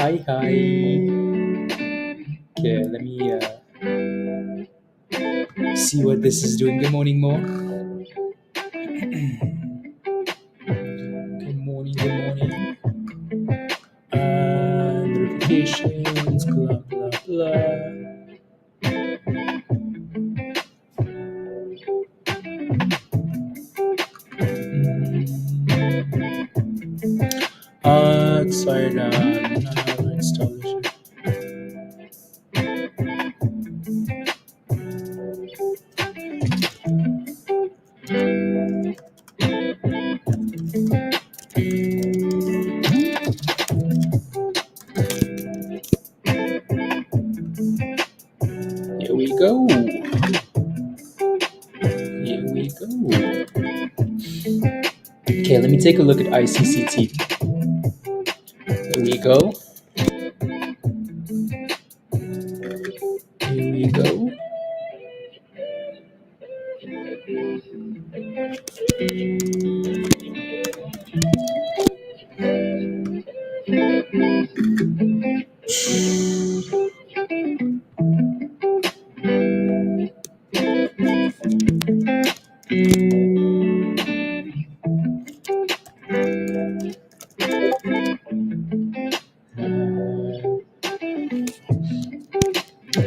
hi. Okay, let me see what this is doing. Good morning, Mo. Good morning, good morning. Notifications, blah, blah, blah. Expired installation. Here we go. Here we go. Okay, let me take a look at ICCT. Here we go. Here we go.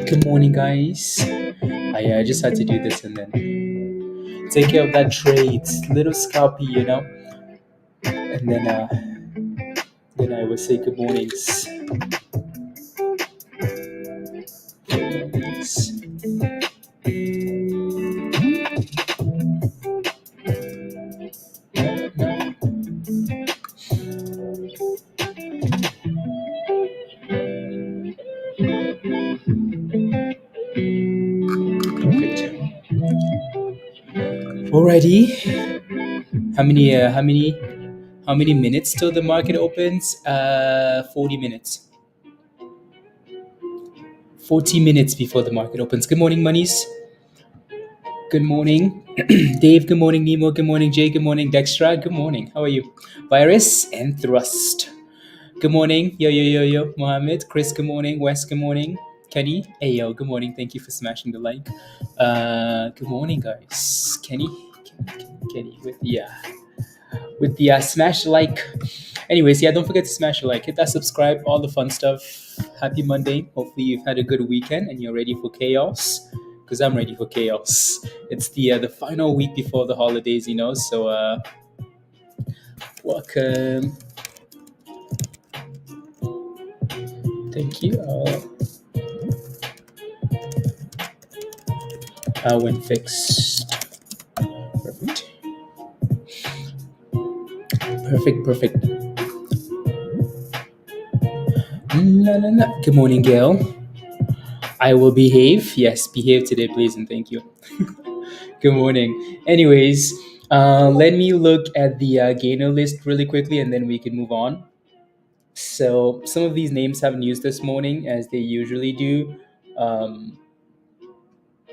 Good morning, guys. I just had to do this and then take care of that trade, little scalpy, and then I will say good mornings. Good mornings. Perfect. Alrighty. How many minutes till the market opens? 40 minutes. 40 minutes before the market opens. Good morning, Monies. Good morning. Dave, good morning. Nemo, good morning. Jay, good morning. Dextra, good morning. How are you? Virus and Thrust. Good morning. Yo. Mohammed, Chris, good morning. Wes, good morning. Kenny, hey yo, good morning. Thank you for smashing the like. Good morning, guys. Kenny with the smash like. Anyways, don't forget to smash a like, hit that subscribe, all the fun stuff. Happy Monday. Hopefully you've had a good weekend and you're ready for chaos. Because I'm ready for chaos. It's the final week before the holidays, So welcome. Thank you. When fixed. Perfect. La. Good morning, Gail. I will behave. Yes, behave today, please, and thank you. Good morning. Anyways, let me look at the gainer list really quickly, and then we can move on. So some of these names have news this morning, as they usually do.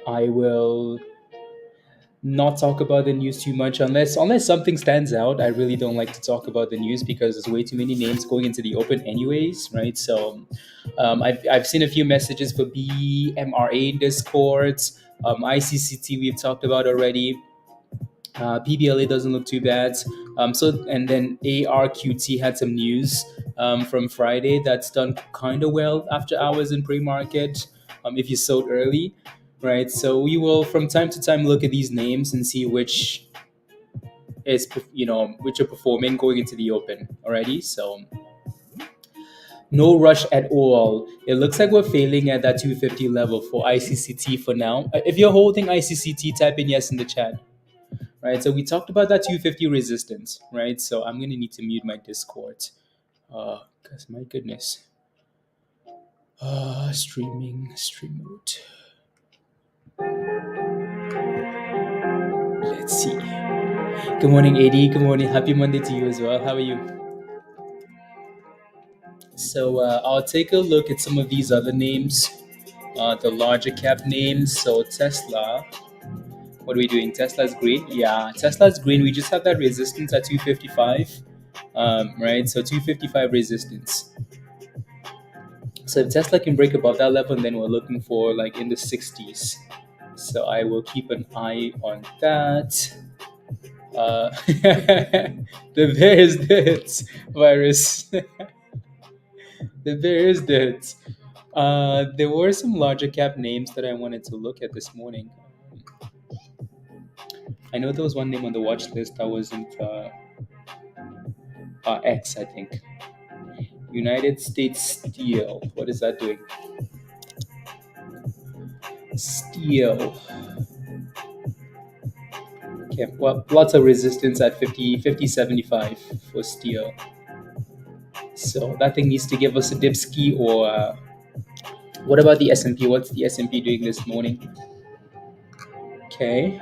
I will not talk about the news too much unless something stands out. I really don't like to talk about the news because there's way too many names going into the open anyways, right? So I've seen a few messages for BMRA in Discords. ICCT we've talked about already. PBLA doesn't look too bad. And then ARQT had some news from Friday that's done kind of well after hours in pre-market. If you sold early, right? So we will from time to time look at these names and see which are performing going into the open already. So no rush at all. It looks like we're failing at that 250 level for ICCT for now. If you're holding ICCT, type in yes in the chat. Right, so we talked about that 250 resistance, right? So I'm gonna need to mute my Discord, cause my goodness, stream mode. Let's see. Good morning, AD. Good morning. Happy Monday to you as well. How are you? So I'll take a look at some of these other names, the larger cap names. So Tesla. What are we doing? Tesla's green. Yeah, Tesla's green. We just have that resistance at 255. Right, so 255 resistance. So if Tesla can break above that level, then we're looking for like in the 60s. So I will keep an eye on that. The bear is dead, virus. The bear is dead. There were some larger cap names that I wanted to look at this morning. I know there was one name on the watch list that wasn't X, I think. United States Steel. What is that doing? Steel. Okay, well, lots of resistance at 50.75 for steel. So that thing needs to give us a dipski or what about the S&P? What's the S&P doing this morning? Okay,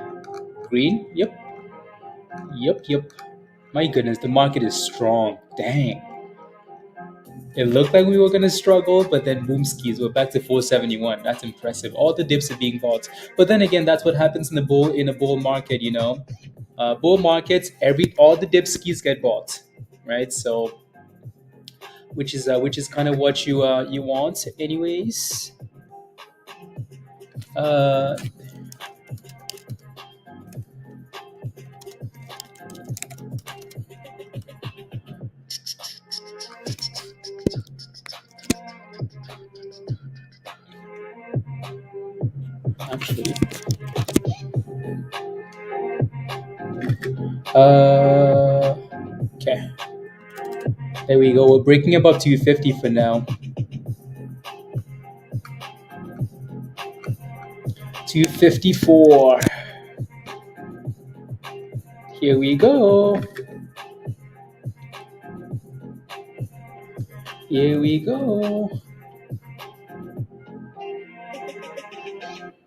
green. Yep, yep, yep. My goodness, the market is strong. Dang. It looked like we were gonna struggle, but then boom skis, we're back to 471. That's impressive. All the dips are being bought. But then again, that's what happens in a bull market, you know. Bull markets, all the dip skis get bought, right? So which is kind of what you want anyways. Uh Actually, okay, there we go. We're breaking above 250 for now. 254. Here we go. Here we go.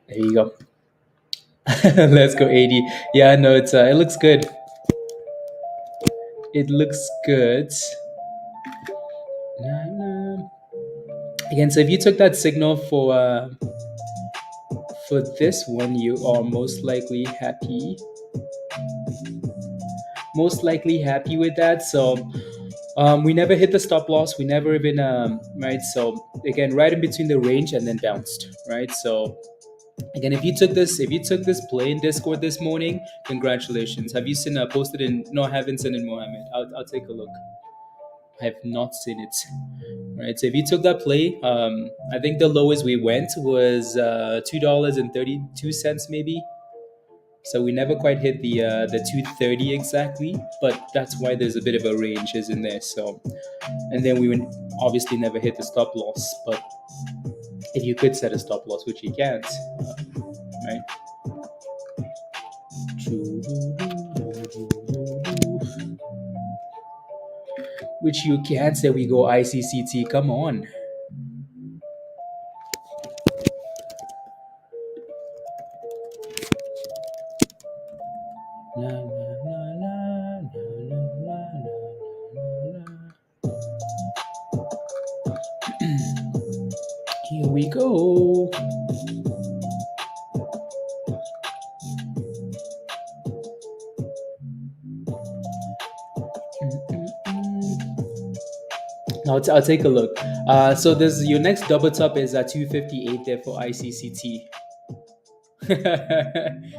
There you go. Let's go 80. Yeah, no, it looks good. It looks good. Na, na. Again, so if you took that signal for this one, you are most likely happy with that. So we never hit the stop loss. We never even right. So again, right in between the range and then bounced. Right. So again, if you took this play in Discord this morning, congratulations. Have you seen posted in? No, I haven't seen it, Mohammed. I'll take a look. I have not seen it. Right. So if you took that play, I think the lowest we went was $2.32 maybe. So we never quite hit the 230 exactly, but that's why there's a bit of a range, isn't there? So, and then we would obviously never hit the stop loss. But if you could set a stop loss, which you can't, right? Which you can't. There we go. ICCT. Come on. La, la, la, la, la, la, la, la. Here we go. I'll take a look. So there's your next double top is at 258 there for ICCT.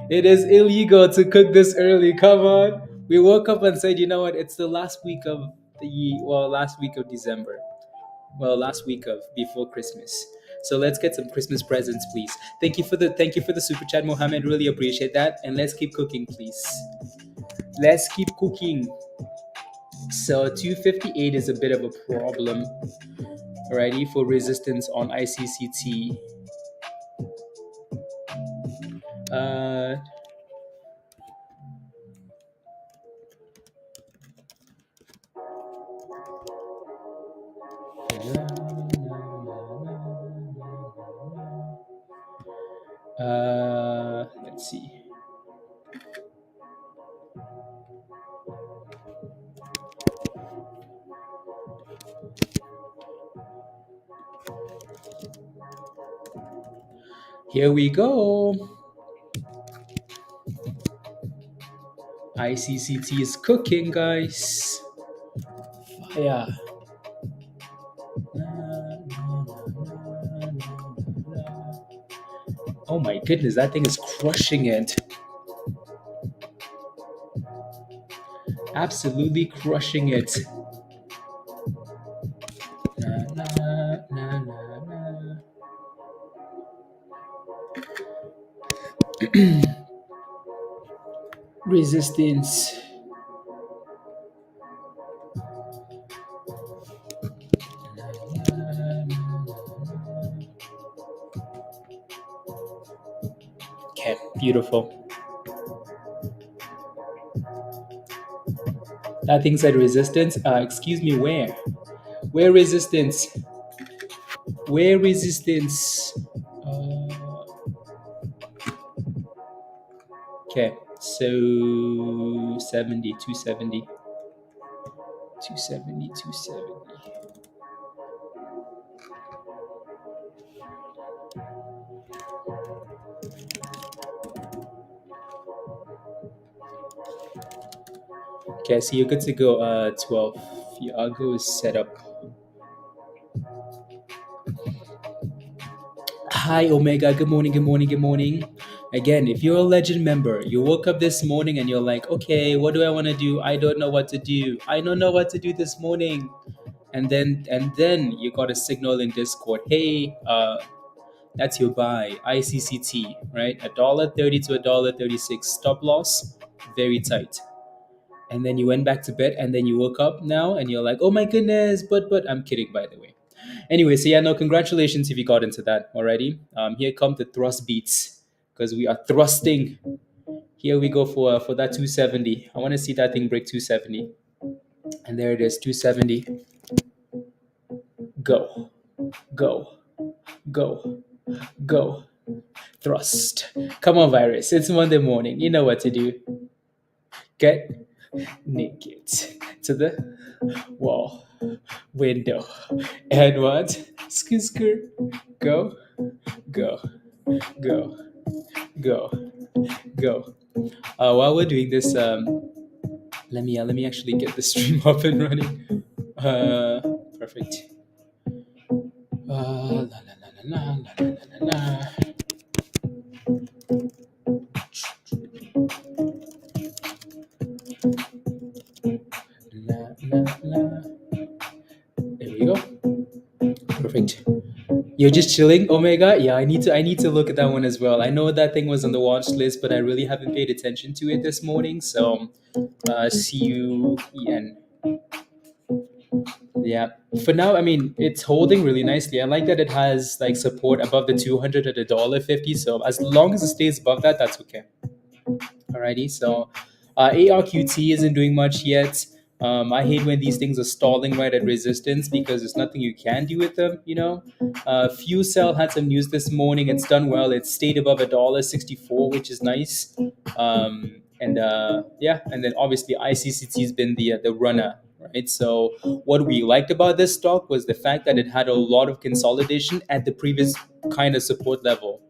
It is illegal to cook this early. Come on. We woke up and said, you know what? It's the last week of last week of December. Well, last week of before Christmas. So let's get some Christmas presents, please. Thank you for the super chat, Mohammed. Really appreciate that. And let's keep cooking, please. Let's keep cooking. So 258 is a bit of a problem. Alrighty, for resistance on ICCT. Uh, let's see. Here we go. ICCT is cooking, guys. Fire. Oh my goodness, that thing is crushing it. Absolutely crushing it. Na, na, na, na, na. Resistance. Okay, beautiful. That thing said resistance. Excuse me, where? Where resistance? Where resistance? Okay, so 70, 270. 270, 270. Okay, so you're good to go. 12. Your algo is set up. Hi, Omega. Good morning, good morning, good morning. Again, if you're a legend member, you woke up this morning and you're like, okay, what do I want to do? I don't know what to do. I don't know what to do this morning. And then you got a signal in Discord. Hey, that's your buy. ICCT, right? $1.30 to $1.36. Stop loss, very tight. And then you went back to bed and then you woke up now and you're like, oh my goodness, but I'm kidding, by the way. Anyway, so yeah, no, congratulations if you got into that already. Here come the thrust beats because we are thrusting. Here we go for that 270. I want to see that thing break 270. And there it is, 270. Go, go, go, go. Thrust. Come on, virus. It's Monday morning. You know what to do. Get naked to the wall, window, and what? Skr. Go, go, go, go, go. While we're doing this, let me actually get the stream up and running. Perfect. La, la, la, la, la, la, la, la, la. La, la, la. There we go. Perfect. You're just chilling, Omega. Yeah, I need to look at that one as well. I know that thing was on the watch list, but I really haven't paid attention to it this morning. So, CUEN. Yeah. For now, I mean, it's holding really nicely. I like that it has like support above the 200 at $1.50. So as long as it stays above that, that's okay. Alrighty, so ARQT isn't doing much yet. I hate when these things are stalling right at resistance because there's nothing you can do with them. FCEL had some news this morning. It's done well. It stayed above $1.64, which is nice. And yeah, and then obviously ICCT has been the runner, right? So what we liked about this stock was the fact that it had a lot of consolidation at the previous kind of support level,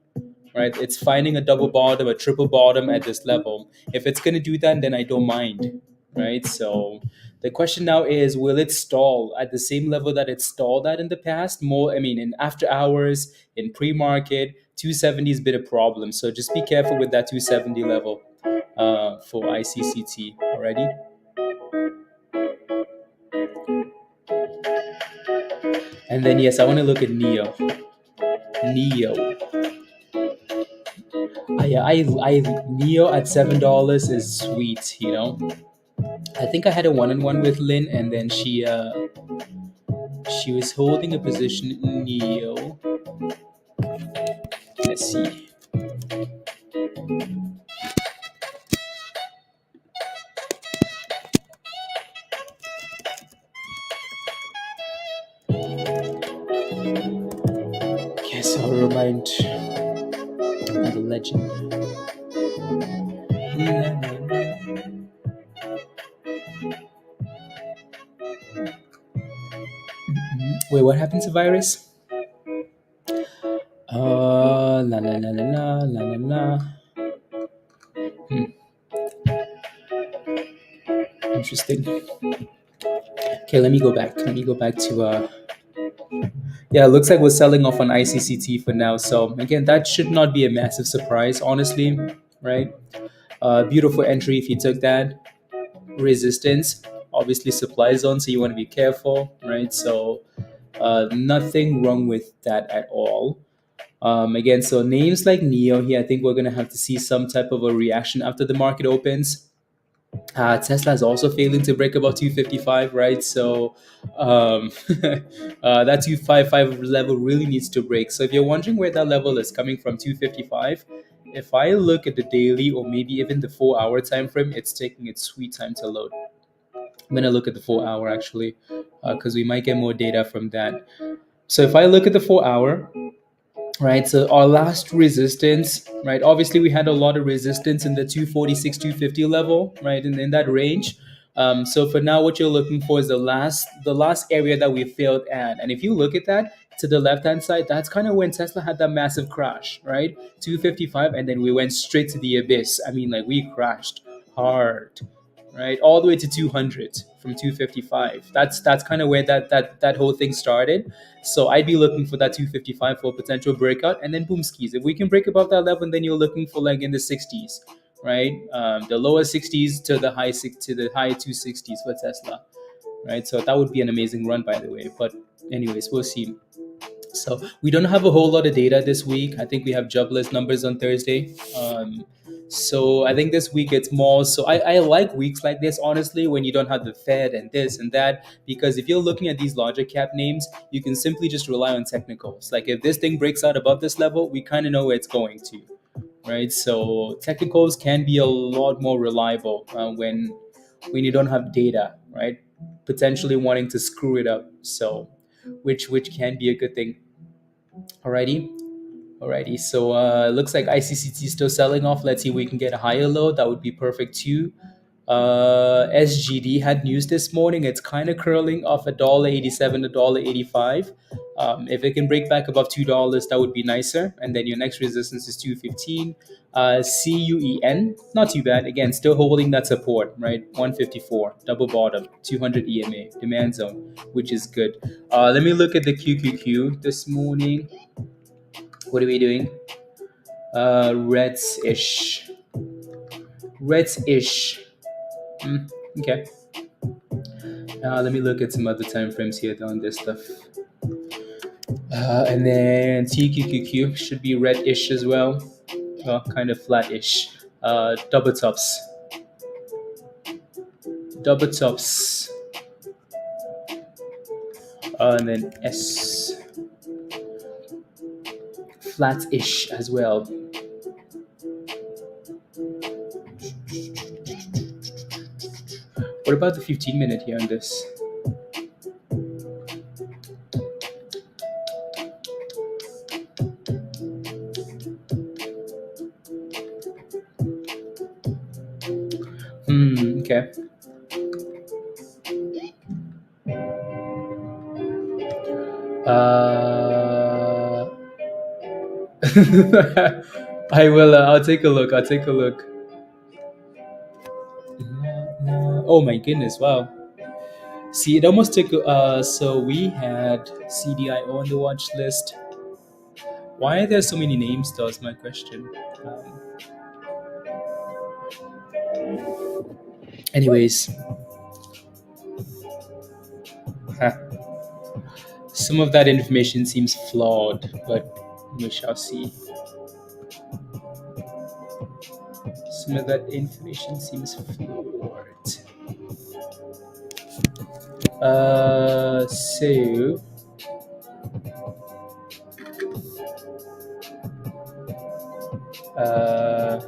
right? It's finding a double bottom, a triple bottom at this level. If it's going to do that, then I don't mind, right? So the question now is, will it stall at the same level that it stalled at in the past? More, I mean, in after hours, in pre-market, 270 has been a problem. So just be careful with that 270 level for ICCT already. And then, yes, I want to look at NEO. NEO. I Neo at $7 is sweet, you know. I think I had a one-on-one with Lynn, and then she was holding a position in Neo. Let's see. Yes, I'll remind the legend. Wait, what happened to Virus? La la la la la la la la. Interesting. Okay, let me go back. Let me go back to Yeah, it looks like we're selling off on ICCT for now. So again, that should not be a massive surprise, honestly, right? Beautiful entry if you took that. Resistance, obviously supply zone, so you want to be careful, right? So nothing wrong with that at all. Again, so names like Neo here, I think we're gonna have to see some type of a reaction after the market opens. Tesla is also failing to break above 255, right? So that 255 level really needs to break. So if you're wondering where that level is coming from, 255, if I look at the daily or maybe even the 4 hour time frame, it's taking its sweet time to load. I'm gonna look at the 4 hour actually, because we might get more data from that. So if I look at the 4 hour, right? So our last resistance, right? Obviously, we had a lot of resistance in the 246, 250 level, right? In that range. So for now, what you're looking for is the last area that we failed at. And if you look at that to the left hand side, that's kind of when Tesla had that massive crash, right? 255, and then we went straight to the abyss. I mean, like we crashed hard, right? All the way to 200 from 255. That's kind of where that whole thing started. So I'd be looking for that 255 for a potential breakout, and then boom skis. If we can break above that level, then you're looking for like in the 60s, right? The lower 60s to the high 260s for Tesla, right? So that would be an amazing run, by the way. But anyways, we'll see. So we don't have a whole lot of data this week. I think we have jobless numbers on Thursday. So I think this week it's more. So I like weeks like this, honestly, when you don't have the Fed and this and that, because if you're looking at these larger cap names, you can simply just rely on technicals. Like if this thing breaks out above this level, we kind of know where it's going to, right? So technicals can be a lot more reliable when you don't have data, right? Potentially wanting to screw it up. So which can be a good thing. Alrighty. Alrighty. So looks like ICCT is still selling off. Let's see if we can get a higher low. That would be perfect too. SGD had news this morning. It's kind of curling off $1.87 to $1.85. If it can break back above $2, that would be nicer. And then your next resistance is 215. CUEN, not too bad. Again, still holding that support, right? 154, double bottom, 200 EMA, demand zone, which is good. Let me look at the QQQ this morning. What are we doing? Reds ish. Reds ish. Okay. Let me look at some other time frames here on this stuff. And then TQQQ should be red-ish as well. Kind of flat-ish. Double tops. Double tops. And then S. Flat-ish as well. What about the 15-minute here on this? Okay. I will. I'll take a look. I'll take a look. Oh my goodness! Wow. See, it almost took. So we had CDIO on the watch list. Why are there so many names? Though is my question. Anyways, some of that information seems flawed, but we shall see. Some of that information seems flawed. So uh,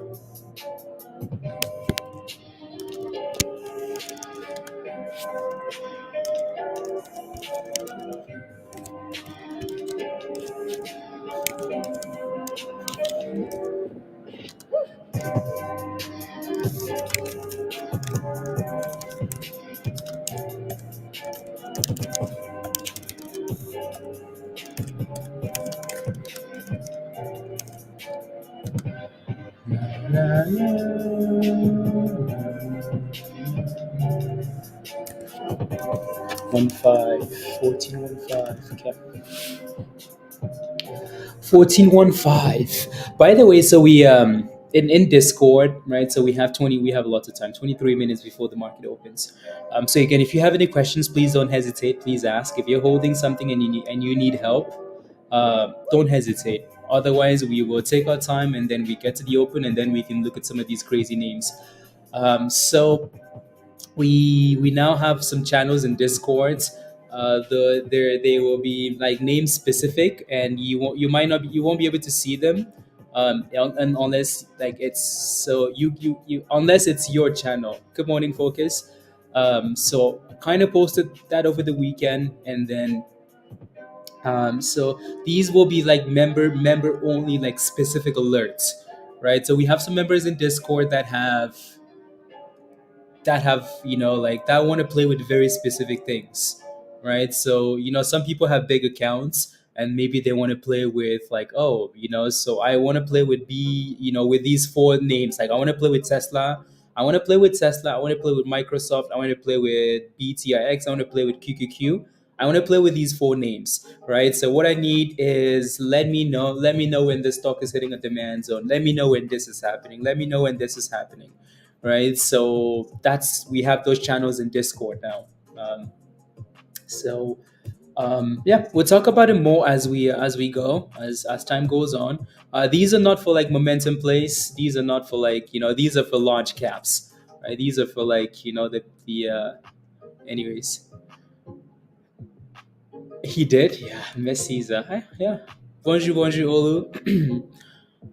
15, 14, 15. Okay. 1415. By the way, so we in Discord, right? So we have a lot of time, 23 minutes before the market opens. So again, if you have any questions, please don't hesitate. Please ask. If you're holding something and you need help, don't hesitate. Otherwise, we will take our time and then we get to the open and then we can look at some of these crazy names. So we now have some channels in Discords. They will be like name specific, and you won't be able to see them, and unless like it's so you unless it's your channel. Good morning, Focus. So I kind of posted that over the weekend, and then so these will be like member only, like specific alerts, right? So we have some members in Discord that have like that want to play with very specific things, right? So some people have big accounts and maybe they want to play with like, oh, so I want to play with with these four names. Like I want to play with Tesla, I want to play with Tesla, I want to play with Microsoft, I want to play with BTIX, I want to play with QQQ, I want to play with these four names, right? So what I need is let me know when the stock is hitting a demand zone, let me know when this is happening, let me know when this is happening, right? So that's we have those channels in Discord now. So yeah, we'll talk about it more as we go as time goes on. These are not for like momentum plays. These are not for like these are for large caps, right? These are for like the anyways. He did, yeah. Messi's yeah. Bonjour, bonjour, Olu.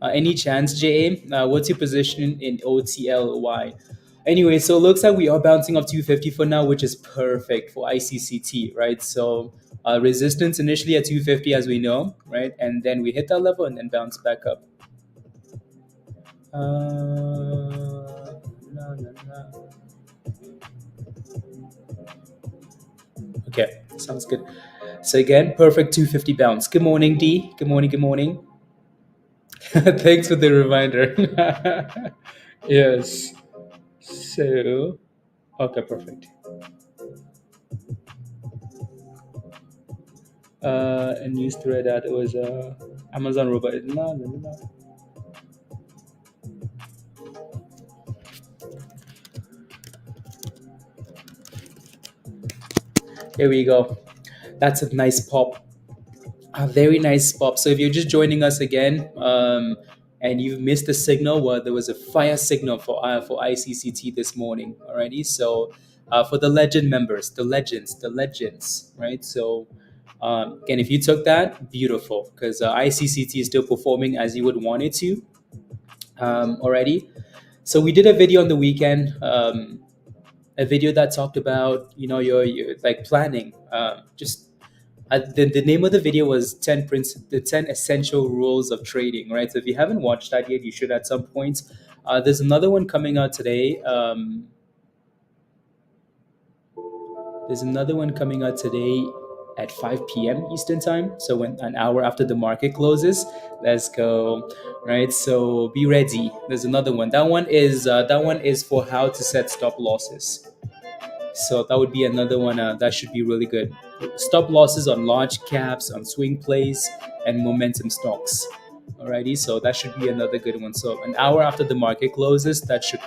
Any chance, JA? What's your position in OTLY? Anyway, so it looks like we are bouncing off 250 for now, which is perfect for ICCT, right? So resistance initially at 250, as we know, right? And then we hit that level and then bounce back up. No, no, no. Okay, sounds good. So again, perfect 250 bounce. Good morning, D. Good morning, good morning. Thanks for the reminder. Yes. So, okay, perfect. A news thread that it was Amazon robot. No, no, no. Here we go. That's a nice pop. A very nice pop. So if you're just joining us again, and you've missed the signal, well, there was a fire signal for ICCT this morning. Alrighty. So for the legend members, the legends, right? So again, if you took that, beautiful, because ICCT is still performing as you would want it to already. So we did a video on the weekend, a video that talked about your like planning. Just the name of the video was the 10 essential rules of trading, right? So if you haven't watched that yet, you should at some point. There's another one coming out today. There's another one coming out today at 5 p.m. Eastern time. So when an hour after the market closes, let's go, right? So be ready. There's another one. That one is for how to set stop losses. So that would be another one that should be really good. Stop losses on large caps, on swing plays, and momentum stocks. Alrighty, so that should be another good one. So an hour after the market closes, that should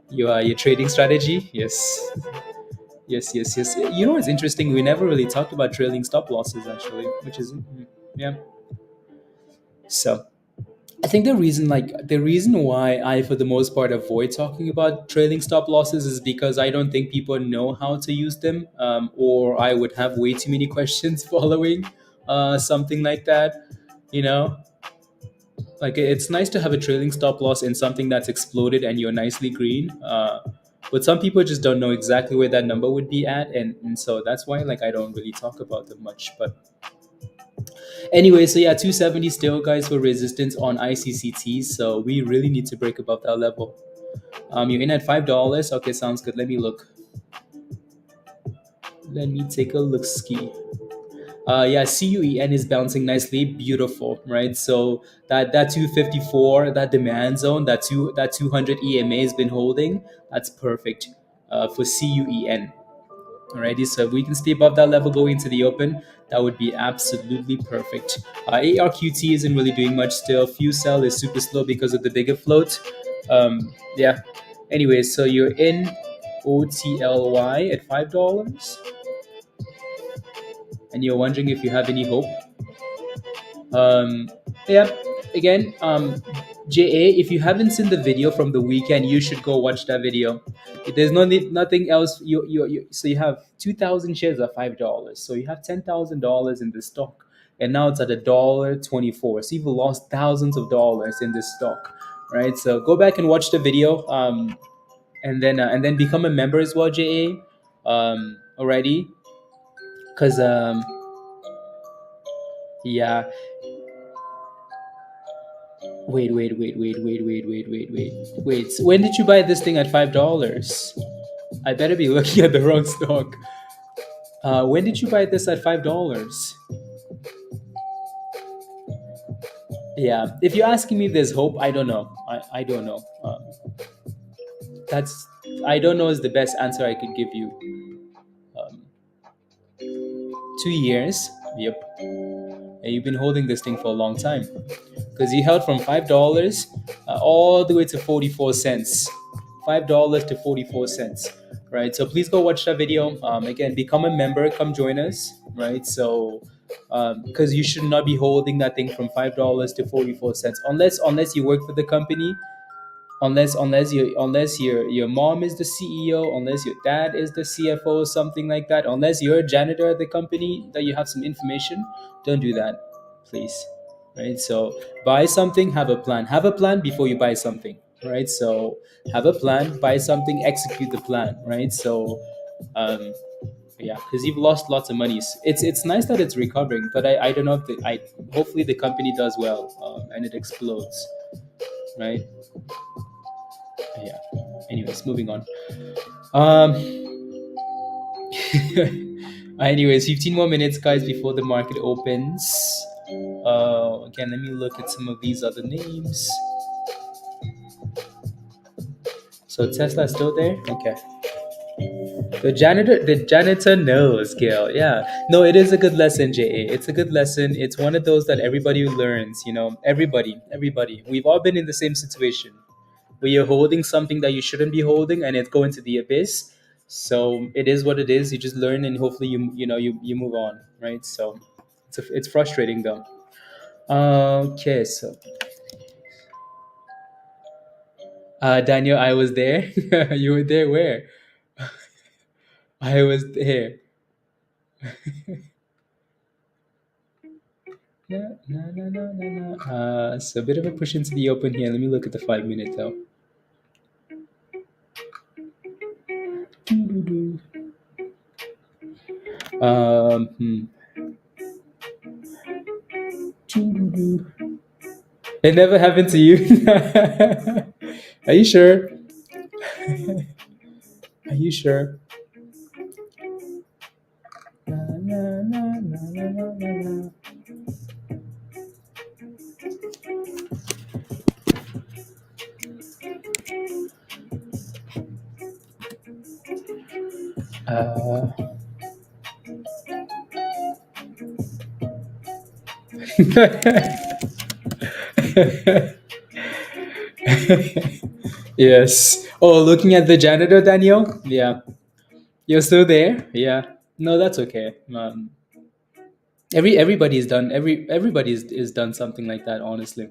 your trading strategy. Yes, yes, yes, yes. You know what's interesting? We never really talked about trailing stop losses actually, which is yeah. So I think the reason why I, for the most part, avoid talking about trailing stop losses is because I don't think people know how to use them, or I would have way too many questions following something like that. You know, like it's nice to have a trailing stop loss in something that's exploded and you're nicely green. But some people just don't know exactly where that number would be at, and so that's why like I don't really talk about them much. But anyway, so yeah, 270 still, guys, for resistance on ICCT. So we really need to break above that level. You're in at $5. Okay, sounds good. Let me look. Let me take a look ski. Yeah, CUEN is bouncing nicely, beautiful, right? So that 254, that demand zone, that 200 EMA has been holding. That's perfect for CUEN. Alrighty, so if we can stay above that level going into the open, that would be absolutely perfect. ARQT isn't really doing much still. FCEL is super slow because of the bigger float. Yeah. Anyway, so you're in OTLY at $5, and you're wondering if you have any hope. Um, yeah, again, JA, if you haven't seen the video from the weekend, you should go watch that video. There's no need, nothing else. So you have 2,000 shares at $5. So you have $10,000 in this stock, and now it's at $1.24. So you've lost thousands of dollars in this stock, right? So go back and watch the video, and then become a member as well, JA, already, because yeah. Wait. So when did you buy this thing at $5? I better be looking at the wrong stock. When did you buy this at $5? Yeah, if you're asking me, if there's hope. I don't know. I don't know. That's I don't know is the best answer I could give you. Um, 2 years. Yep. And you've been holding this thing for a long time because you held from $5 all the way to 44 cents. $5 to 44 cents, right? So please go watch that video. Again, become a member, come join us, right? So because you should not be holding that thing from $5 to 44 cents unless you work for the company, unless your mom is the CEO, unless your dad is the CFO or something like that, unless you're a janitor at the company that you have some information. Don't do that, please. Right? So buy something, have a plan before you buy something, right? So have a plan, buy something, execute the plan, right? So um yeah, because you've lost lots of money. It's nice that it's recovering, but I don't know if I hopefully the company does well, and it explodes, right? Yeah. Anyways, moving on. Um. Anyways, 15 more minutes, guys, before the market opens. Again, let me look at some of these other names. So Tesla's still there. Okay. The janitor knows, Gail. Yeah. No, it is a good lesson, JA. It's a good lesson. It's one of those that everybody learns. Everybody. We've all been in the same situation where you're holding something that you shouldn't be holding and it's going to the abyss. So it is what it is. You just learn and hopefully you move on, right? So it's frustrating though. Okay, so Daniel, I was there. You were there where? I was there. No, no, no, no, no, no. So a bit of a push into the open here. Let me look at the 5 minute though. Hmm. It never happened to you. Are you sure? Are you sure? Na, na, na, na, na, na, na. Uh, yes. Oh, looking at the janitor, Daniel? Yeah. You're still there? Yeah. No, that's okay. Everybody is done something like that, honestly.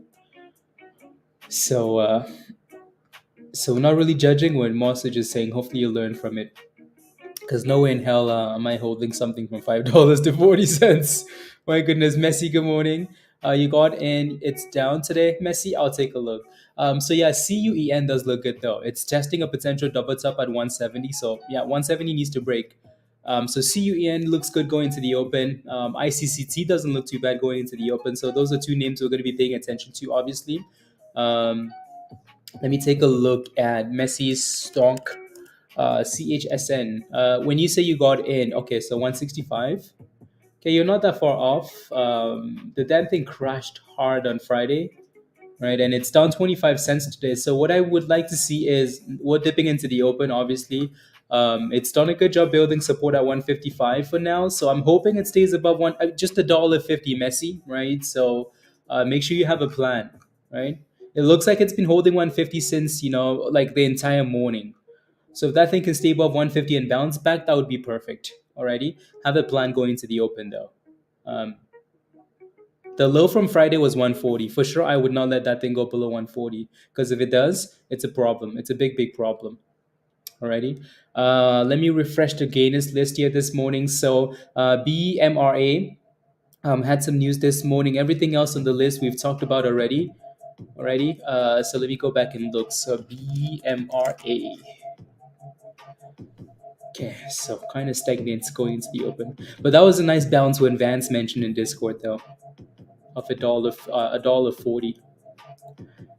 So so we're not really judging, we're mostly just saying hopefully you learn from it. Because no way in hell am I holding something from $5 to 40 cents. My goodness, Messi, good morning. You got in. It's down today, Messi. I'll take a look. So yeah, CUEN does look good though. It's testing a potential double top at 170. So yeah, 170 needs to break. So CUEN looks good going into the open. ICCT doesn't look too bad going into the open. So those are two names we're going to be paying attention to, obviously. Um, Let me take a look at Messi's stock, CHSN. When you say you got in, okay, so 165. Okay, you're not that far off. The damn thing crashed hard on Friday, right? And it's down 25 cents today. So what I would like to see is we're dipping into the open, obviously. It's done a good job building support at 155 for now, so I'm hoping it stays above one, just $1.50 messy, right? So make sure you have a plan, right? It looks like it's been holding 150 since like the entire morning. So if that thing can stay above 150 and bounce back, that would be perfect. Alrighty, have a plan going into the open though. Um, the low from Friday was 140. For sure, I would not let that thing go below 140 because if it does, it's a problem. It's a big, big problem. Alrighty. Let me refresh the gainers list here this morning. So BMRA had some news this morning. Everything else on the list we've talked about already. Alrighty. So let me go back and look. So BMRA. Okay, so kind of stagnant going into the open, but that was a nice bounce when Vance mentioned in Discord though, of a dollar 40,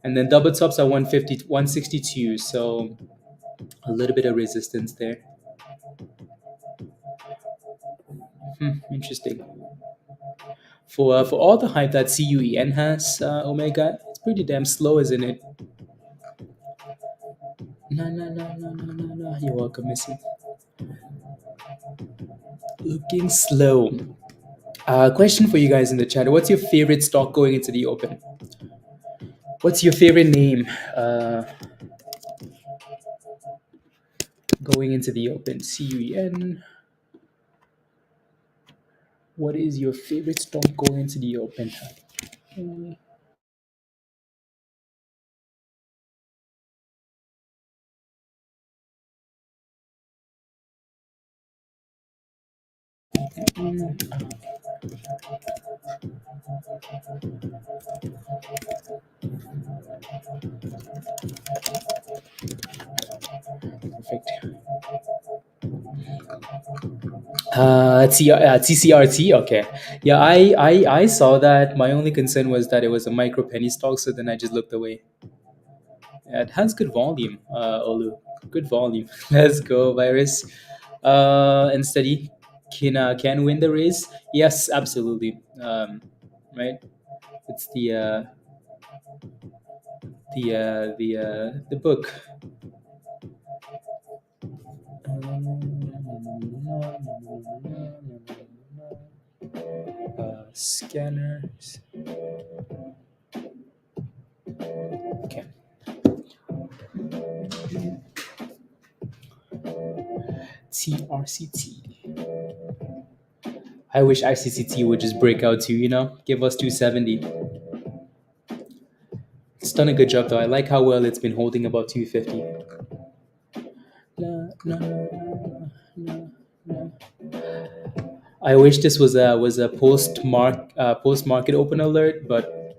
and then double tops at 150, 162. So a little bit of resistance there. Interesting. For all the hype that CUEN has, Omega, it's pretty damn slow, isn't it? No, no, no, no, no, no, no. You're welcome, Missy. Looking slow. Question for you guys in the chat: what's your favorite stock going into the open? What's your favorite name going into the open? CUEN. What is your favorite stock going into the open? Perfect. TCRT. Okay. Yeah, I saw that. My only concern was that it was a micro penny stock, so then I just looked away. Yeah, it has good volume, Olu. Good volume. Let's go, virus. And steady. Can win the race? Yes, absolutely. Right. It's the book. Scanners. Okay. TRCT. I wish ICCT would just break out to, give us 270. It's done a good job though. I like how well it's been holding about 250. I wish this was a post market open alert, but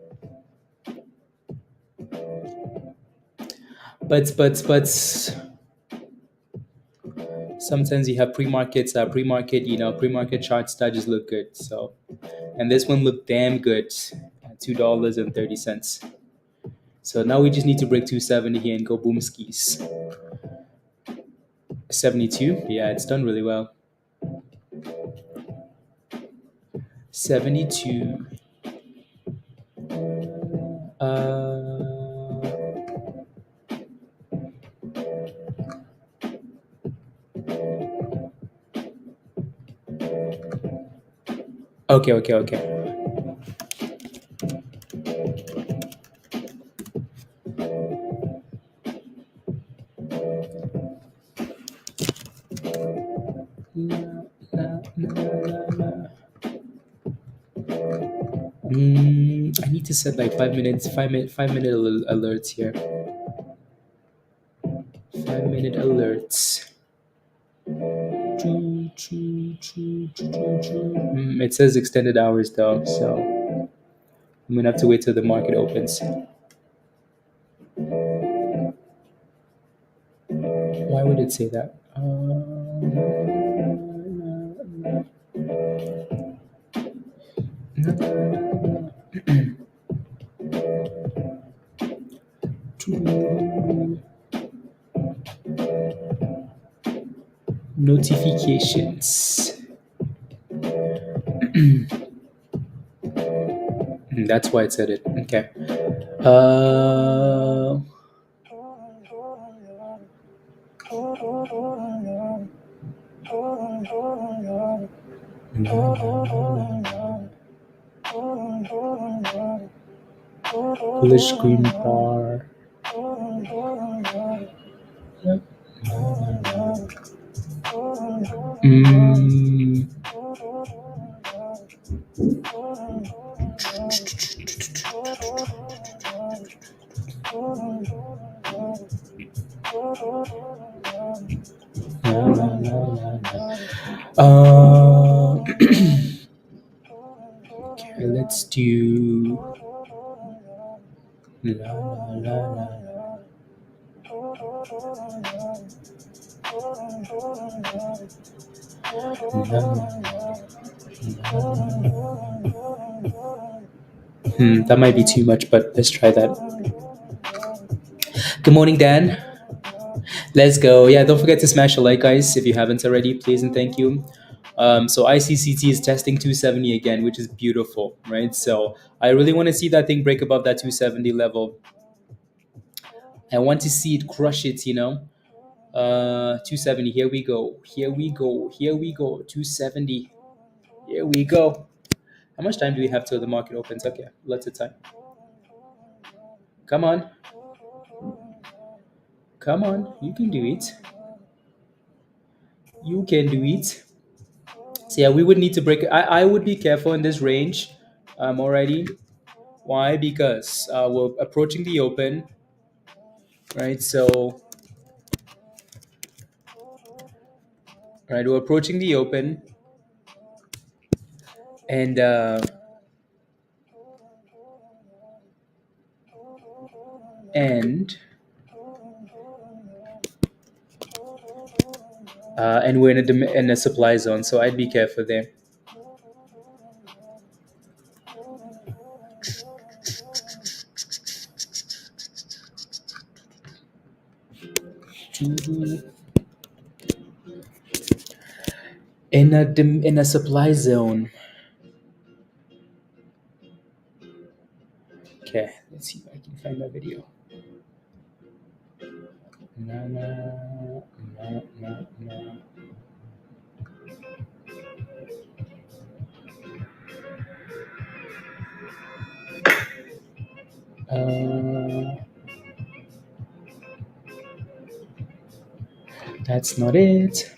sometimes you have pre-market charts that just look good. So, and this one looked damn good at $2.30. So now we just need to break 270 here and go boom skis. 72, yeah, it's done really well. 72. Okay. I need to set like 5 minutes, 5 minute alerts here. 5 minute alerts. It says extended hours though, so I'm gonna have to wait till the market opens. Why would it say that? Notifications. That's why it said it. Okay. Bullish green bar. Mm. Okay, let's do. La, la, la, that might be too much, but let's try that. Good morning, Dan. Let's go. Yeah, don't forget to smash a like, guys, if you haven't already, please and thank you. So ICCT is testing 270 again, which is beautiful, right? So I really want to see that thing break above that 270 level. I want to see it crush it, 270. Here we go. Here we go. Here we go. 270. Here we go. How much time do we have till the market opens? Okay, lots of time. Come on. Come on. You can do it. You can do it. So yeah, we would need to break it. I would be careful in this range already. Why? Because we're approaching the open, right? So, right, we're approaching the open, and and and we're in in a supply zone, so I'd be careful there. In a supply zone. Okay, let's see if I can find that video. No, no, no, no, no. That's not it.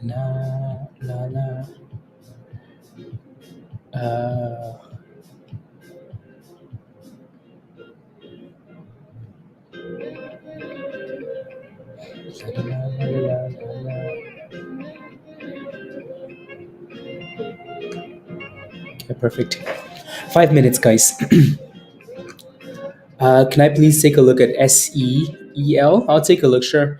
La la la. Uh, la, la, la, la, la. Okay, perfect. 5 minutes, guys. Can I please take a look at SEEL? I'll take a look, sure.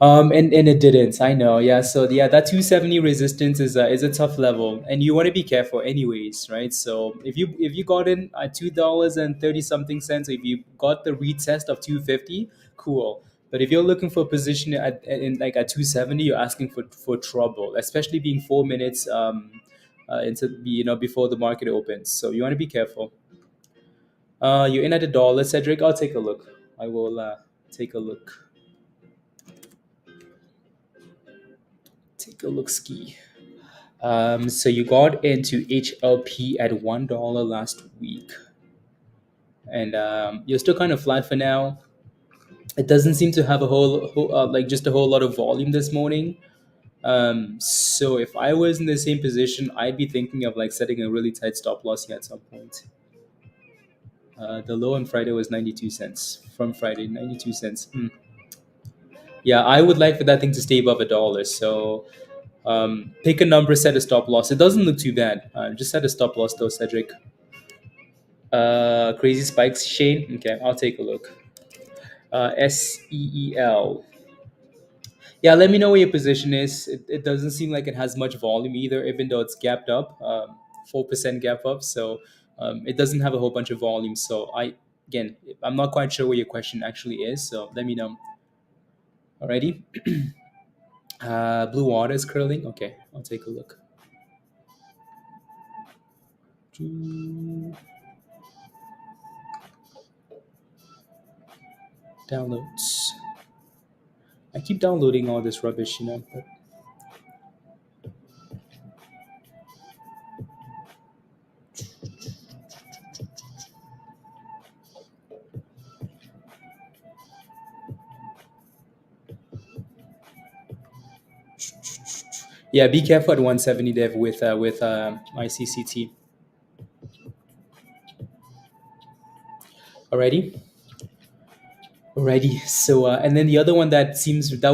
And it didn't. I know. Yeah. So yeah, that 270 resistance is a tough level, and you want to be careful, anyways, right? So if you got in at $2.30 something, if you got the retest of 250, cool. But if you're looking for a position in like at 270, you're asking for trouble, especially being 4 minutes into before the market opens. So you want to be careful. You're in at $1, Cedric. I'll take a look. I will take a look. Take a look, ski. So you got into HLP at $1 last week, and you're still kind of flat for now. It doesn't seem to have like just a whole lot of volume this morning. So if I was in the same position, I'd be thinking of like setting a really tight stop loss here at some point. The low on Friday was 92 cents from Friday, 92 cents. Yeah, I would like for that thing to stay above $1. So pick a number, set a stop loss. It doesn't look too bad. Just set a stop loss though, Cedric. Crazy spikes, Shane. Okay, I'll take a look. SEEL. Yeah, let me know where your position is. It doesn't seem like it has much volume either, even though it's gapped up, 4% gap up. So it doesn't have a whole bunch of volume. So again, I'm not quite sure where your question actually is. So let me know. Alrighty. Blue water is curling. Okay, I'll take a look. Downloads. I keep downloading all this rubbish, But yeah, be careful at 170 dev with ICCT. Alrighty. Alrighty. So and then the other one that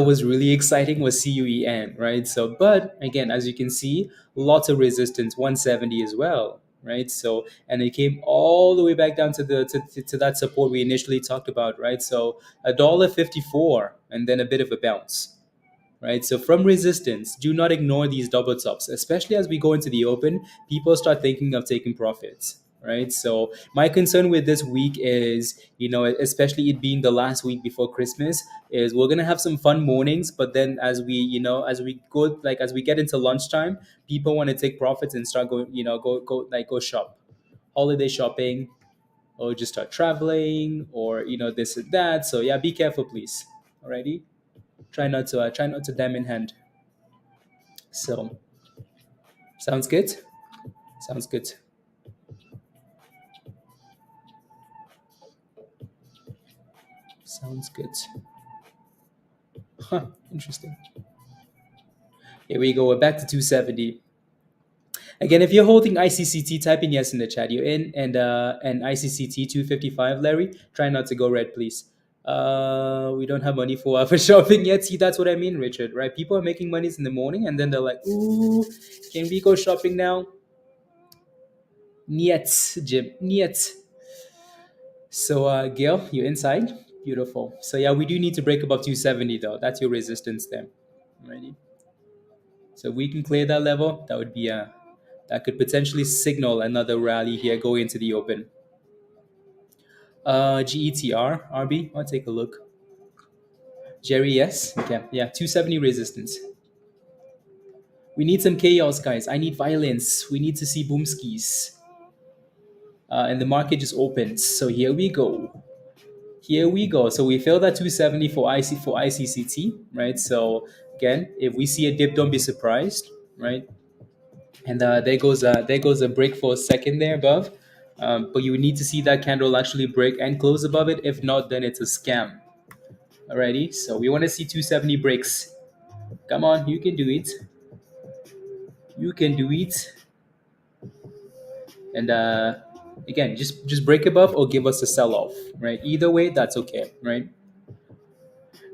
was really exciting was CUEN, right? So but again, as you can see, lots of resistance, 170 as well, right? So and it came all the way back down to to that support we initially talked about, right? So $1.54 and then a bit of a bounce, right? So from resistance, do not ignore these double tops, especially as we go into the open. People start thinking of taking profits, right? So my concern with this week is, especially it being the last week before Christmas, is we're gonna have some fun mornings, but then as we get into lunchtime, people want to take profits and start going, go shop, holiday shopping, or just start traveling, or this and that. So yeah, be careful, please. Alrighty. Try not to dam in hand. So sounds good. Sounds good. Sounds good. Huh. Interesting. Here we go. We're back to 270. Again, if you're holding ICCT, type in yes in the chat. You're in, and ICCT 255, Larry. Try not to go red, please. We don't have money for shopping yet. See, that's what I mean, Richard. Right? People are making monies in the morning, and then they're like, "Ooh, can we go shopping now?" Niet, Jim. Niet. So, Gail, you're inside. Beautiful. So, yeah, we do need to break above 270, though. That's your resistance there. Alrighty. So, if we can clear that level, that could potentially signal another rally here going into the open. GETR, RB, I'll take a look. Jerry, yes. Okay. Yeah, 270 resistance. We need some chaos, guys. I need violence. We need to see boomskis. And the market just opens. So, here we go. Here we go. So we failed at 270 for ICCT, right? So again, if we see a dip, don't be surprised, right? And there goes a break for a second there above, but you need to see that candle actually break and close above it. If not, then it's a scam. Alrighty. So we want to see 270 breaks. Come on, you can do it. You can do it. And again, just break above or give us a sell off, right? Either way, that's okay, right?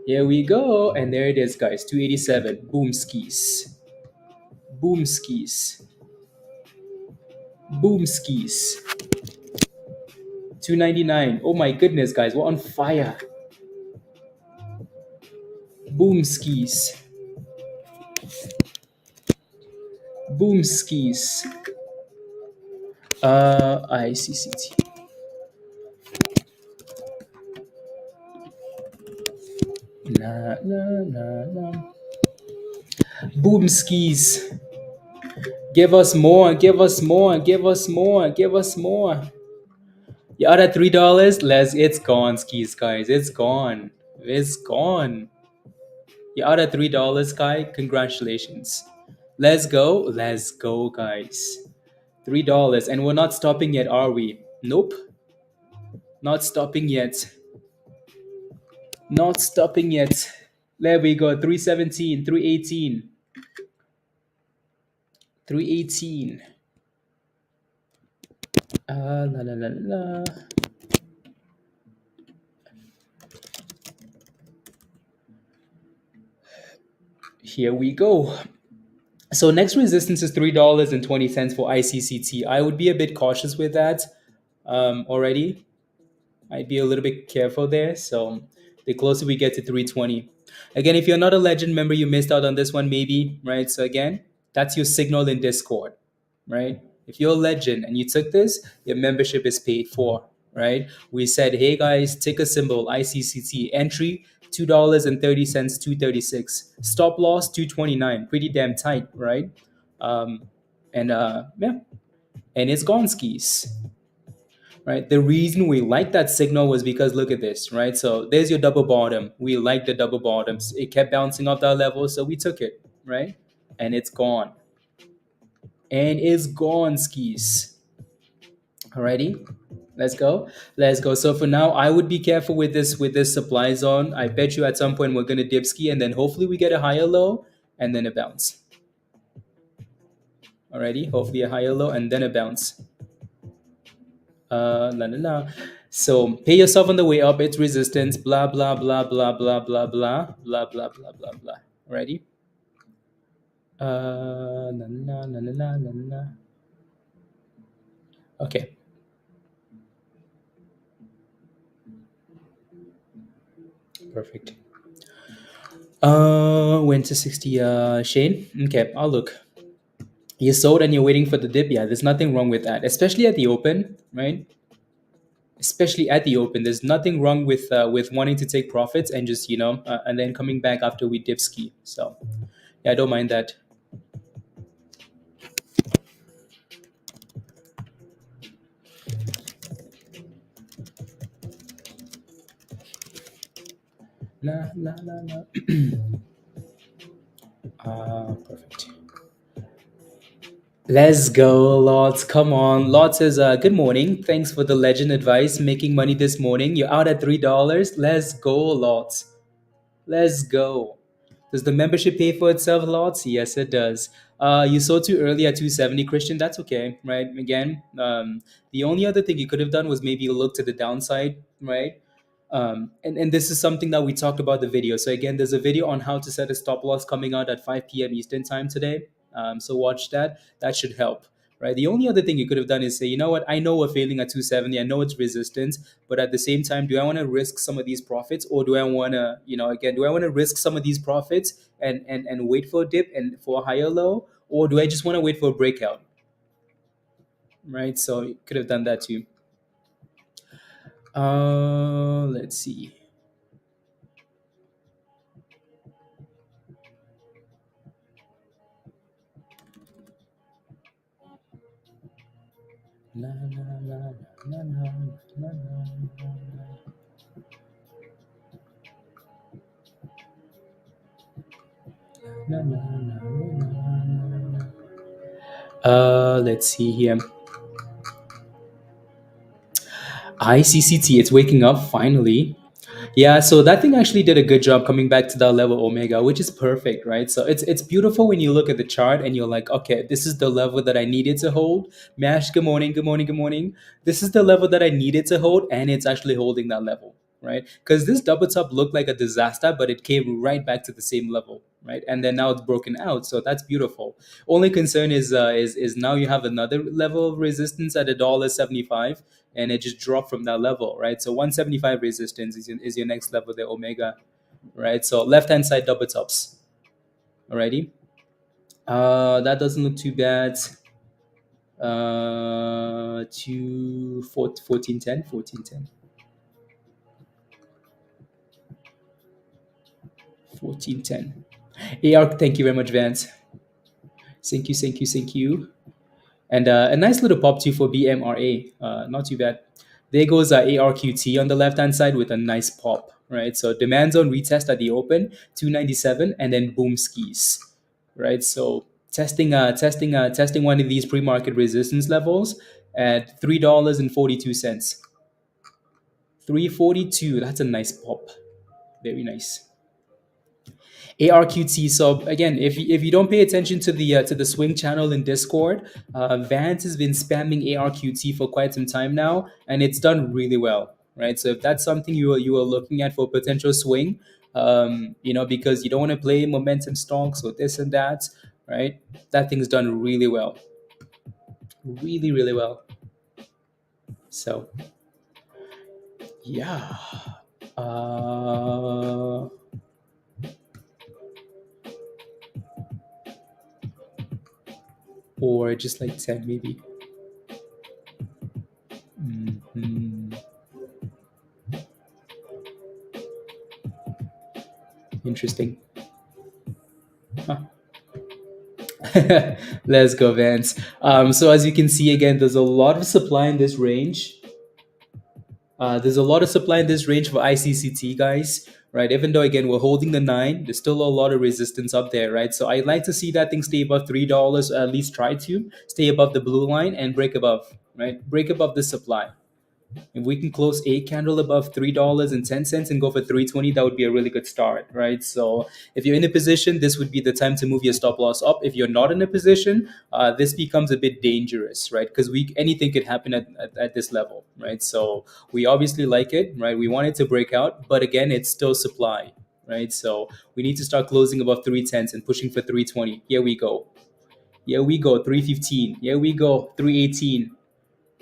Here we go. And there it is, guys. 287. Boom skis. Boom skis. Boom skis. 299. Oh my goodness, guys. We're on fire. Boom skis. Boom skis. ICCT. Nah, nah, nah, nah. Boom skis. Give us more, give us more, give us more, give us more. You out at $3? It's gone, skis, guys. It's gone. It's gone. You're out at $3, Sky. Congratulations. Let's go. Let's go, guys. $3. And we're not stopping yet, are we? Nope. Not stopping yet. Not stopping yet. There we go. 317, 318. 318. La la la la. Here we go. So next resistance is $3.20 for ICCT. I would be a bit cautious with that already. I'd be a little bit careful there. So the closer we get to 320. Again, if you're not a legend member, you missed out on this one maybe, right? So again, that's your signal in Discord, right? If you're a legend and you took this, your membership is paid for, right? We said, hey guys, ticker symbol ICCT entry $2.30, 236. Stop loss 229. Pretty damn tight, right? Um, and yeah, and it's gone skis, right? The reason we like that signal was because look at this, right? So there's your double bottom. We like the double bottoms. It kept bouncing off that level, so we took it, right? And it's gone. And it's gone skis. Alrighty, let's go. Let's go. So for now, I would be careful with this supply zone. I bet you at some point we're gonna dip ski, and then hopefully we get a higher low and then a bounce. Alrighty, hopefully a higher low and then a bounce. La la la. So pay yourself on the way up. It's resistance. Blah blah blah blah blah blah blah blah blah blah blah blah. Alrighty. La la la la la la la. Okay. Perfect. Went to 60. Shane. Okay, I'll look. You sold and you're waiting for the dip. Yeah, there's nothing wrong with that, especially at the open, right? Especially at the open, there's nothing wrong with wanting to take profits and just and then coming back after we dip ski. So yeah, I don't mind that. La la la la. Perfect. Let's go, Lots. Come on. Lots says, good morning. Thanks for the legend advice. Making money this morning. You're out at $3. Let's go, Lots. Let's go. Does the membership pay for itself, Lots? Yes, it does. You sold too early at 270, Christian. That's okay, right? Again, the only other thing you could have done was maybe look to the downside, right? And this is something that we talked about the video. So again, there's a video on how to set a stop loss coming out at 5 p.m. Eastern time today. So watch that. That should help, right? The only other thing you could have done is say, you know what? I know we're failing at 270. I know it's resistance, but at the same time, do I want to risk some of these profits, or do I want to, again, do I want to risk some of these profits and wait for a dip and for a higher low, or do I just want to wait for a breakout, right? So you could have done that too. Let's see. La, la, la, la, la, la, la, la, la, la, la. Let's see here. ICCT, it's waking up finally. Yeah, so that thing actually did a good job coming back to that level omega, which is perfect, right? So it's beautiful when you look at the chart and you're like, okay, this is the level that I needed to hold. Mash, good morning, good morning, good morning. This is the level that I needed to hold, and it's actually holding that level, right? Because this double top looked like a disaster, but it came right back to the same level, right? And then now it's broken out, so that's beautiful. Only concern is now you have another level of resistance at $1.75, and it just dropped from that level, right? So 175 resistance is your next level, the omega, right? So left hand side double tops, alrighty. That doesn't look too bad. To 1410, 1410. 1410. AR, thank you very much, Vance. Thank you, thank you, thank you. And a nice little pop too for BMRA. Not too bad. There goes ARQT on the left hand side with a nice pop, right? So demand zone retest at the open, 297, and then boom skis, right? So testing one of these pre-market resistance levels at $3.42. 342. That's a nice pop. Very nice. ARQT. So again, if you don't pay attention to the swing channel in Discord, Vance has been spamming ARQT for quite some time now, and it's done really well, right? So if that's something you are looking at for potential swing, because you don't want to play momentum stocks or this and that, right? That thing's done really well, really really well. So yeah. Uh, or just like 10 maybe. Mhm. Interesting. Huh. Let's go, Vance. So as you can see again, there's a lot of supply in this range. There's a lot of supply in this range for ICCT, guys, right? Even though again we're holding the nine, there's still a lot of resistance up there, right? So I'd like to see that thing stay above $3, or at least try to stay above the blue line and break above, right? Break above the supply. If we can close a candle above $3.10 and go for 320, that would be a really good start, right? So if you're in a position, this would be the time to move your stop loss up. If you're not in a position, this becomes a bit dangerous, right? Because we anything could happen at this level, right? So we obviously like it, right? We want it to break out, but again, it's still supply, right? So we need to start closing above 310s and pushing for 320. Here we go. Here we go. 315. Here we go. 318.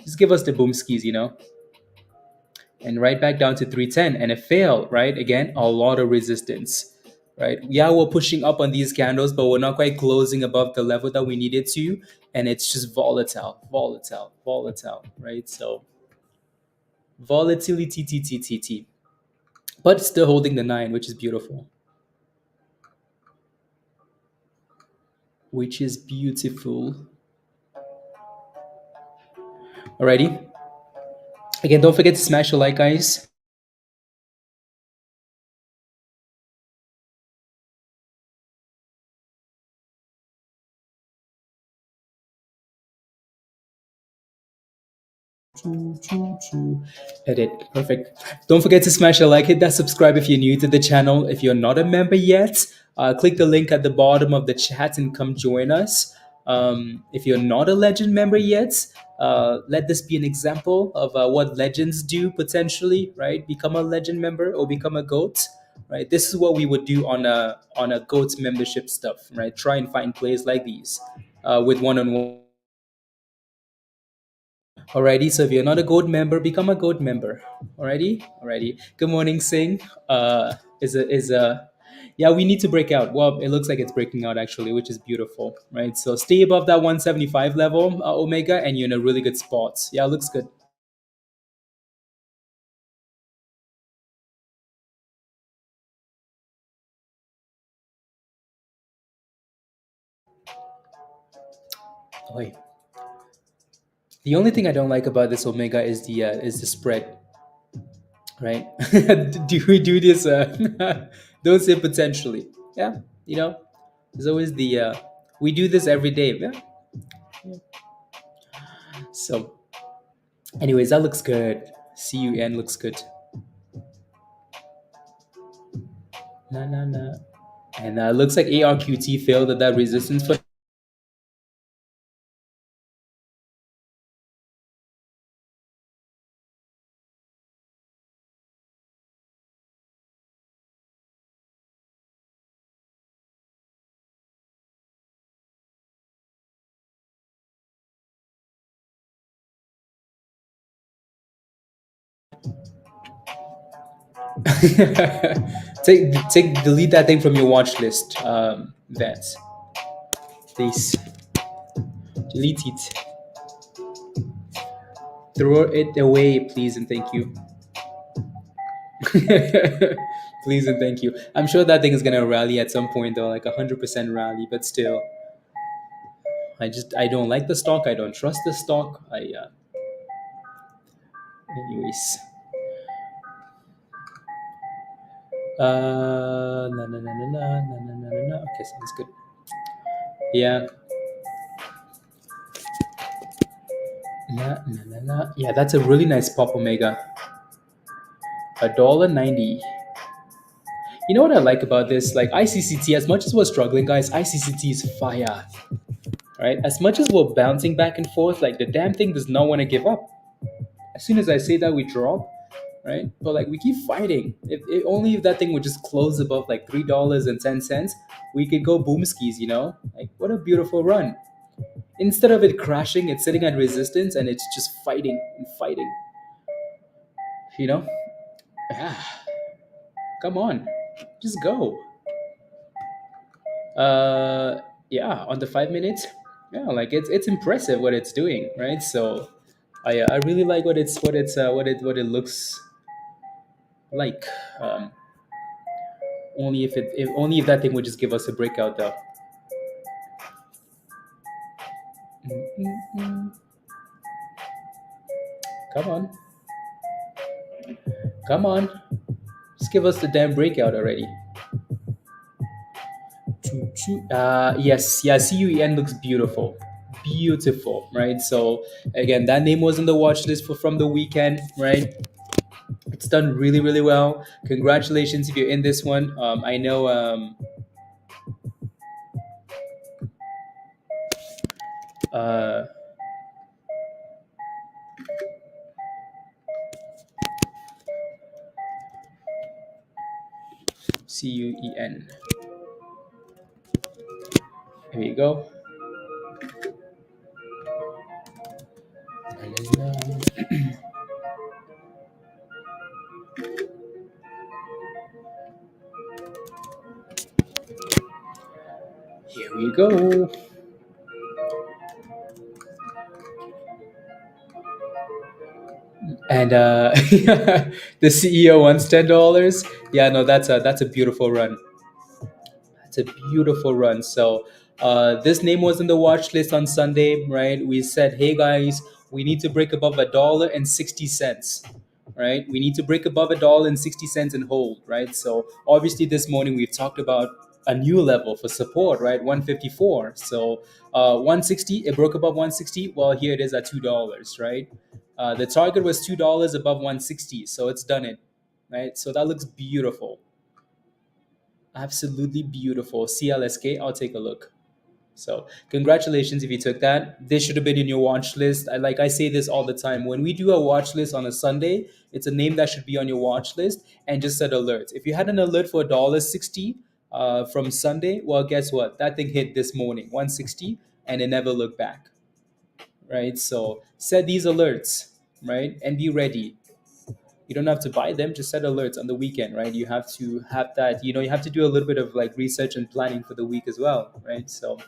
Just give us the boom skis, and right back down to 310, and it failed, right? Again, a lot of resistance, right? Yeah, we're pushing up on these candles, but we're not quite closing above the level that we needed to, and it's just volatile, right? So volatility, t, but still holding the nine, which is beautiful. Which is beautiful. Alrighty. Again, don't forget to smash a like, guys. Edit. Perfect. Don't forget to smash a like, hit that subscribe if you're new to the channel. If you're not a member yet, click the link at the bottom of the chat and come join us. If you're not a legend member yet, let this be an example of what legends do potentially, right? Become a legend member or become a goat, right? This is what we would do on a goat membership stuff, right? Try and find plays like these with one-on-one. Alrighty, so if you're not a gold member, become a gold member. Alrighty. Good morning, Singh. Yeah, we need to break out. Well, it looks like it's breaking out actually, which is beautiful, right? So stay above that 175 level, Omega, and you're in a really good spot. Yeah, it looks good. Oi. The only thing I don't like about this Omega is the spread, right? Do we do this? Don't say potentially. Yeah, you know, there's always the we do this every day. Yeah. So anyways, that looks good. CUN looks good. Na. And looks like ARQT failed at that resistance for. Delete that thing from your watch list, Vance. Please delete it. Throw it away, please and thank you. Please and thank you. I'm sure that thing is gonna rally at some point though, like 100% rally, but still, I don't like the stock. I don't trust the stock. Anyways. No. Okay, sounds good. Yeah. Yeah, that's a really nice pop Omega. $1.90. You know what I like about this? Like ICCT, as much as we're struggling, guys, ICCT is fire. Right? As much as we're bouncing back and forth, like the damn thing does not want to give up. As soon as I say that, we drop, right? But like we keep fighting. If only if that thing would just close above like $3.10, we could go boom skis. Like what a beautiful run. Instead of it crashing, it's sitting at resistance and it's just fighting and fighting. You know? Yeah. Come on, just go. Uh, yeah, on the 5 minutes. Yeah, like it's impressive what it's doing, right? So, I really like what it looks like. Um, only if that thing would just give us a breakout though. Mm-mm-mm. Come on, come on, just give us the damn breakout already. Yes, yeah, CUEN looks beautiful. Beautiful, right? So again, that name was on the watch list from the weekend, right? It's done really, really well. Congratulations if you're in this one. I know uh, CUEN. Here you go. Here we go. And the CEO wants $10. Yeah, no, that's a beautiful run. It's a beautiful run. So this name was in the watch list on Sunday, right? We said, hey guys, we need to break above $1.60, right? We need to break above $1.60 and hold, right? So obviously this morning we've talked about a new level for support, right? 154. So 160, it broke above 160. Well, here it is at $2, right? The target was $2 above 160, so it's done it, right? So that looks beautiful. Absolutely beautiful. CLSK, I'll take a look. So, congratulations if you took that. This should have been in your watch list. Like I say this all the time. When we do a watch list on a Sunday, it's a name that should be on your watch list and just set alerts. If you had an alert for $1.60 from Sunday, well, guess what? That thing hit this morning, 160, and it never looked back, right? So, set these alerts, right? And be ready. You don't have to buy them, just set alerts on the weekend, right? You have to have that, you have to do a little bit of like research and planning for the week as well, right? So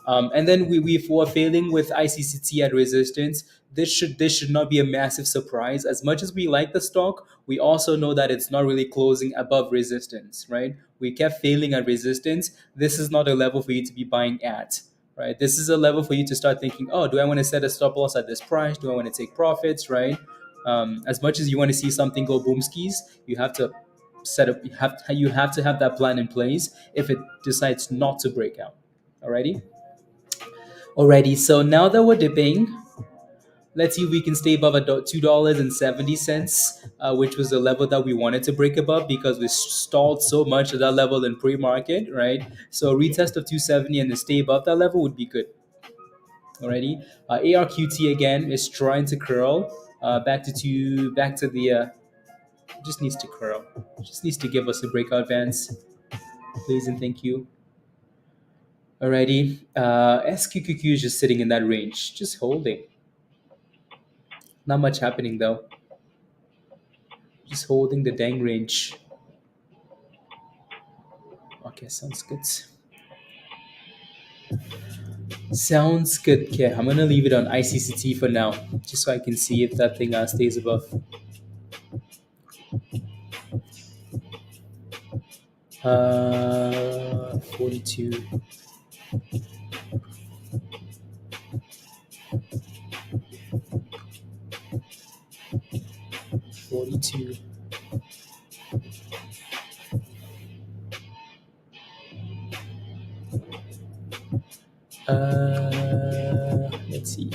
and then we were failing with ICCT at resistance. This should not be a massive surprise. As much as we like the stock, we also know that it's not really closing above resistance, right? We kept failing at resistance. This is not a level for you to be buying at, right? This is a level for you to start thinking, oh, do I want to set a stop loss at this price? Do I want to take profits, right? As much as you want to see something go boom skis, you have to set up. You have to have that plan in place if it decides not to break out. Alrighty, alrighty. So now that we're dipping, let's see if we can stay above $2.70, which was the level that we wanted to break above because we stalled so much at that level in pre-market, right? So a retest of 270 and to stay above that level would be good. Alrighty, ARQT again is trying to curl back to the just needs to curl. Just needs to give us a breakout advance, please and thank you. Alrighty, SQQQ is just sitting in that range, just holding. Not much happening though. Just holding the dang range. Okay, sounds good. Sounds good. Okay, I'm gonna leave it on ICCT for now, just so I can see if that thing stays above. 42. 42. Let's see.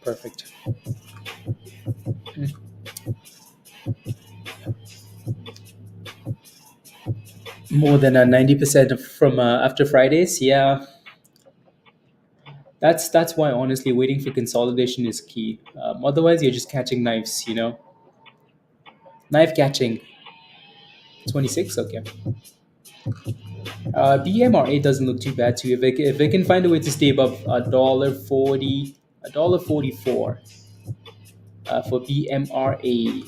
Perfect. More than 90% from after Fridays. Yeah, that's why honestly waiting for consolidation is key. Otherwise, you're just catching knives. Knife catching. 26. Okay. BMRA doesn't look too bad too. If it can find a way to stay above $1.40, $1.44 for BMRA,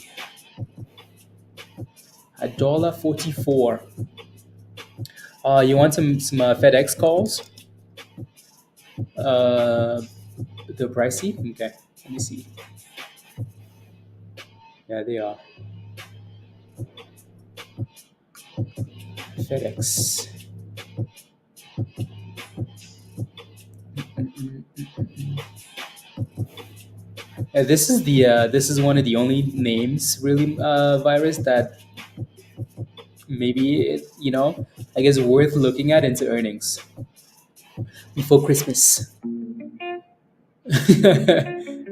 $1.44. You want some FedEx calls? The pricey? Okay, let me see. Yeah, they are. FedEx. This is one of the only names really virus that maybe I guess worth looking at into earnings before Christmas.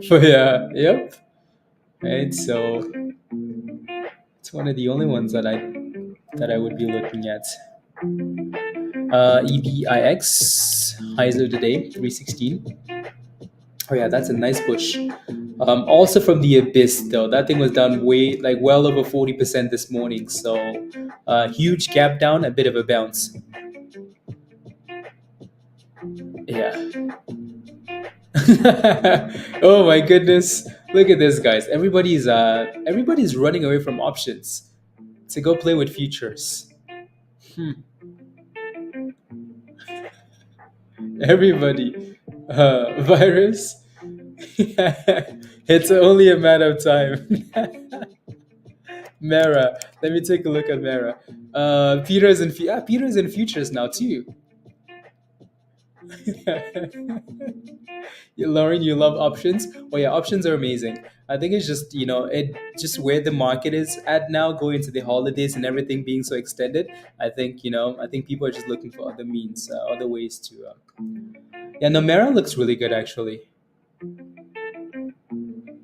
For yeah, yep. Right, so it's one of the only ones that I would be looking at. EBIX highs of the day 316. Oh yeah, that's a nice push. Also from the abyss though, that thing was down way like well over 40% this morning. So huge gap down, a bit of a bounce. Yeah. Oh my goodness! Look at this, guys. Everybody's running away from options to go play with futures. Hmm. Everybody, virus. It's only a matter of time. Mara, let me take a look at Mara. Peter's in futures now too. Lauren, you love options. Oh yeah, options are amazing. I think it's just it just where the market is at now, going into the holidays and everything being so extended. I think people are just looking for other means, other ways to. Yeah, no, Mara looks really good actually.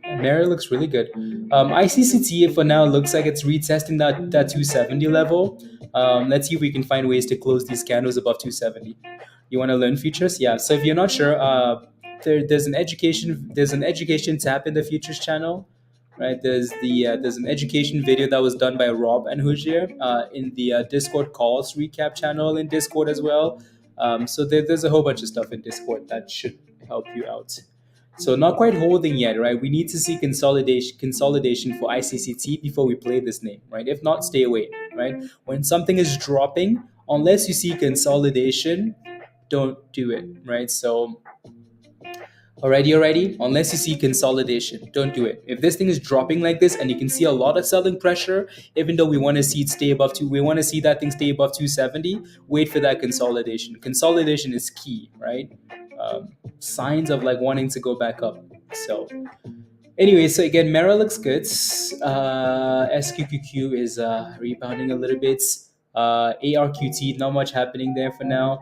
Mara looks really good. ICCT for now looks like it's retesting that 270 level. Let's see if we can find ways to close these candles above 270. You want to learn futures? Yeah. So if you're not sure, there's an education tab in the futures channel, right? There's an education video that was done by Rob and Hujier in the Discord calls recap channel in Discord as well. So there's a whole bunch of stuff in Discord that should help you out. So not quite holding yet, right? We need to see consolidation for ICCT before we play this name, right? If not, stay away, right? When something is dropping, unless you see consolidation, don't do it, right? So already, unless you see consolidation, don't do it. If this thing is dropping like this and you can see a lot of selling pressure, even though we want to see it stay above two, we want to see that thing stay above 270, wait for that consolidation. Consolidation is key, right? Signs of like wanting to go back up. So anyway, so again, Mera looks good. SQQQ is rebounding a little bit. ARQT, not much happening there for now.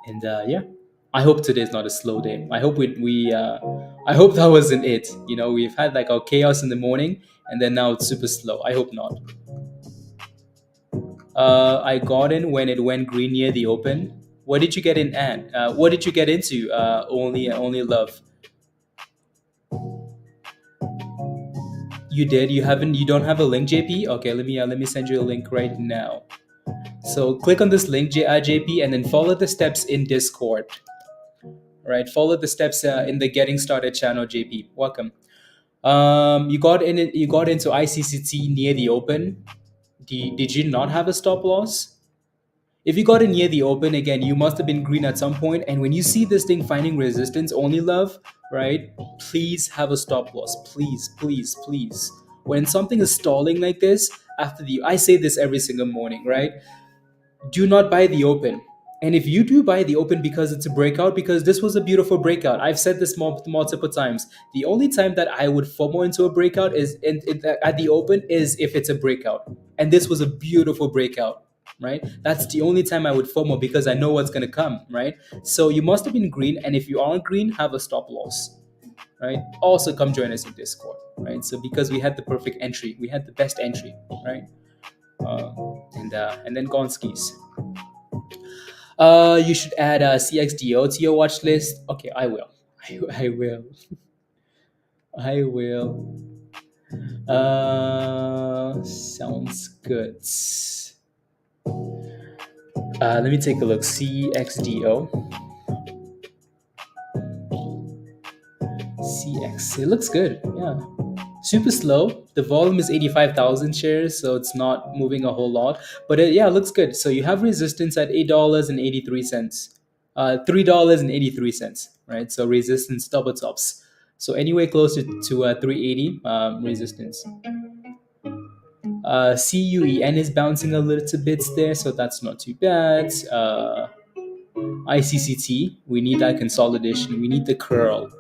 And yeah, I hope today's not a slow day. I hope I hope that wasn't it. We've had like our chaos in the morning, and then now it's super slow. I hope not. I got in when it went green near the open. What did you get in at? What did you get into? Only love. You did. You haven't. You don't have a link, JP. Okay, let me send you a link right now. So click on this link, JP, and then follow the steps in Discord. Right, follow the steps in the Getting Started channel, JP. Welcome. You got in. You got into ICCT near the open. Did you not have a stop loss? If you got in near the open, again, you must have been green at some point. And when you see this thing finding resistance, only love, right? Please have a stop loss. Please, please, please. When something is stalling like this, I say this every single morning, right? Do not buy the open. And if you do buy the open because it's a breakout, because this was a beautiful breakout, I've said this multiple times. The only time that I would FOMO into a breakout is at the open is if it's a breakout. And this was a beautiful breakout, right? That's the only time I would FOMO because I know what's going to come, right? So you must have been green. And if you aren't green, have a stop loss, right? Also come join us in Discord, right? So because we had the perfect entry, we had the best entry, right? And then gone skis. You should add CXDO to your watch list. Okay, I will. I will. I will. Sounds good. Let me take a look. CXDO. CX. It looks good. Yeah. Super slow. The volume is 85,000 shares, so it's not moving a whole lot. But it looks good. So you have resistance at $8.83. $3.83, right? So resistance double tops. So anywhere closer to 380 resistance. CUEN is bouncing a little bit there, so that's not too bad. ICCT, we need that consolidation. We need the curl.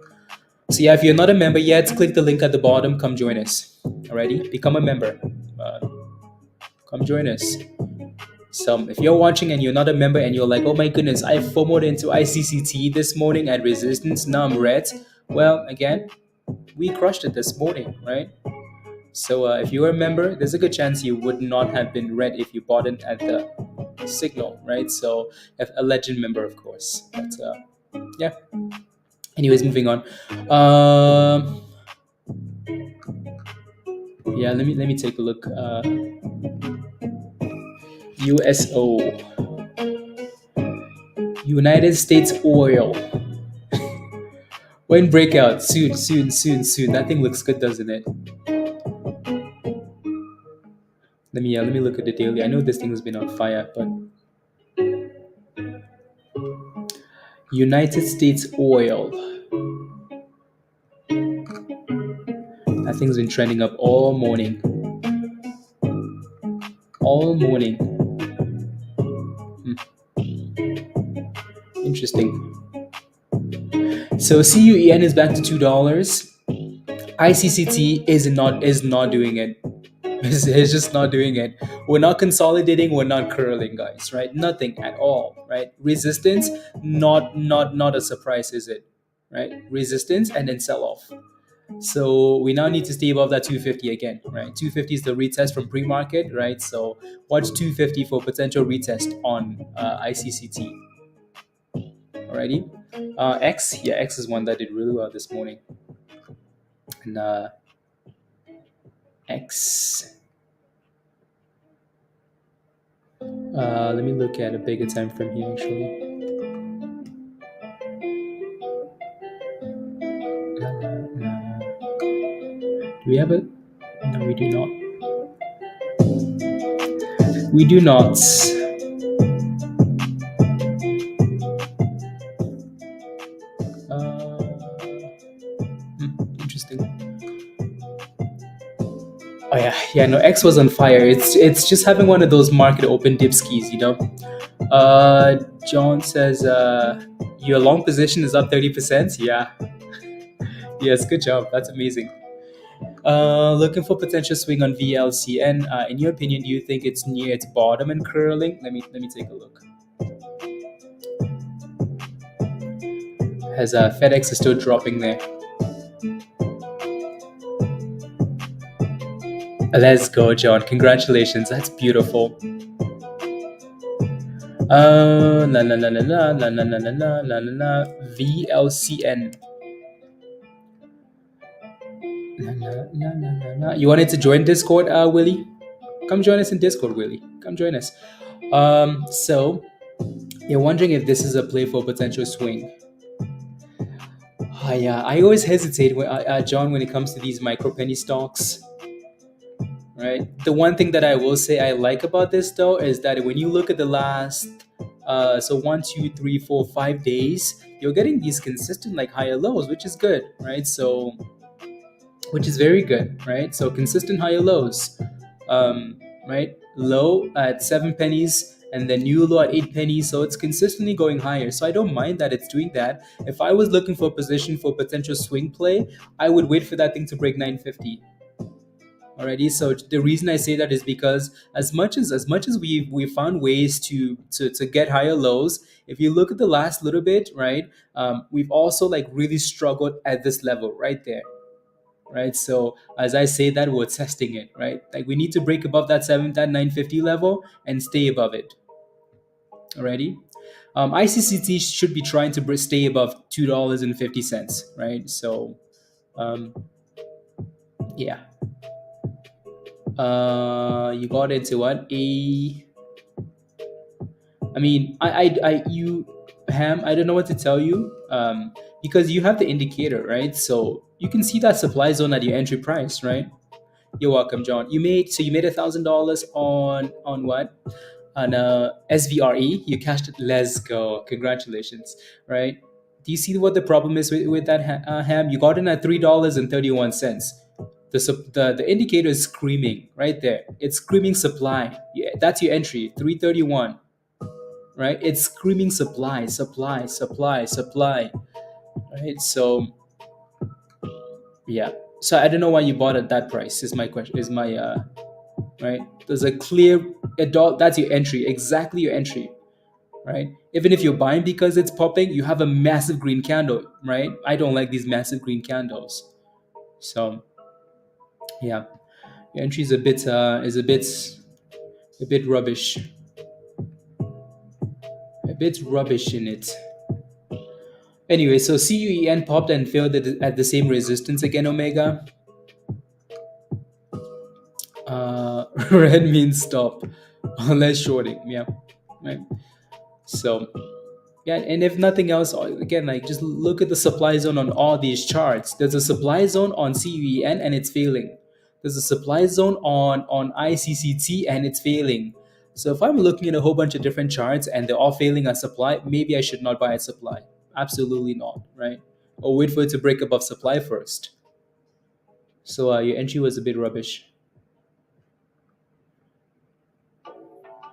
So yeah, if you're not a member yet, click the link at the bottom. Come join us. Alrighty, become a member. Uh, come join us. So if you're watching and you're not a member and you're like, oh my goodness, I FOMOed into ICCT this morning at resistance, now I'm red. Well, again, we crushed it this morning, right? So if you're a member, there's a good chance you would not have been red if you bought it at the signal, right? So a legend member, of course. But yeah. Anyways, moving on. Yeah, let me take a look. USO, United States Oil. When breakout? Soon, soon, soon, soon. That thing looks good, doesn't it? Let me look at the daily. I know this thing has been on fire, but United States Oil. That thing's been trending up all morning. All morning. Interesting. So CUEN is back to $2. ICCT is not doing it. It's just not doing it. We're not consolidating. We're not curling, guys. Right? Nothing at all. Right? Resistance. Not a surprise, is it? Right? Resistance and then sell off. So we now need to stay above that 250 again, right? 250 is the retest from pre-market, right? So watch 250 for potential retest on ICCT. Alrighty. X, yeah, X is one that did really well this morning. And X. Let me look at a bigger time frame here, actually. Do we have it? No, we do not. We do not. Interesting. Oh yeah. No, X was on fire. It's just having one of those market open dip skis, you know. John says your long position is up 30%. Yeah. Yes, good job. That's amazing. Looking for potential swing on VLCN. In your opinion, do you think it's near its bottom and curling? Let me take a look. As FedEx is still dropping there. Let's go, John. Congratulations. That's beautiful. La la la la la la la la la la la VLCN. You wanted to join Discord, Willie? Come join us in Discord, Willie. Come join us. So you're wondering if this is a play for potential swing. Yeah, I always hesitate, John, when it comes to these micro penny stocks. Right. The one thing that I will say I like about this though is that when you look at the last, so 1, 2, 3, 4, 5 days, you're getting these consistent like higher lows, which is good, right? So, which is very good, right? So consistent higher lows, right? Low at 7 pennies and then new low at 8 pennies. So it's consistently going higher. So I don't mind that it's doing that. If I was looking for a position for potential swing play, I would wait for that thing to break 950. Alrighty, so the reason I say that is because as much as we found ways to get higher lows, if you look at the last little bit, right, we've also like really struggled at this level right there, right? So as I say that, we're testing it, right? Like we need to break above that 950 level and stay above it. Alrighty, ICCT should be trying to stay above $2.50, right? So, yeah. You got into what you Ham, I don't know what to tell you, because you have the indicator, right? So you can see that supply zone at your entry price, right? You're welcome, John. You made $1,000 on what? On SVRE. You cashed it. Let's go. Congratulations, right? Do you see what the problem is with that ham? You got in at $3.31. The indicator is screaming right there. It's screaming supply. Yeah, that's your entry, 331. Right? It's screaming supply, supply, supply, supply. Right? So yeah. So I don't know why you bought at that price. Is my question. Is my right? There's a clear adult. That's your entry. Exactly your entry. Right? Even if you're buying because it's popping, you have a massive green candle. Right? I don't like these massive green candles. So yeah, your entry is a bit rubbish. A bit rubbish in it. Anyway, so CUEN popped and failed at the same resistance again, Omega. Red means stop, unless shorting. Yeah, right. So yeah, and if nothing else, again, like just look at the supply zone on all these charts. There's a supply zone on CUEN and it's failing. There's a supply zone on ICCT and it's failing. So if I'm looking at a whole bunch of different charts and they're all failing at supply, maybe I should not buy at supply. Absolutely not, right? Or wait for it to break above supply first. So your entry was a bit rubbish.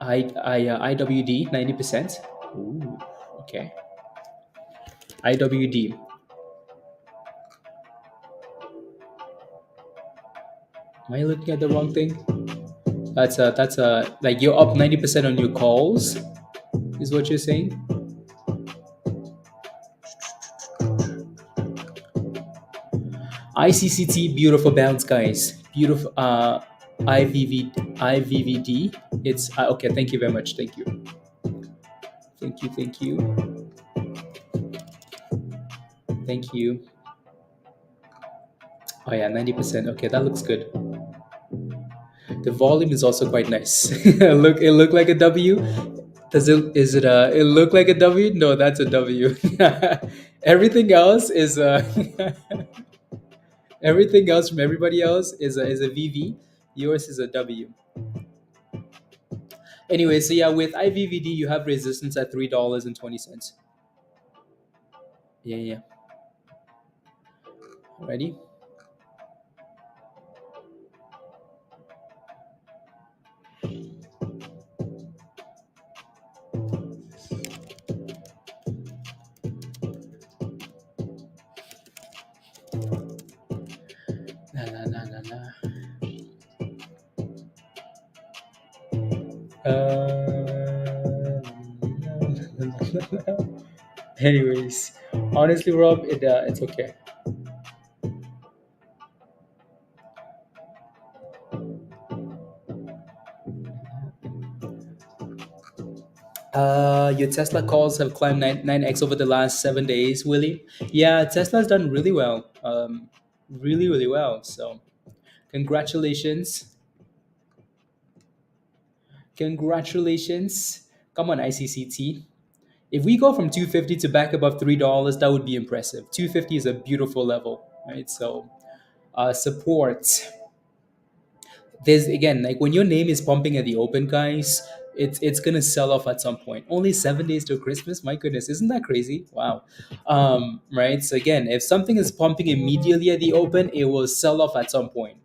IWD 90%. Ooh, okay. IWD. Am I looking at the wrong thing? That's like you're up 90% on your calls, is what you're saying? ICCT, beautiful bounce, guys. Beautiful. IVVD. It's okay. Thank you very much. Thank you. Thank you. Thank you. Thank you. Oh yeah, 90%. Okay, that looks good. The volume is also quite nice. It looked like a W. Does it is it it look like a W? No, that's a W. Everything else is everything else from everybody else is a VV. Yours is a W. Anyway, so yeah, with IVVD you have resistance at $3.20. Yeah, yeah. Ready? La, la, la, la, la. Anyways, honestly, Rob, it's okay. Your Tesla calls have climbed 9x over the last 7 days, Willie. Yeah, Tesla's done really well. Really, really well. So, congratulations. Congratulations. Come on, ICCT. If we go from 250 to back above $3, that would be impressive. 250 is a beautiful level, right? So, support. There's again, like when your name is pumping at the open, guys, it's gonna sell off at some point. Only 7 days till Christmas. My goodness, isn't that crazy? Wow. Right. So again, if something is pumping immediately at the open, it will sell off at some point,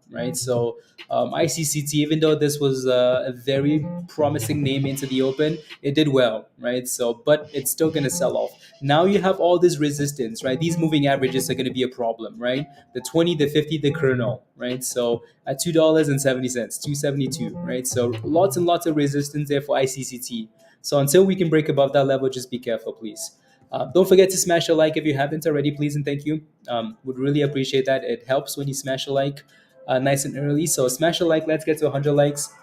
right? So ICCT, even though this was a very promising name into the open, it did well, right? So, but it's still going to sell off. Now you have all this resistance, right? These moving averages are going to be a problem, right? The 20, the 50, the kernel, right? So at $2.70, 272, right? So lots and lots of resistance there for ICCT. So until we can break above that level, just be careful, please. Don't forget to smash a like if you haven't already, please and thank you. Would really appreciate that. It helps when you smash a like nice and early. So smash a like. Let's get to 100 likes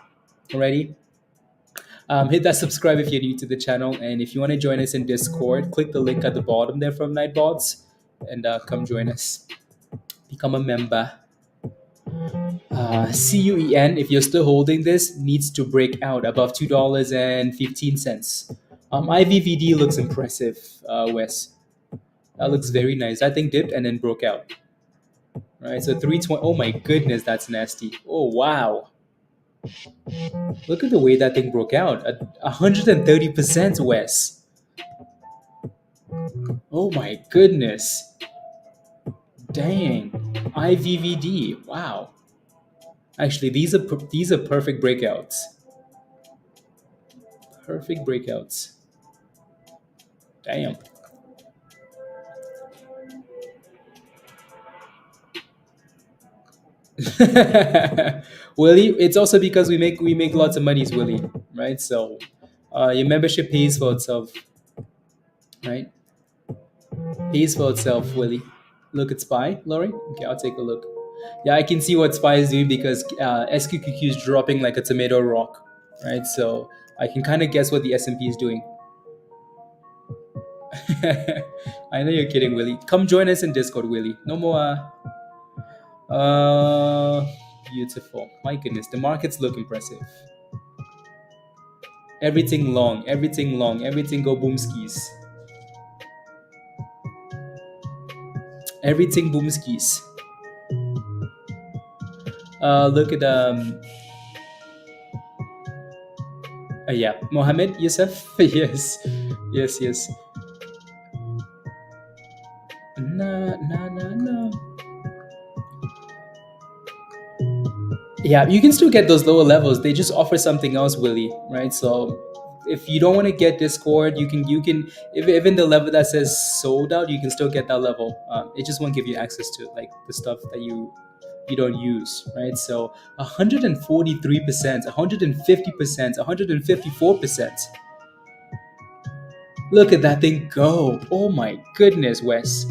already. Hit that subscribe if you're new to the channel. And if you want to join us in Discord, click the link at the bottom there from Nightbots and come join us. Become a member. CUEN, if you're still holding this, needs to break out above $2.15. IVVD looks impressive, Wes. That looks very nice. That thing dipped and then broke out. Right, so 320. Oh my goodness, that's nasty. Oh wow. Look at the way that thing broke out. 130%, Wes. Oh my goodness. Dang. IVVD. Wow. Actually, these are perfect breakouts. Perfect breakouts. Damn. Willie, it's also because we make lots of monies, Willie, right? So your membership pays for itself, right? Pays for itself, Willie. Look at Spy, Laurie. Okay, I'll take a look. Yeah, I can see what Spy is doing because SQQQ is dropping like a tomato rock, right? So I can kind of guess what the S&P is doing. I know you're kidding, Willie. Come join us in Discord, Willie. No more. Beautiful. My goodness, the markets look impressive. Everything long, everything long, everything go boomskis. Everything boomskis. Look at yeah, Mohammed Youssef. Yes, yes, yes. No, no, no, no. Yeah, you can still get those lower levels. They just offer something else, Willie, right? So if you don't want to get Discord, you can if even the level that says sold out, you can still get that level. It just won't give you access to like the stuff that you don't use, right? So 143%, 150%, 154%. Look at that thing go! Oh my goodness, Wes.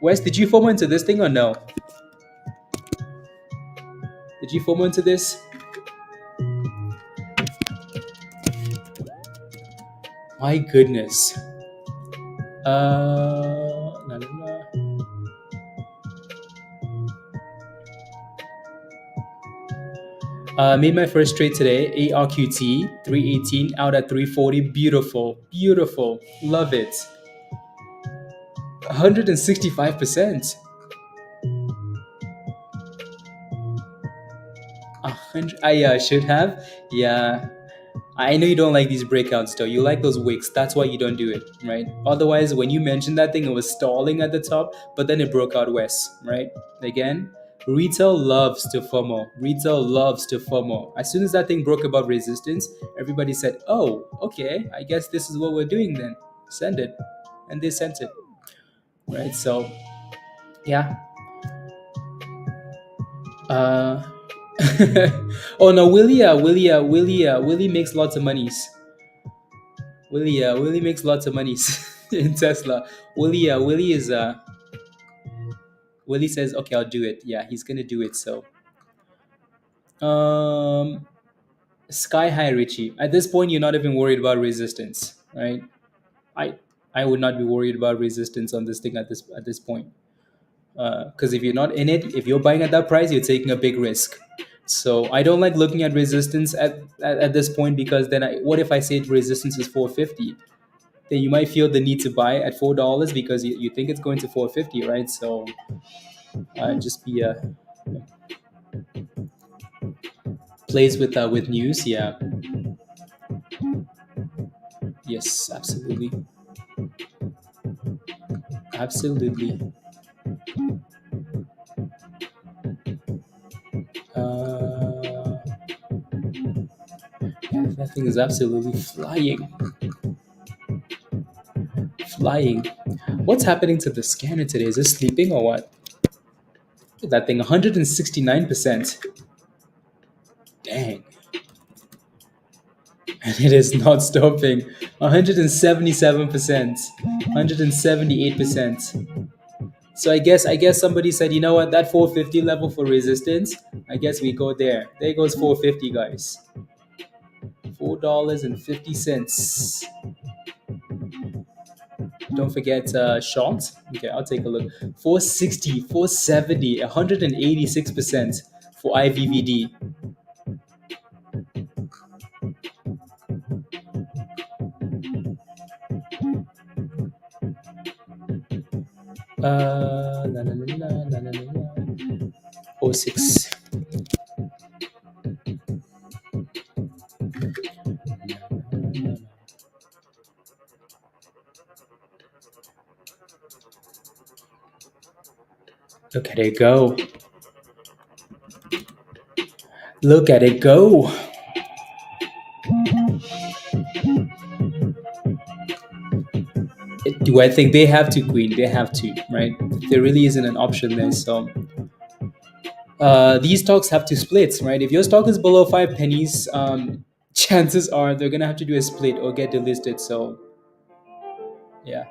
Wes, did you FOMO into this thing or no? Did you FOMO into this? My goodness. La, la, la. Made my first trade today. ARQT 318 out at 340. Beautiful, beautiful. Love it. 165%. 100. I should have. Yeah. I know you don't like these breakouts though. You like those wicks. That's why you don't do it, right? Otherwise, when you mentioned that thing, it was stalling at the top, but then it broke out west, right? Again, retail loves to FOMO. Retail loves to FOMO. As soon as that thing broke above resistance, everybody said, "Oh, okay. I guess this is what we're doing then. Send it," and they sent it, right? So, yeah. Uh, oh no, Willie makes lots of monies. Willie makes lots of money in Tesla. Willie is Willie says, okay, I'll do it. Yeah, he's gonna do it. So, um, sky high, Richie. At this point, you're not even worried about resistance, right? I I would not be worried about resistance on this thing at this point. Because if you're not in it, if you're buying at that price, you're taking a big risk. So I don't like looking at resistance at this point because then what if I say resistance is 450? Then you might feel the need to buy at $4 because you think it's going to 450, right? So just be plays with news. Yeah, yes, absolutely, absolutely. Uh, yeah, that thing is absolutely flying, flying. What's happening to the scanner today? Is it sleeping or what? Look at that thing, 169%. Dang, and it is not stopping. 177%, 178%. So I guess somebody said, you know what, that 450 level for resistance, I guess we go there. There goes 450, guys. $4.50. Don't forget short. Okay, I'll take a look. 460, 470, 186% for IVVD. La, la, la, la, la, la, la, la. Oh 06. Look at it go. Look at it go. Do I think they have to, Queen? They have to, right? There really isn't an option there. So these stocks have to split, right? If your stock is below 5 pennies, chances are they're gonna have to do a split or get delisted. So yeah.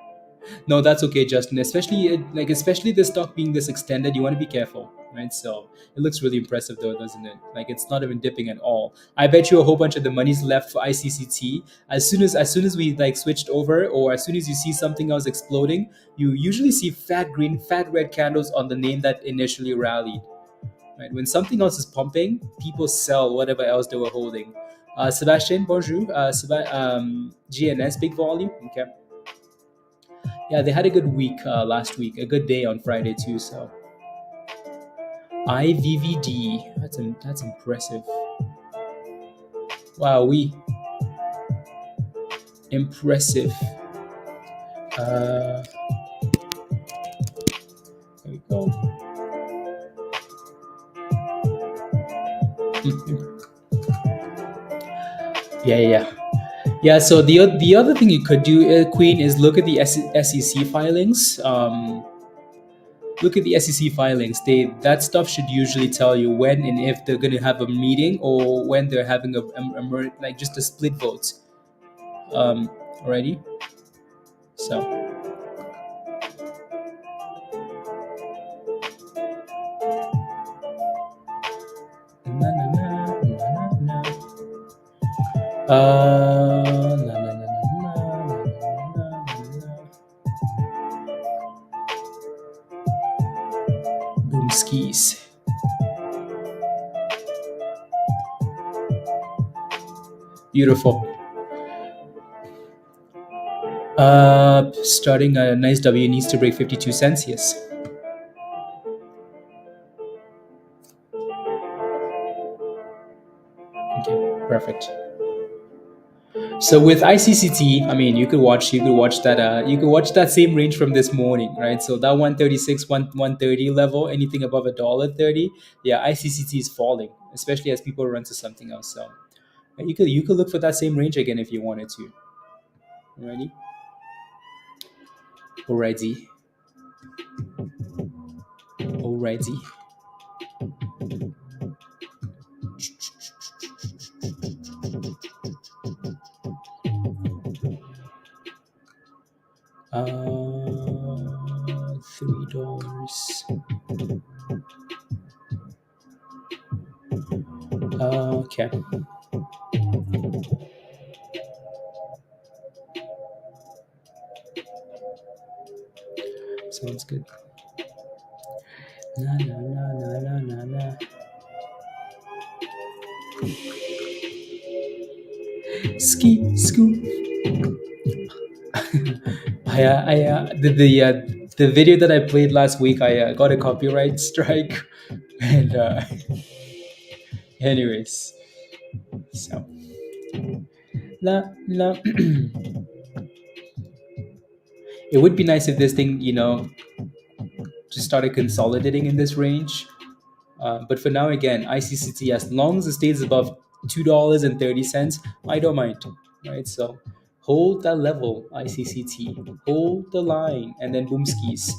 No, that's okay, Justin. Especially the stock being this extended, you want to be careful, right? So it looks really impressive, though, doesn't it? Like it's not even dipping at all. I bet you a whole bunch of the money's left for ICCT. As soon as we like switched over, or as soon as you see something else exploding, you usually see fat green, fat red candles on the name that initially rallied. Right? When something else is pumping, people sell whatever else they were holding. Sebastian, bonjour. GNS, big volume. Okay. Yeah, they had a good week last week, a good day on Friday too. So IVVD, that's impressive. Wow, we impressive. Uh, there we go. Yeah, yeah, yeah. Yeah, so the other thing you could do, Queen, is look at the SEC filings. Look at the SEC filings. That stuff should usually tell you when and if they're going to have a meeting or when they're having like just a split vote. Already. So na na na na na na. Na na na na na na na na. Boom skis. Beautiful. Starting a nice W needs to break 52 cents. Yes. Okay. Perfect. So with ICCT, I mean, you could watch that same range from this morning, right? So that 136, 130 level, anything above $1.30, yeah, ICCT is falling, especially as people run to something else. So you could look for that same range again if you wanted to. Alrighty, alrighty, alrighty. $3. Okay, sounds good. Na na na na na na na. Ski scoop. The video that I played last week, I got a copyright strike, and anyways, so la la. It would be nice if this thing, just started consolidating in this range. But for now, again, ICCT, as long as it stays above $2.30, I don't mind, right? So hold that level, ICCT, hold the line, and then boom skis.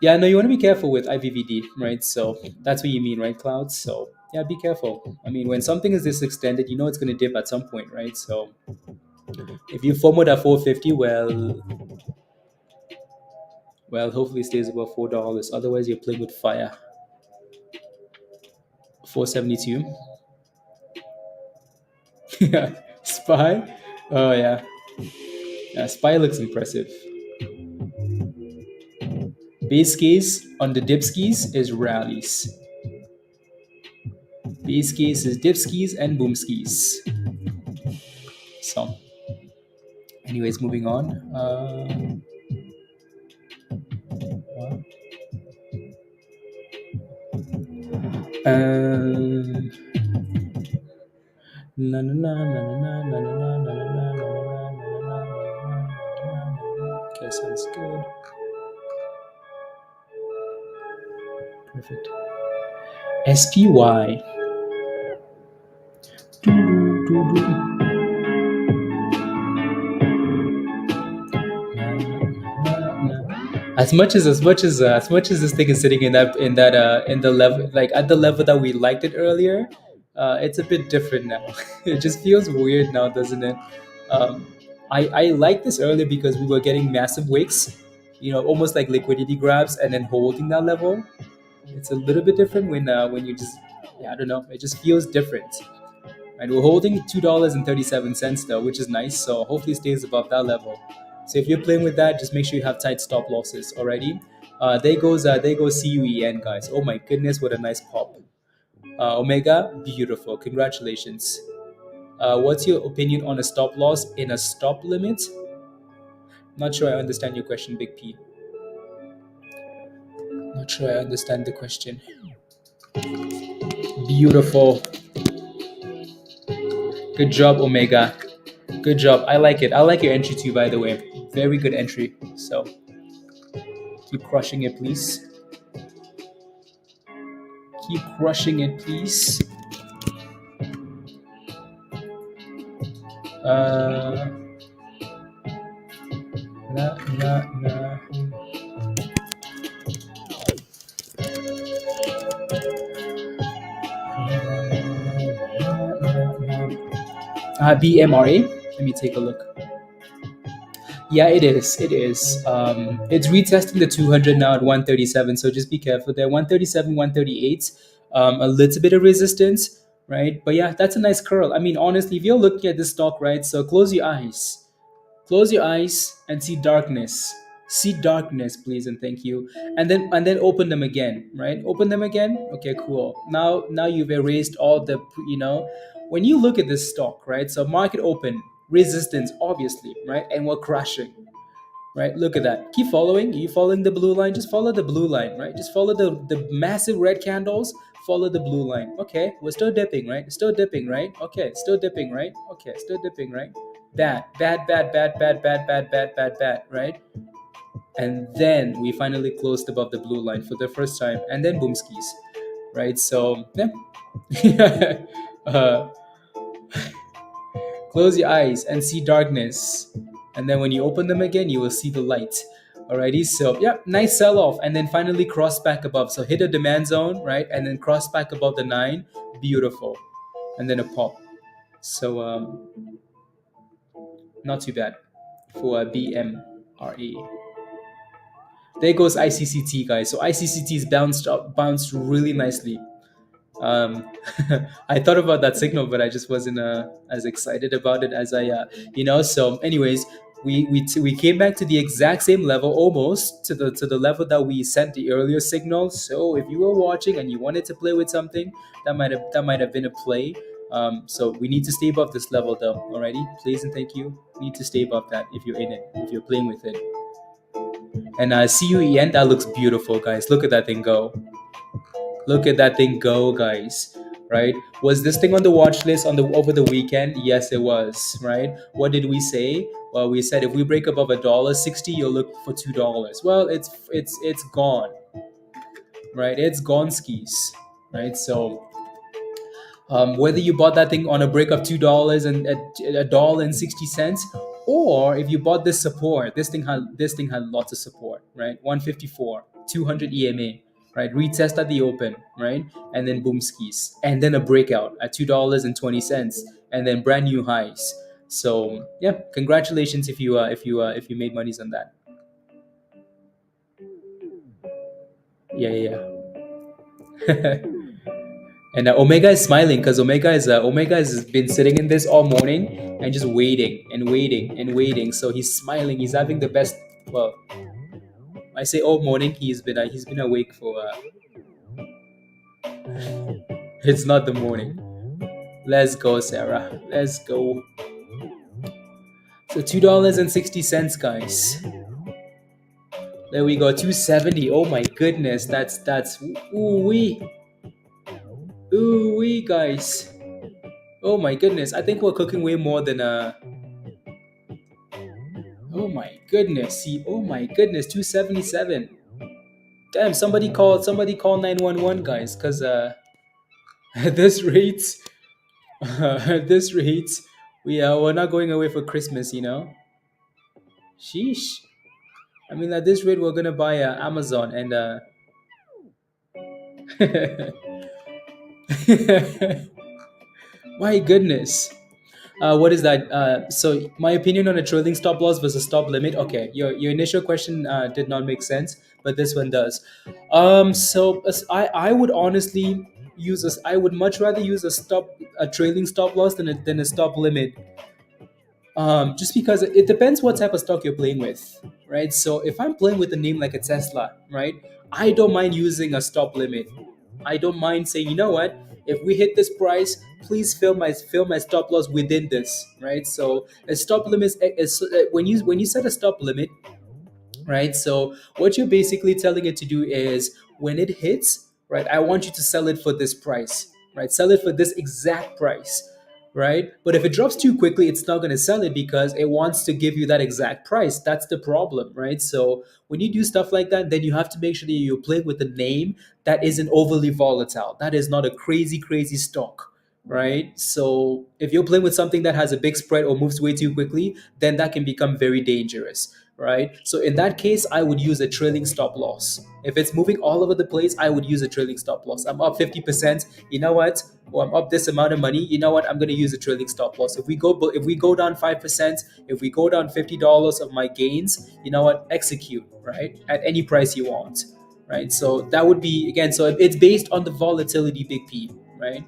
Yeah, no, you want to be careful with IVVD, right? So that's what you mean, right, Clouds? So yeah, be careful. I mean, when something is this extended, you know it's going to dip at some point, right? So if you FOMO at 450, well, hopefully it stays above $4. Otherwise, you're playing with fire. 472. Yeah, Spy. Oh yeah, yeah. Spy looks impressive. Base case on the dip skis is rallies. Base case is dip skis and boom skis. So, anyways, moving on. Um, na na na na na na na na na na na. Okay, sounds good. Perfect. SPY. As much as this thing is sitting in the level, like at the level that we liked it earlier, it's a bit different now. It just feels weird now, doesn't it? um, I liked this earlier because we were getting massive wicks, almost like liquidity grabs and then holding that level. It's a little bit different when you just, yeah, I don't know, it just feels different. And we're holding $2.37 though, which is nice. So hopefully it stays above that level. So if you're playing with that, just make sure you have tight stop losses already. There goes CUEN, guys. Oh my goodness, what a nice pop. Omega, beautiful. Congratulations. What's your opinion on a stop loss in a stop limit? Not sure I understand your question, Big P. Not sure I understand the question. Beautiful. Good job, Omega. Good job. I like it. I like your entry too, by the way. Very good entry. So keep crushing it, please. Keep crushing it, please. Uh, nah, nah, nah. BMRA. Let me take a look. Yeah, it is. It is. It's retesting the 200 now at 137. So just be careful there. 137, 138. A little bit of resistance, right? But yeah, that's a nice curl. I mean, honestly, if you're looking at this stock, right? So close your eyes. Close your eyes and see darkness. See darkness, please, and thank you. And then open them again, right? Open them again. Okay, cool. Now you've erased all the, when you look at this stock, right? So market open, resistance, obviously, right? And we're crashing, right? Look at that. Keep following. You following the blue line? Just follow the blue line, right? Just follow the massive red candles. Follow the blue line. Okay, we're still dipping, right? Still dipping, right? Okay, still dipping, right? Okay, still dipping, right? Bad, bad, bad, bad, bad, bad, bad, bad, bad, bad, right? And then we finally closed above the blue line for the first time, and then boom skis, right? So yeah. uh, Close your eyes and see darkness. And then when you open them again, you will see the light. Alrighty, so yeah, nice sell off. And then finally cross back above. So hit a demand zone, right? And then cross back above the 9. Beautiful. And then a pop. So not too bad for a BMRE. There goes ICCT, guys. So ICCT is bounced really nicely. um I thought about that signal, but I just wasn't as excited about it as so anyways, we came back to the exact same level, almost to the level that we sent the earlier signal. So if you were watching and you wanted to play with something, that might have been a play. So we need to stay above this level though. Alrighty, please and thank you. We need to stay above that if you're in it, if you're playing with it. And CUEN, that looks beautiful, guys. Look at that thing go. Look at that thing go, guys. Right? Was this thing on the watch list over the weekend? Yes, it was. Right? What did we say? Well, we said if we break above $1.60, you'll look for $2. Well, it's gone. Right? It's gone skis. Right? So whether you bought that thing on a break of $2 and $1.60, or if you bought this support, this thing had lots of support, right? 154, 200 EMA, right? Retest at the open, right? And then boom skis, and then a breakout at $2.20, and then brand new highs. So yeah, congratulations if you made monies on that. Yeah, yeah. And Omega is smiling because Omega has been sitting in this all morning and just waiting and waiting and waiting. So he's smiling. He's having the best. Well, I say all morning. He's been awake for. It's not the morning. Let's go, Sarah. Let's go. So $2.60, guys. There we go. 270. Oh my goodness. That's ooh wee, guys. Oh my goodness. I think we're cooking way more than Oh my goodness. See, oh my goodness, 277. Damn, somebody call 911, guys, because at this rate, at this rate, we're not going away for Christmas, you know. Sheesh. I mean, at this rate, we're gonna buy Amazon and my goodness. What is that? So my opinion on a trailing stop loss versus stop limit. Okay, your initial question did not make sense, but this one does. I would honestly use this. I would much rather use a trailing stop loss than a stop limit, just because it depends what type of stock you're playing with, right? So if I'm playing with a name like a Tesla, right, I don't mind using a stop limit. I don't mind saying, you know what, if we hit this price, please fill my stop loss within this, right? So a stop limit is when you set a stop limit, right? So what you're basically telling it to do is when it hits, right, I want you to sell it for this price, right? Sell it for this exact price, right? But if it drops too quickly, it's not going to sell it because it wants to give you that exact price. That's the problem, right? So when you do stuff like that, then you have to make sure that you're playing with a name that isn't overly volatile. That is not a crazy stock, right? So if you're playing with something that has a big spread or moves way too quickly, then that can become very dangerous, right? So in that case, I would use a trailing stop loss. If it's moving all over the place, I would use a trailing stop loss. I'm up 50%. You know what? Or I'm up this amount of money. You know what? I'm going to use a trailing stop loss. If we go down 5%, if we go down $50 of my gains, you know what? Execute, right? At any price you want, right? So that would be again. So it's based on the volatility, big P, right?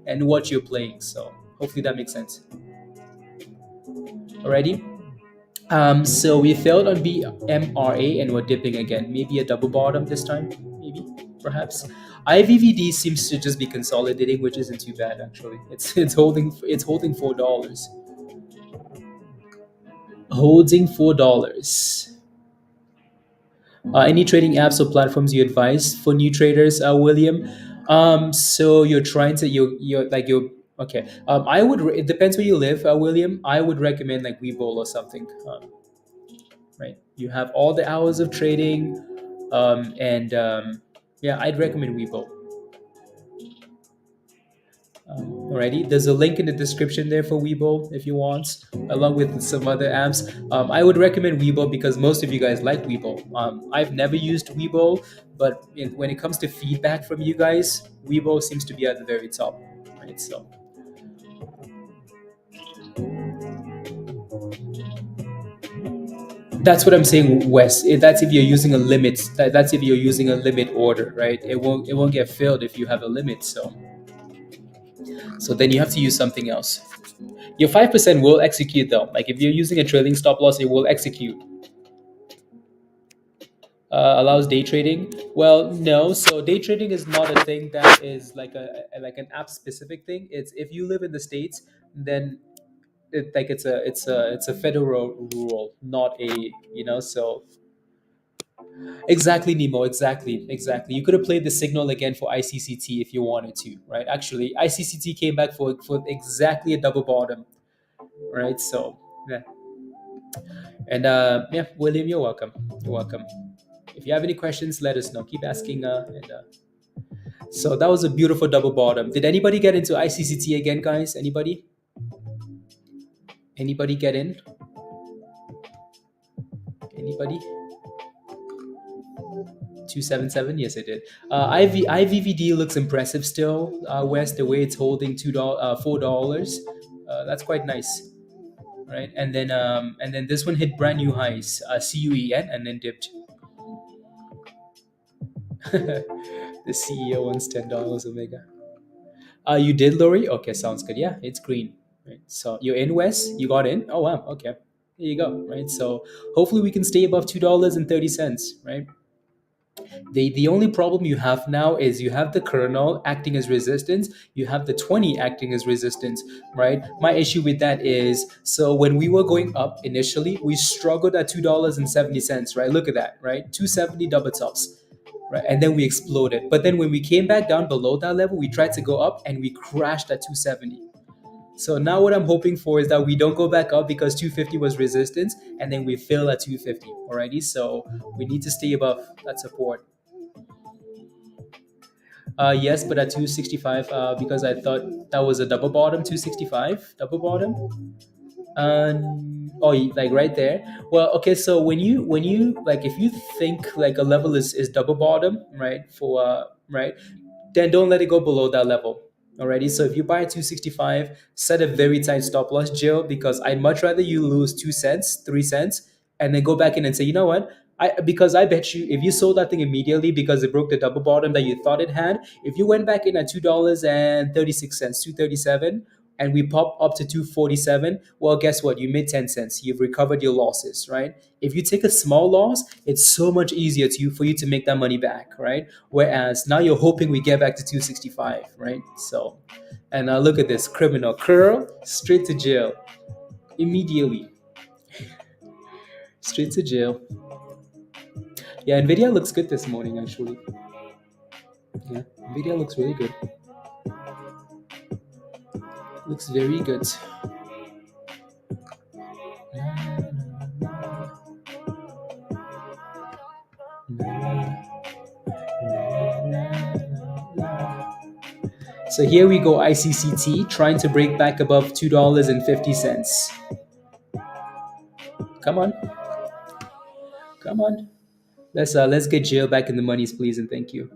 And what you're playing. So hopefully that makes sense. Alrighty. So we failed on BMRA and we're dipping again. Maybe a double bottom this time. Maybe, perhaps. IVVD seems to just be consolidating, which isn't too bad actually. It's holding $4. Holding $4. Any trading apps or platforms you advise for new traders, William? So you're trying to you're like you're okay. It depends where you live, William. I would recommend like Webull or something. Right, you have all the hours of trading, and yeah, I'd recommend Webull. Alrighty, there's a link in the description there for Webull if you want, along with some other apps. I would recommend Webull because most of you guys like Webull. I've never used Webull, but when it comes to feedback from you guys, Webull seems to be at the very top. Right, so that's what I'm saying, Wes. That's if you're using a limit. That's if you're using a limit order, right? It won't get filled if you have a limit. So then you have to use something else. Your 5% will execute though. Like if you're using a trailing stop loss, it will execute. Allows day trading. Well, no. So day trading is not a thing that is like an app specific thing. It's if you live in the states, then it's a federal rule, not a so exactly, Nemo. Exactly. You could have played the signal again for ICCT if you wanted to, right? Actually, ICCT came back for exactly a double bottom, right? So yeah, and yeah, William, you're welcome. You're welcome. If you have any questions, let us know. Keep asking. So that was a beautiful double bottom. Did anybody get into ICCT again, guys? Anybody? Anybody get in? Anybody? 277, yes, I did. IVVD looks impressive still, West, the way it's holding $4. That's quite nice, right? And then this one hit brand new highs, CUEN, and then dipped. The CEO wants $10, Omega. You did, Lori? Okay, sounds good. Yeah, it's green. Right. So you're in, West. You got in. Oh wow. Okay. There you go. Right. So hopefully we can stay above $2.30. Right. The only problem you have now is you have the kernel acting as resistance, you have the 20 acting as resistance, right? My issue with that is, so when we were going up initially, we struggled at $2.70, right? Look at that, right? 270 double tops, right? And then we exploded. But then when we came back down below that level, we tried to go up and we crashed at 270. So now what I'm hoping for is that we don't go back up because 250 was resistance and then we fail at 250 already. So we need to stay above that support. Yes, but at 265, because I thought that was a double bottom, 265 double bottom. Oh, like right there. Well, okay. So when you like, if you think like a level is double bottom, right? For right, then don't let it go below that level. Alrighty. So if you buy 265, set a very tight stop loss, Jill, because I'd much rather you lose 2 cents, 3 cents, and then go back in and say, you know what? Because I bet you if you sold that thing immediately because it broke the double bottom that you thought it had, if you went back in at $2.36, 237, and we pop up to 247, well, guess what? You made 10 cents. You've recovered your losses, right? If you take a small loss, it's so much easier to you for you to make that money back, right? Whereas now you're hoping we get back to 265, right? So, and look at this criminal curl straight to jail immediately, straight to jail. Yeah, Nvidia looks good this morning actually. Yeah, Nvidia looks really good. Looks very good. So here we go, ICCT trying to break back above $2.50. Come on, come on. Let's get jail back in the monies, please, and thank you.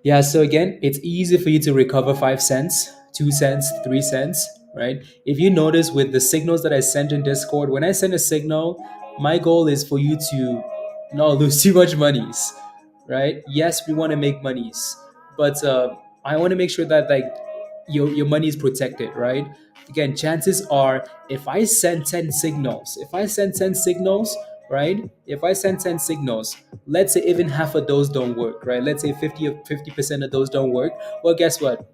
Yeah, so again, it's easy for you to recover 5 cents, 2 cents, 3 cents, right? If you notice with the signals that I sent in Discord, when I send a signal, my goal is for you to not lose too much monies, right? Yes, we want to make monies, but I want to make sure that like your money is protected, right? Again, chances are if I send 10 signals, right? If I send 10 signals, let's say even half of those don't work, right? Let's say 50% of those don't work. Well, guess what?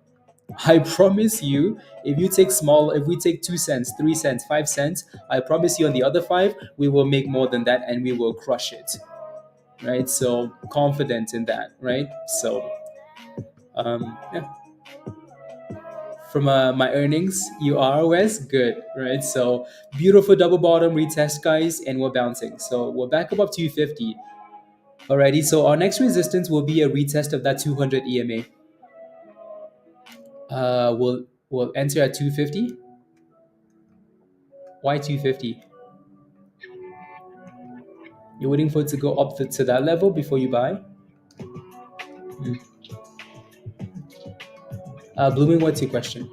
I promise you, if we take 2 cents, 3 cents, 5 cents, I promise you on the other five, we will make more than that and we will crush it, right? So confident in that, right? So, yeah. From my earnings, you are Wes, good, right? So beautiful double bottom retest, guys, and we're bouncing. So we're back above 250. Alrighty, so our next resistance will be a retest of that 200 EMA. We'll enter at 250. Why 250? You're waiting for it to go up to that level before you buy? Hmm. Blooming, what's your question?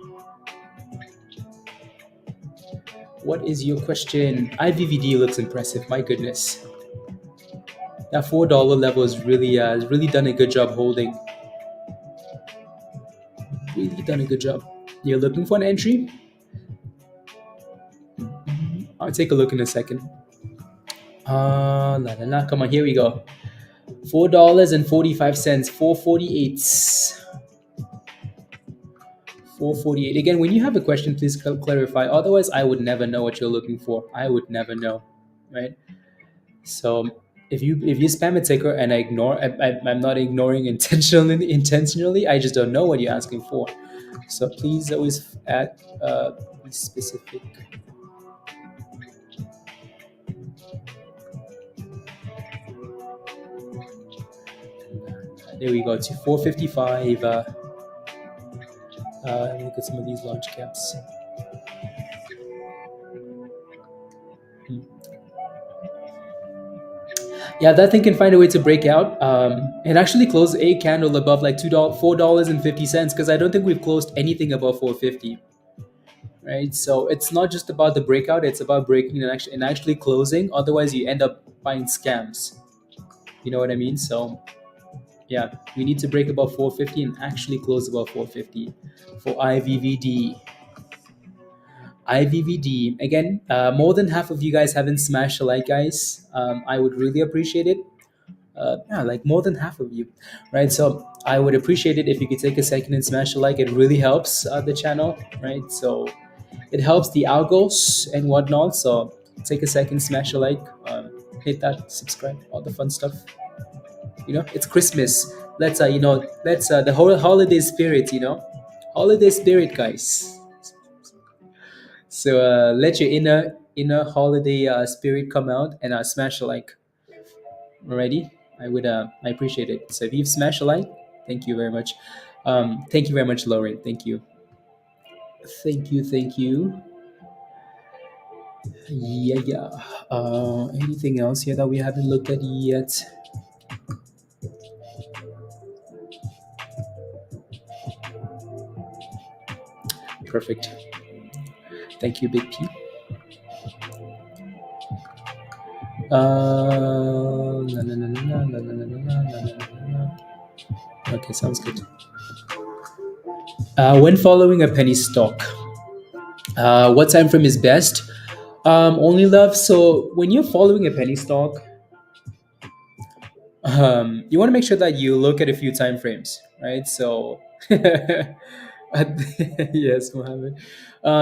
What is your question? IVVD looks impressive. My goodness, that $4 level has really done a good job holding. Really done a good job. You're looking for an entry? I'll take a look in a second. La la la. Come on, here we go. $4.45. 448. 448. Again, when you have a question, please clarify. Otherwise, I would never know what you're looking for. I would never know, right? So if you spam a ticker and I ignore, I'm not ignoring intentionally. I just don't know what you're asking for. So please always add be specific. There we go to 455. Look at some of these large caps. Yeah, that thing can find a way to break out. And actually close a candle above like $4.50 because I don't think we've closed anything above 450. Right, so it's not just about the breakout; it's about breaking and actually closing. Otherwise, you end up buying scams. You know what I mean? So yeah, we need to break above 450 and actually close above 450 for IVVD. IVVD. Again, more than half of you guys haven't smashed a like, guys. I would really appreciate it. Yeah, like more than half of you, right? So I would appreciate it if you could take a second and smash a like. It really helps the channel, right? So it helps the algos and whatnot. So take a second, smash a like, hit that subscribe, all the fun stuff. You know, it's Christmas. Let's the whole holiday spirit. Holiday spirit, guys. So let your inner holiday spirit come out and smash a like. Alrighty, I appreciate it. So if you've smashed a like, Thank you very much. Thank you very much, Lauren. Thank you. Thank you. Thank you. Yeah, yeah. Anything else here that we haven't looked at yet? Perfect. Thank you, Big P. La, la, la, la, la, la, la, la, la, la, la. Okay, sounds good. When following a penny stock, what time frame is best? Only love. So when you're following a penny stock, you want to make sure that you look at a few time frames, right? So, yes, Mohammed.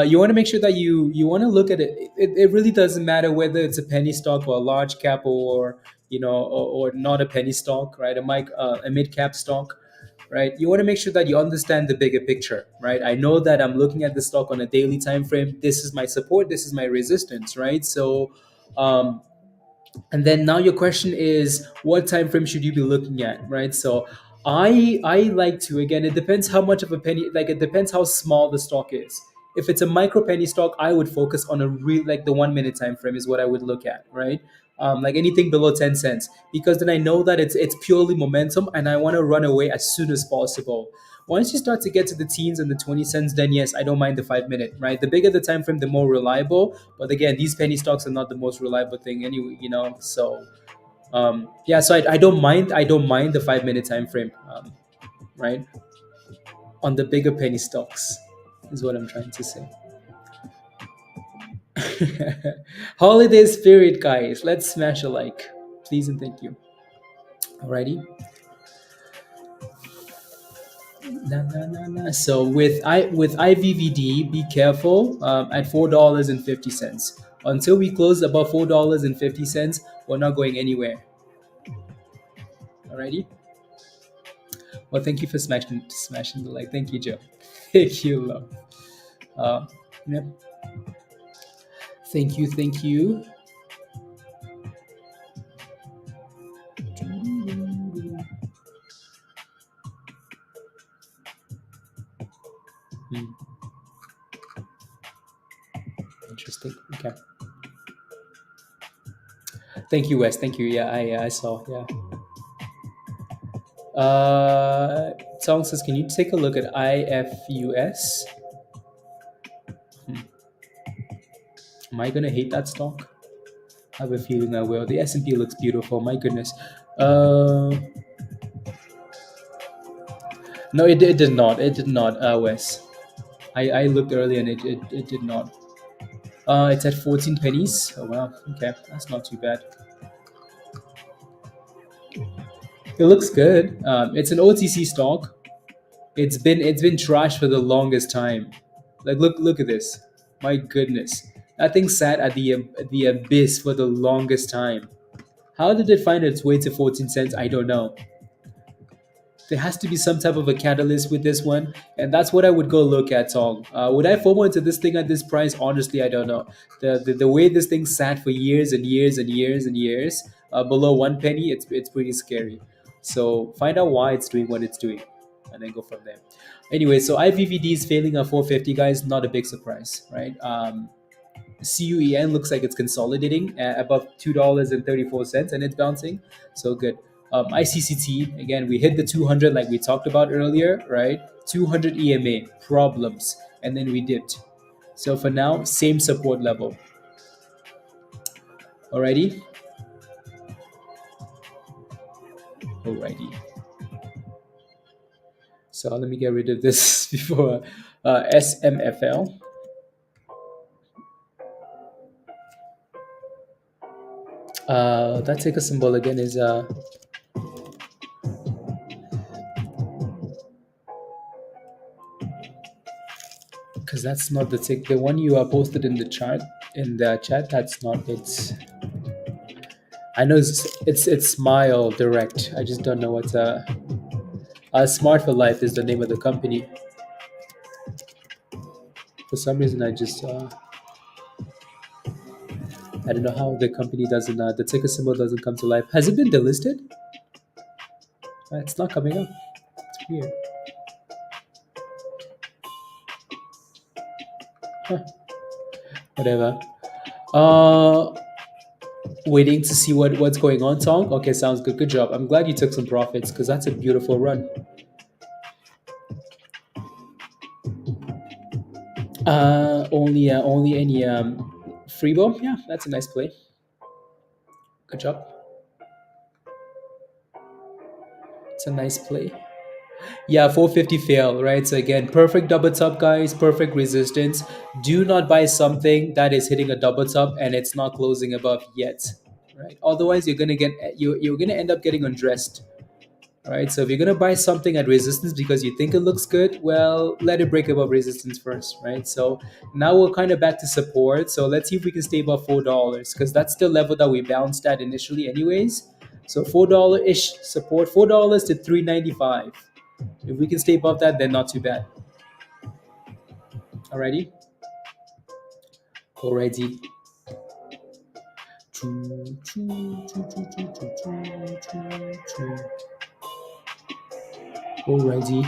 You want to make sure that you want to look at it. It really doesn't matter whether it's a penny stock or a large cap or or not a penny stock, right? A mid cap stock, right? You want to make sure that you understand the bigger picture, right? I know that I'm looking at the stock on a daily time frame. This is my support. This is my resistance, right? So. And then now your question is what time frame should you be looking at, right? So I like to, again, it depends how much of a penny, like it depends how small the stock is. If it's a micro penny stock, I would focus on a real, like the 1 minute time frame is what I would look at, right? Like anything below 10 cents, because then I know that it's purely momentum and I want to run away as soon as possible. Once you start to get to the teens and the 20 cents, then yes, I don't mind the 5 minute, right? The bigger the time frame, the more reliable. But again, these penny stocks are not the most reliable thing anyway, So yeah, so I don't mind. I don't mind the 5 minute time frame, right? On the bigger penny stocks, is what I'm trying to say. Holiday spirit, guys. Let's smash a like, please and thank you. Alrighty. Na, na, na, na. So with IVVD, be careful at $4.50 until we close above $4.50. We're not going anywhere. Alrighty. Well, thank you for smashing the like. Thank you, Joe. Thank you, love. Uh, yep. Thank you. Thank you. Hmm, interesting. Okay. Thank you, Wes. Thank you. Yeah, I saw. Yeah. Song says, can you take a look at IFUS? Hmm. Am I gonna hate that stock? I have a feeling I will. The S&P looks beautiful. My goodness. Uh, no, it did not. It did not. Wes. I looked earlier and it did not. It's at 14 pennies. Oh wow. Okay, that's not too bad. It looks good. It's an OTC stock. It's been trashed for the longest time. Like look at this. My goodness, that thing sat at the abyss for the longest time. How did it find its way to 14 cents? I don't know. There has to be some type of a catalyst with this one, and that's what I would go look at, Tong. Would I FOMO into this thing at this price? Honestly, I don't know. The way this thing sat for years and years and years and years below 1 penny, it's pretty scary. So find out why it's doing what it's doing, and then go from there. Anyway, so IVVD is failing at 450, guys. Not a big surprise, right? CUEN looks like it's consolidating above $2.34 and it's bouncing. So good. ICCT, again, we hit the 200 like we talked about earlier, right? 200 EMA, problems. And then we dipped. So for now, same support level. Alrighty? Alrighty. So let me get rid of this before SMFL. That ticker symbol again is because that's not the one you posted in the chart in the chat. That's not it. I know it's Smile Direct. I just don't know what Smart for Life is the name of the company. For some reason, I don't know how the company doesn't the ticker symbol doesn't come to life. Has it been delisted? It's not coming up. It's Weird. Huh, whatever. Uh, Waiting to see what's going on, Tong. Okay, sounds good. Good job. I'm glad you took some profits because that's a beautiful run. Only any free bomb. Yeah, that's a nice play. Good job. It's a nice play. Yeah, 450 fail, right? So again, perfect double top, guys. Perfect resistance. Do not buy something that is hitting a double top and it's not closing above yet, right? Otherwise, you're gonna end up getting undressed. All right. So if you're gonna buy something at resistance because you think it looks good, well, let it break above resistance first, right? So now we're kind of back to support. So let's see if we can stay above $4 because that's the level that we bounced at initially, anyways. So $4 ish support, $4 to 395. If we can stay above that, then not too bad. Alrighty. Alrighty. Alrighty.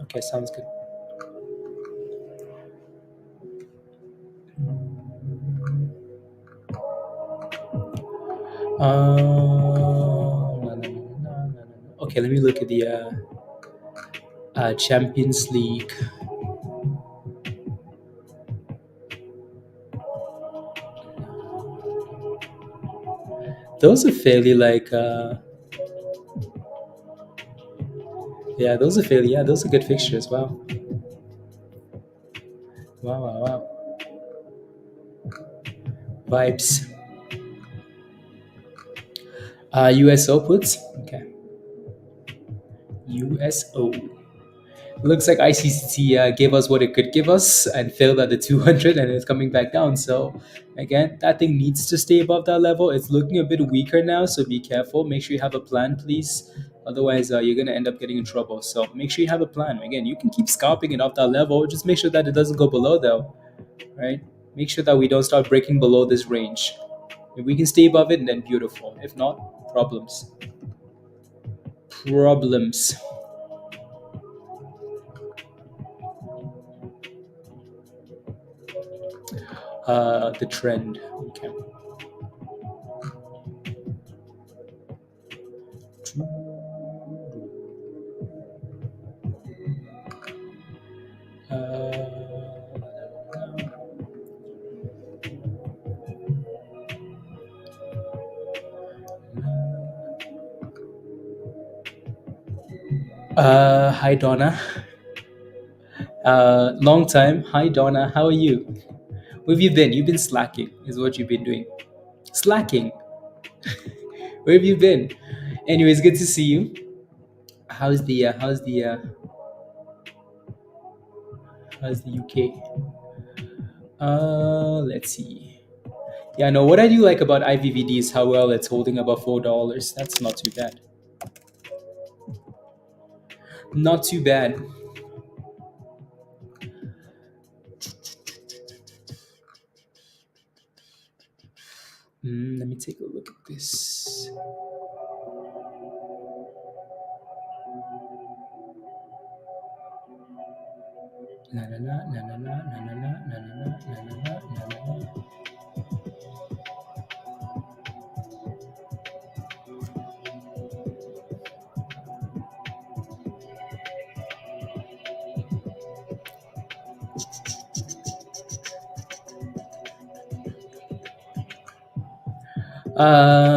Okay, sounds good. Okay, let me look at the Champions League. Those are fairly like yeah, those are fairly those are good fixtures. Wow. Wow, wow, wow. Vibes. USO puts. Okay. USO. Looks like ICCT gave us what it could give us and failed at the 200 and it's coming back down. So again, that thing needs to stay above that level. It's looking a bit weaker now, so be careful. Make sure you have a plan, please. Otherwise, you're going to end up getting in trouble. So make sure you have a plan. Again, you can keep scalping it off that level. Just make sure that it doesn't go below though, right? Make sure that we don't start breaking below this range. If we can stay above it, then beautiful. If not, problems. Problems. The trend. Okay. Hi Donna. Long time. Hi Donna. How are you? Where have you been? You've been slacking, is what you've been doing. Slacking. Where have you been? Anyways, good to see you. How's the UK? Let's see. Yeah, no. What I do like about IVVD is how well it's holding above $4. That's not too bad. Not too bad. Let me take a look at this. Na na na na na na na na na na na na na na na.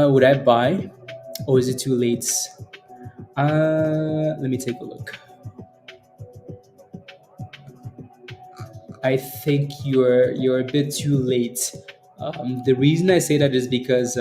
Would I buy, or is it too late? Let me take a look. I think you're a bit too late. The reason I say that is because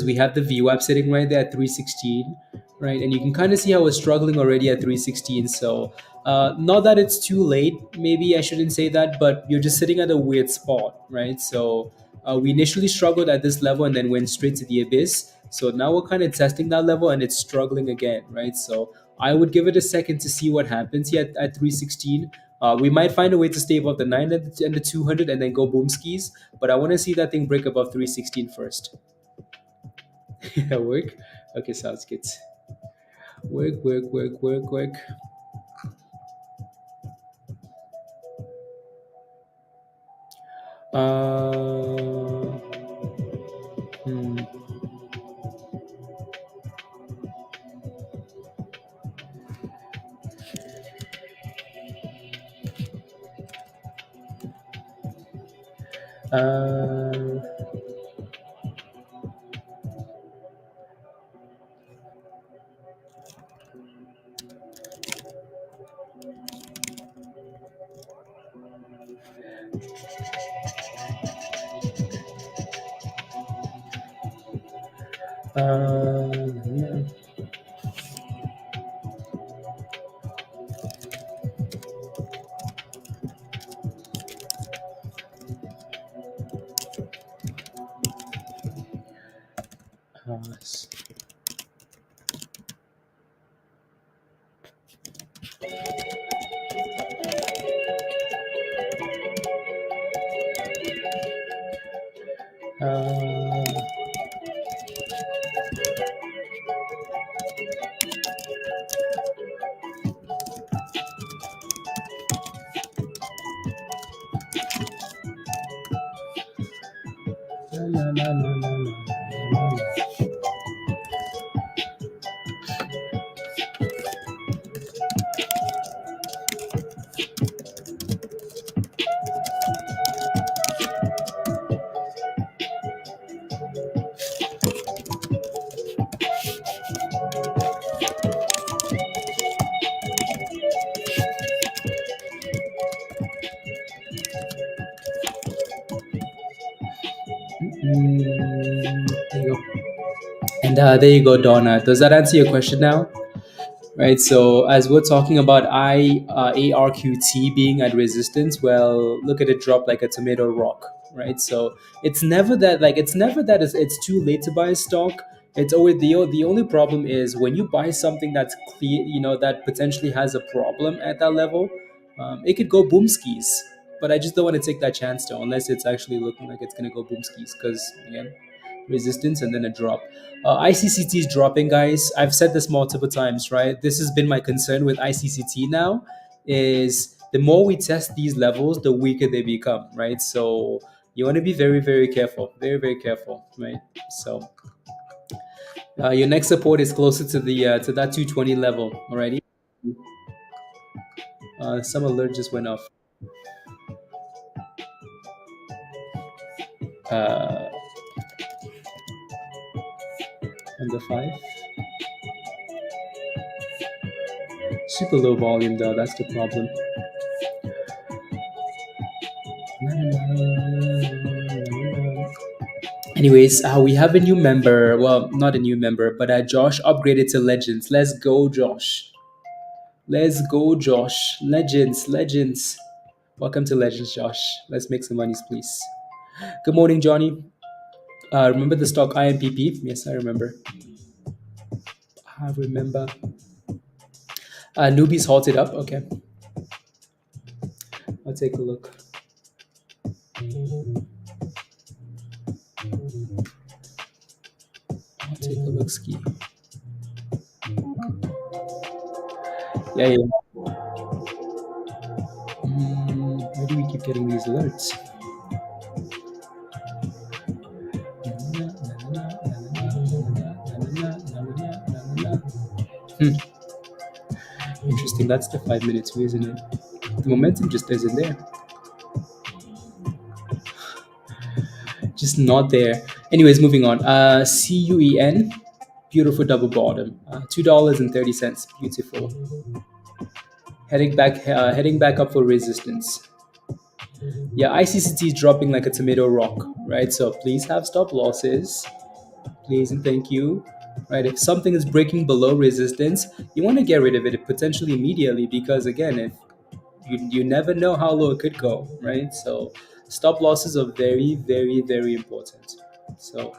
we have the VWAP sitting right there at 316, right? And you can kind of see how we're struggling already at 316. So not that it's too late, maybe I shouldn't say that, but you're just sitting at a weird spot, right? So we initially struggled at this level and then went straight to the abyss. So now we're kind of testing that level and it's struggling again, right? So I would give it a second to see what happens here at 316. We might find a way to stay above the 9 and the 200 and then go boom skis. But I want to see that thing break above 316 first. Work? Okay, sounds good. Work, work, work, work, work. Uh, hmm. uh, yeah. S- uh, la, la, la, la, la, la, there you go. And there you go, Donna. Does that answer your question now? Right. So as we're talking about ARQT being at resistance, well, look at it drop like a tomato rock. Right. So it's too late to buy a stock. It's always the only problem is when you buy something that's clear, that potentially has a problem at that level. It could go boom skis, but I just don't want to take that chance though, unless it's actually looking like it's gonna go boom skis. Because again, resistance and then a drop. ICCT is dropping, guys. I've said this multiple times, right? This has been my concern with ICCT now. Is the more we test these levels, the weaker they become, right? So you want to be very, very careful, very, very careful, right? So your next support is closer to that 220 level already. Some alert just went off. Uh, and the five, super low volume though. That's the problem. Anyways, we have a new member. Well, not a new member, but Josh upgraded to Legends. Let's go, Josh. Let's go, Josh. Legends, Legends. Welcome to Legends, Josh. Let's make some monies, please. Good morning, Johnny. Remember the stock IMPP? Yes, I remember. I remember. Newbies halted up. Okay, I'll take a look. I'll take a look, ski. Yeah, yeah. Why do we keep getting these alerts? Hmm. Interesting. That's the 5 minutes view, isn't it? The momentum just isn't there. Just not there. Anyways, moving on. CUEN, beautiful double bottom. $2.30. Beautiful. Heading back up for resistance. Yeah, ICCT is dropping like a tomato rock, right? So please have stop losses. Please and thank you. Right, if something is breaking below resistance, you want to get rid of it potentially immediately because again, if you never know how low it could go, right? So stop losses are very, very, very important. So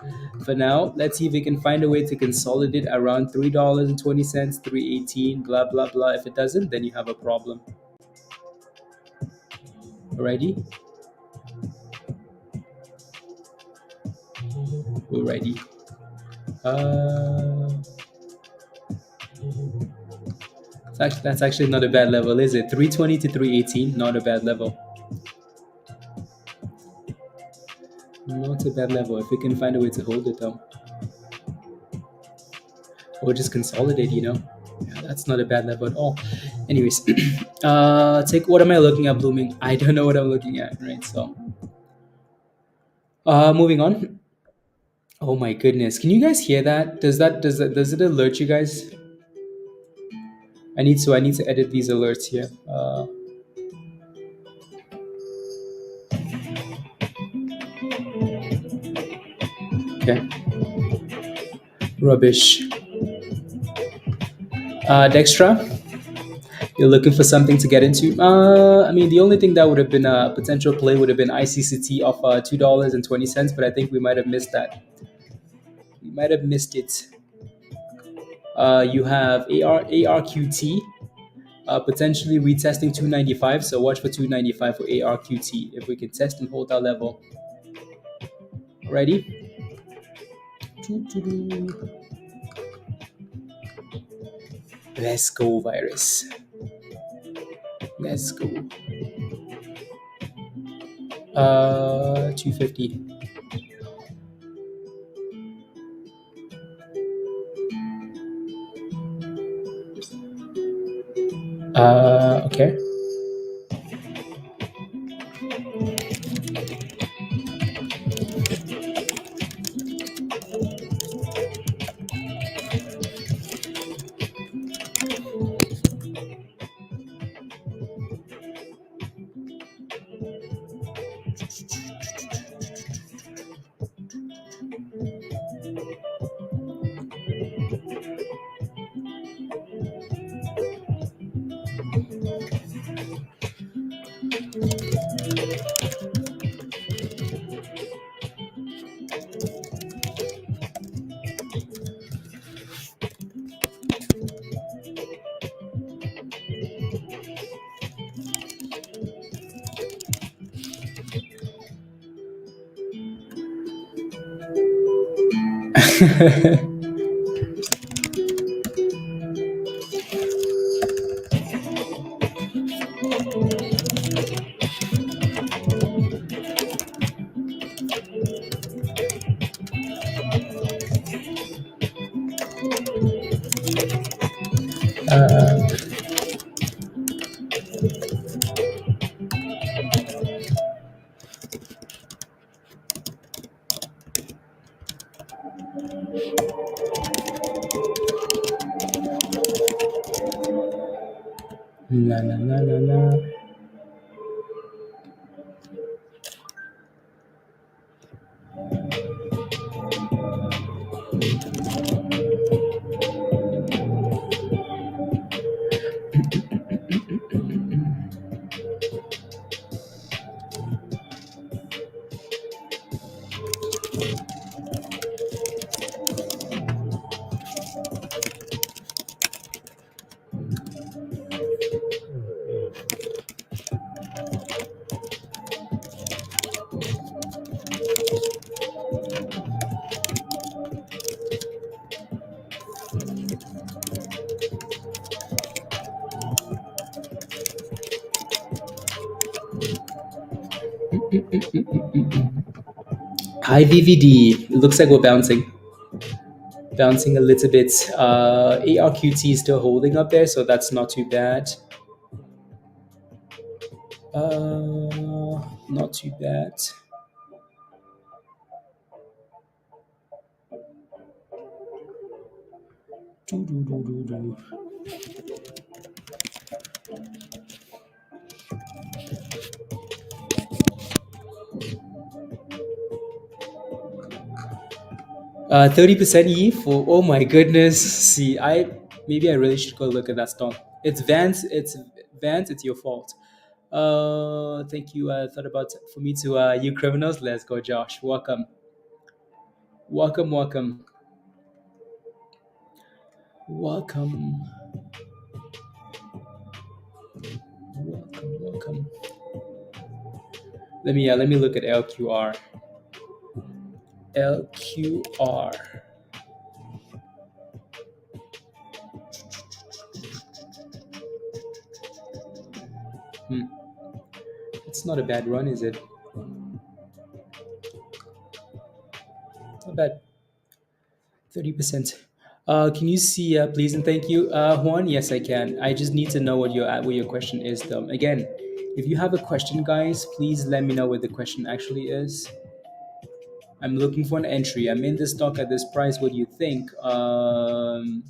for now, let's see if we can find a way to consolidate around $3.20, 318, blah blah blah. If it doesn't, then you have a problem. Alrighty, alrighty. Uh, that's actually not a bad level, is it? 320 to 318, not a bad level. Not a bad level. If we can find a way to hold it though, or just consolidate, Yeah, that's not a bad level at all. Anyways, take what am I looking at blooming? I don't know what I'm looking at, right? So, moving on. Oh my goodness, can you guys hear that? Does it alert you guys? I need to edit these alerts here. Okay, rubbish. Dextra, you're looking for something to get into. I mean, the only thing that would have been a potential play would have been ICCT of $2.20, but I think we might have missed that. We might have missed it. You have ARQT potentially retesting 295. So watch for 295 for ARQT. If we can test and hold that level. Ready? Let's go, virus. Let's go. 250. Okay. uh, 'High VVD. It looks like we're bouncing a little bit. ARQT is still holding up there, so that's not too bad. Not too bad. Doo-doo-doo-doo-doo. 30% E for, oh my goodness. See, maybe I really should go look at that stock. It's Vance. It's Vance. It's your fault. Thank you. Thought about for me to you criminals. Let's go, Josh. Welcome. Welcome, welcome, welcome, welcome, welcome. Let me look at LQR. LQR. Hmm. It's not a bad run, is it? Not bad. 30%. Can you see, please and thank you, Juan? Yes, I can. I just need to know what your question is, though. Again, if you have a question, guys, please let me know what the question actually is. I'm looking for an entry. I'm in this stock at this price. What do you think? Do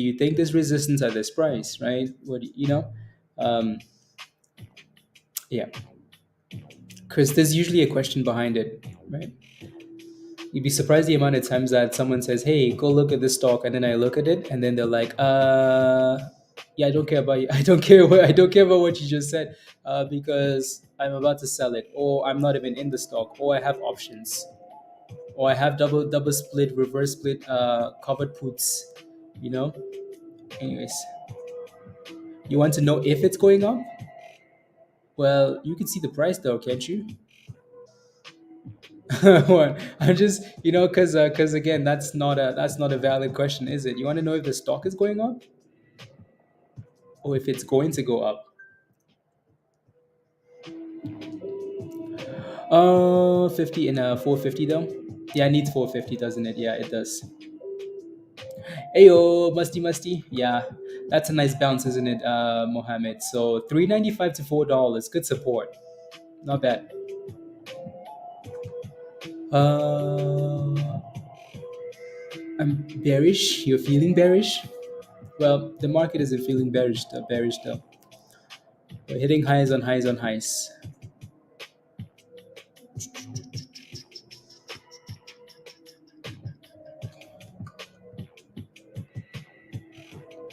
you think there's resistance at this price? Right? What do you know? Um, yeah, because there's usually a question behind it, right? You'd be surprised the amount of times that someone says, "Hey, go look at this stock," and then I look at it, and then they're like, yeah, I don't care about you. I don't care about what you just said, because I'm about to sell it, or I'm not even in the stock, or I have options, or I have double split, reverse split, covered puts, you know. Anyways, you want to know if it's going up? Well, you can see the price though, can't you? What? I'm just, because again, that's not a valid question, is it? You want to know if the stock is going up or if it's going to go up? 50 and 450 though. Yeah, it needs 450, doesn't it? Yeah, it does. Ayo, musty musty. Yeah, that's a nice bounce, isn't it, Mohammed? So 395 to $4, good support, not bad. Uh, I'm bearish. You're feeling bearish? Well, the market isn't feeling bearish though. Bearish though. We're hitting highs on highs on highs.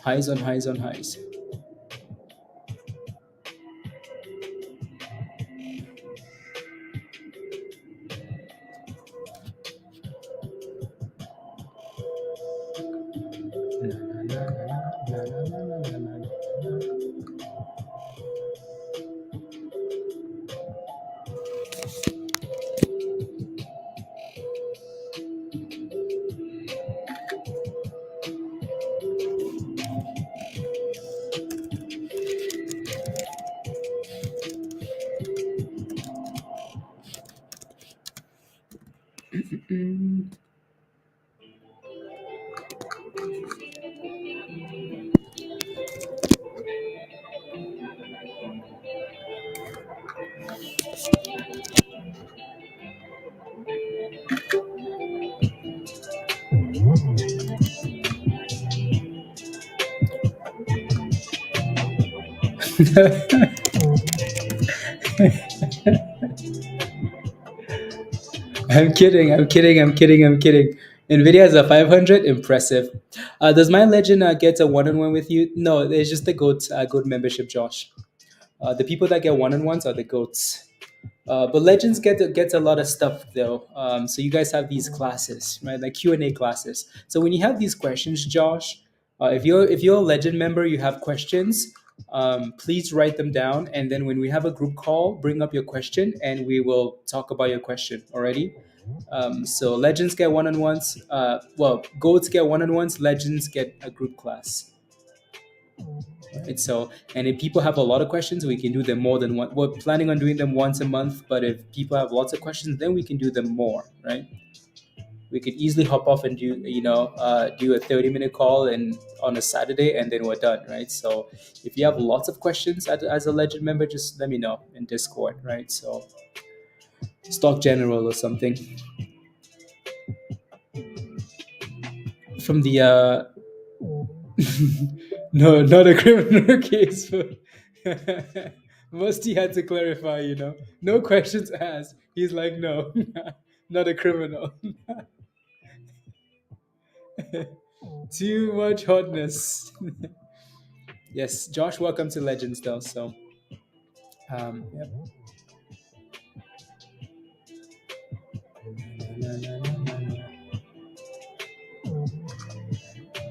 Highs on highs on highs. I'm kidding. I'm kidding. I'm kidding. I'm kidding. Nvidia has a 500. Impressive. Does my legend get a one-on-one with you? No, it's just the goat membership, Josh. The people that get one-on-ones are the goats. But Legends gets a lot of stuff though. So you guys have these classes, right? Like Q&A classes. So when you have these questions, Josh, if you're a Legend member, you have questions. Please write them down, and then when we have a group call, bring up your question, and we will talk about your question. Already. So Legends get one-on-ones. Well, Goats get one-on-ones. Legends get a group class. Right? So, and if people have a lot of questions, we can do them more than one. We're planning on doing them once a month, but if people have lots of questions, then we can do them more, right? We could easily hop off and do a 30-minute call and on a Saturday, and then we're done, right? So, if you have lots of questions as a Legend member, just let me know in Discord, right? So, Stock General or something from the no, not a criminal case, but Musty had to clarify, no questions asked. He's like, no, not a criminal. Too much hotness. Yes, Josh, welcome to Legends, though. So, yep.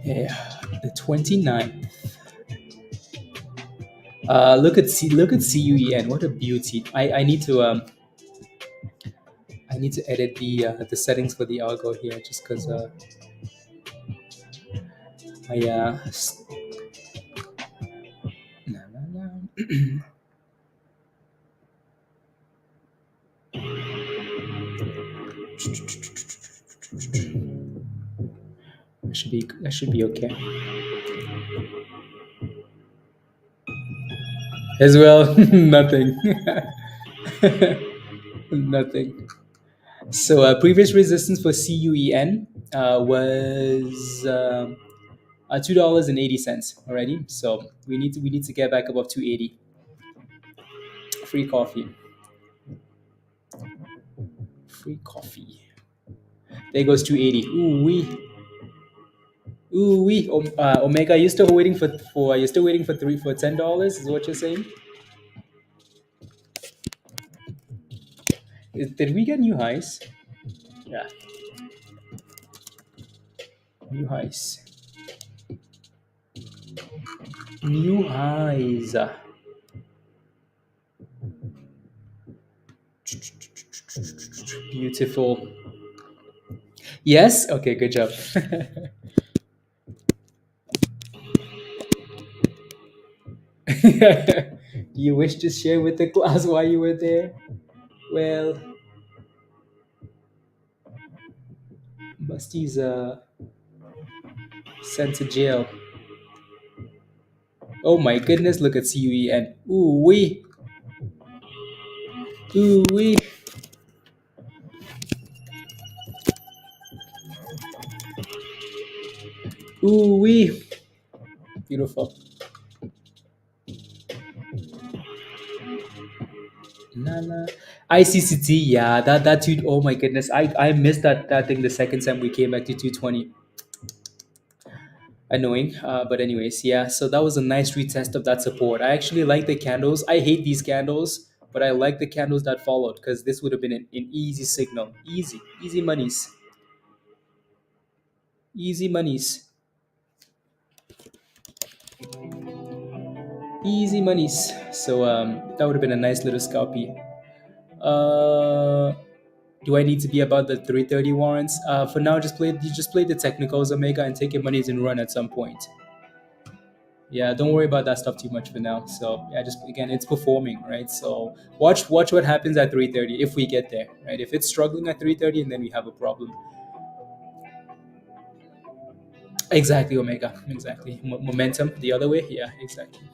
Yeah, the 29th. Look at CUEN. What a beauty. I need to edit the settings for the algo here just because I no, no, no. That should be okay as well. Nothing. Nothing. So previous resistance for CUEN was $2.80 already. So we need to get back above 280. Free coffee. Free coffee. There goes 280. Ooh wee. Ooh wee. Omega, you still waiting for you're still waiting for $10? Is what you're saying? Did we get new highs? Yeah, new highs. New highs. Beautiful. Yes. Okay. Good job. Do you wish to share with the class why you were there? Well, Busty's sent to jail. Oh my goodness! Look at CUEN. Ooh wee. Ooh wee. Ooh wee. Beautiful. Nana. ICCT, yeah, that two oh my goodness. I missed that thing the second time we came back to 220. Annoying. But anyways, yeah. So that was a nice retest of that support. I actually like the candles. I hate these candles, but I like the candles that followed because this would have been an easy signal. Easy monies. Easy monies. Easy monies. So that would have been a nice little scalpy. Uh do I need to be about the 330 warrants? For now, just play the technicals, Omega, and take your monies and run at some point. Yeah, don't worry about that stuff too much for now. So yeah, just again, it's performing, right? So watch what happens at 330 if we get there, right? If it's struggling at 330, and then we have a problem. Exactly, Omega. Exactly. Momentum the other way. Yeah, exactly.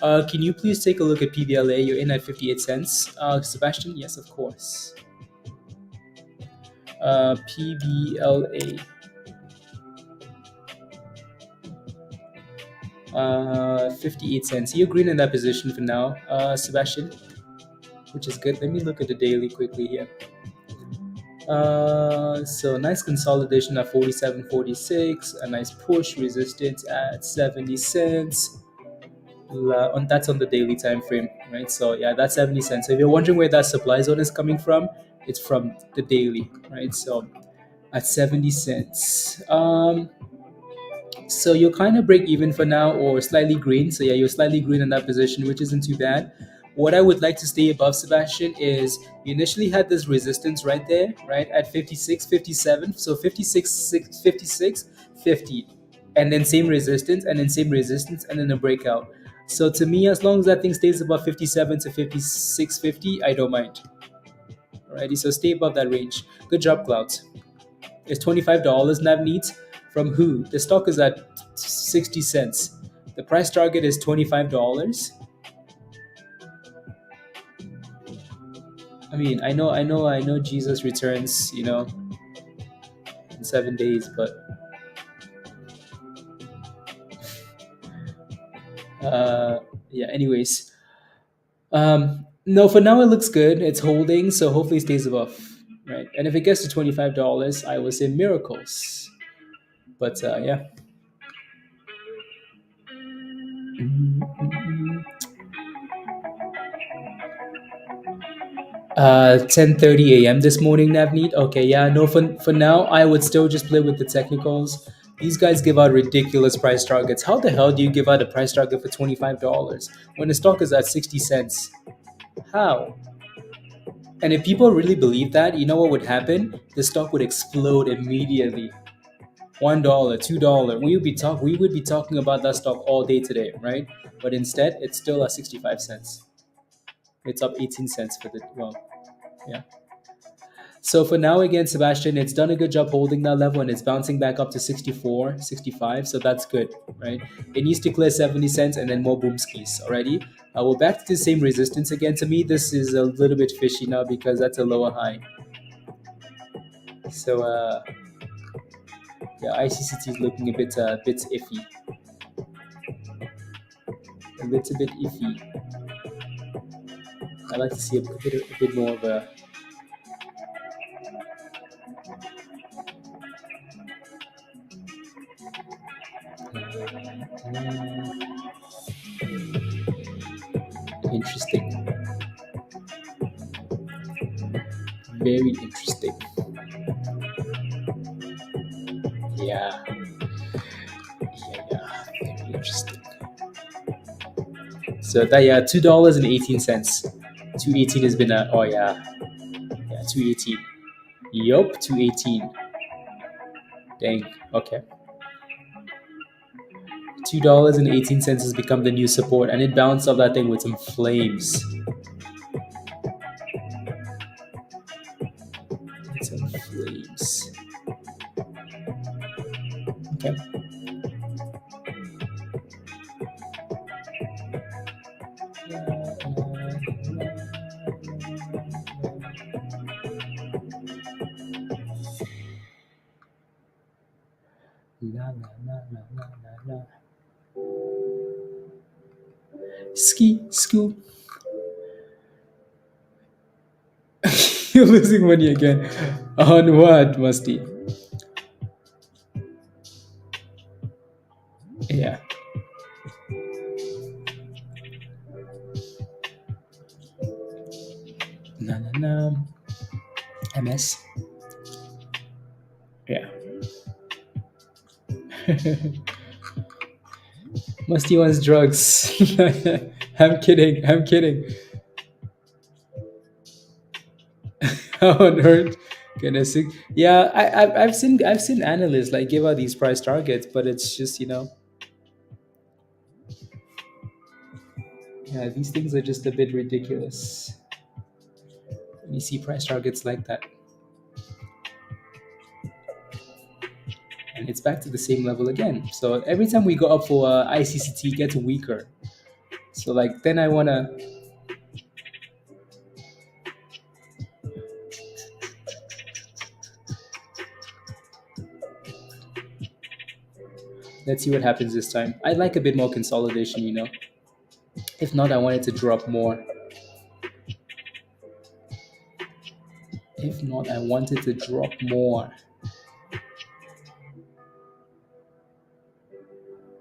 Can you please take a look at PBLA? You're in at 58 cents. Sebastian, yes, of course. PBLA. 58 cents. You're green in that position for now, Sebastian, which is good. Let me look at the daily quickly here. So nice consolidation at 47.46, a nice push resistance at 70 cents. That's on the daily time frame, right? So yeah, that's 70 cents. So if you're wondering where that supply zone is coming from, it's from the daily, right? So at 70 cents. So you're kind of break even for now or slightly green. So yeah, you're slightly green in that position, which isn't too bad. What I would like to stay above, Sebastian, is you initially had this resistance right there, right at 56, 57. So 56, 56, 50. And then same resistance, and then same resistance, and then a breakout. So to me, as long as that thing stays above 57 to 56.50, I don't mind. Alrighty, so stay above that range. Good job, Clouds. It's $25 Navneet. From who? The stock is at 60 cents. The price target is $25. I mean, I know Jesus returns, in 7 days, but yeah, anyways. No, for now it looks good. It's holding, so hopefully it stays above. Right. And if it gets to $25, I will say miracles. But yeah. 10:30 a.m. this morning, Navneet. Okay, yeah, no, for now, I would still just play with the technicals. These guys give out ridiculous price targets. How the hell do you give out a price target for $25 when the stock is at 60 cents? How? And if people really believe that, you know what would happen? The stock would explode immediately. $1, $2. We would be talking about that stock all day today, right? But instead, it's still at 65 cents. It's up 18 cents for the yeah. So for now, again, Sebastian, it's done a good job holding that level and it's bouncing back up to 64, 65. So that's good, right? It needs to clear 70 cents and then more boom skis already. We're back to the same resistance again. To me, this is a little bit fishy now because that's a lower high. So yeah, ICCT is looking a bit iffy. A little bit iffy. I like to see a bit more of a interesting. Very interesting. Yeah. Yeah. Very interesting. So that yeah, $2.18. 218 has been a 218. Yup, 218. Dang. Okay. $2.18 has become the new support, and it bounced off that thing with some flames. With some flames. Okay. La, la, la, la, la, la, la. Ski, scoop. You're losing money again. On what, Musty? Yeah. Na na na. MS. Yeah. Musty wants drugs. I'm kidding. I'm kidding. How on earth can a six? Yeah, I've seen analysts like give out these price targets, but it's just yeah, these things are just a bit ridiculous. When you see price targets like that, and it's back to the same level again. So every time we go up for ICCT, it gets weaker. So like then I wanna let's see what happens this time. I'd like a bit more consolidation. If not, I want it to drop more. If not, I want it to drop more.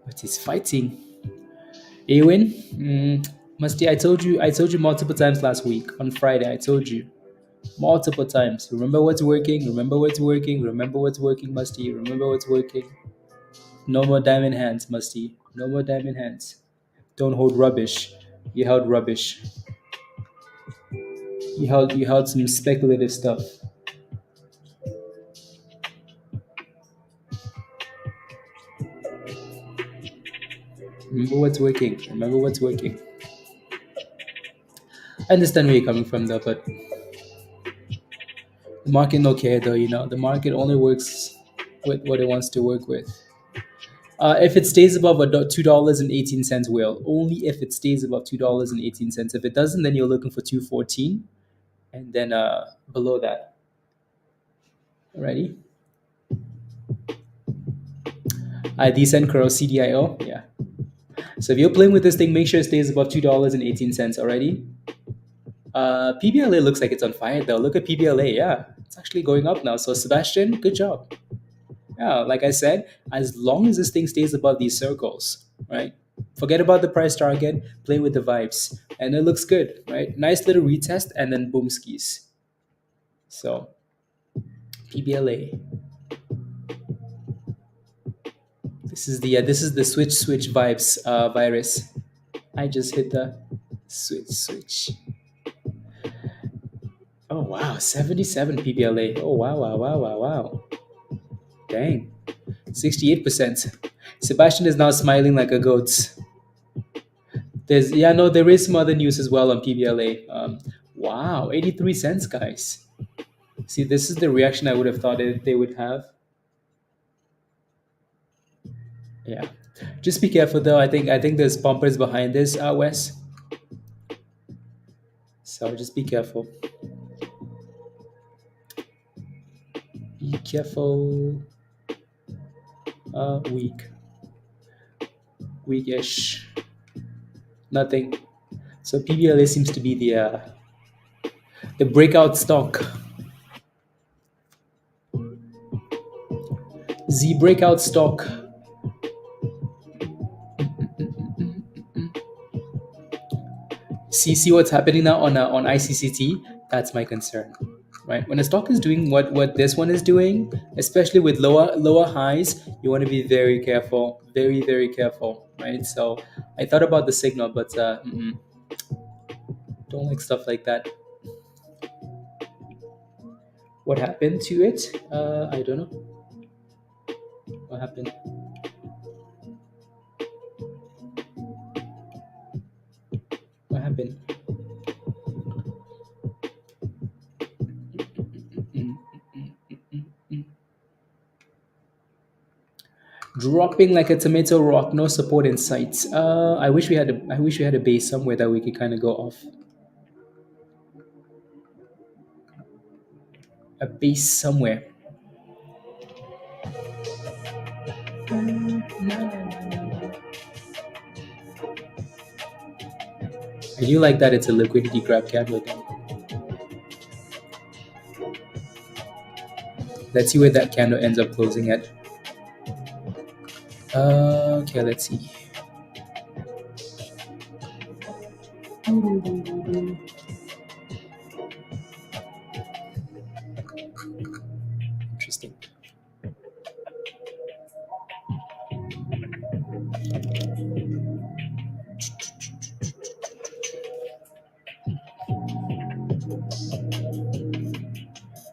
But it's fighting. Awen, Musty, I told you multiple times last week on Friday. I told you multiple times. Remember what's working. Remember what's working. Remember what's working, Musty. Remember what's working. No more diamond hands, Musty. No more diamond hands. Don't hold rubbish. You held rubbish. You held some speculative stuff. Remember what's working. Remember what's working. I understand where you're coming from, though, but the market no care, though. The market only works with what it wants to work with. If it stays above $2.18, will only if it stays above $2.18. If it doesn't, then you're looking for 214, and then below that. Alrighty. Decent curl CDIO, yeah. So if you're playing with this thing, make sure it stays above $2.18 already. PBLA looks like it's on fire though. Look at PBLA, yeah, it's actually going up now. So Sebastian, good job. Yeah, like I said, as long as this thing stays above these circles, right? Forget about the price target, play with the vibes. And it looks good, right? Nice little retest and then boom skis. So, PBLA. This is the switch vibes virus. I just hit the switch. Oh wow, 77 PBLA. Oh wow, wow, wow, wow, wow. Dang. 68%. Sebastian is now smiling like a goat. There's yeah, no, there is some other news as well on PBLA. Wow, 83 cents, guys. See, this is the reaction I would have thought they would have. Yeah. Just be careful though. I think there's pumpers behind this, Wes. So just be careful. Be careful. Weak. Weakish. Nothing. So PBLA seems to be the breakout stock. Z breakout stock. See what's happening now on ICCT. That's my concern, right? When a stock is doing what this one is doing, especially with lower highs, you want to be very careful, very careful, right? So I thought about the signal, but don't like stuff like that. What happened to it? I don't know. What happened? What happened? Dropping like a tomato rock, no support in sight. I wish we had a base somewhere that we could kind of go off. A base somewhere. I do like that it's a liquidity grab candle. Let's see where that candle ends up closing at. Okay, let's see. Interesting.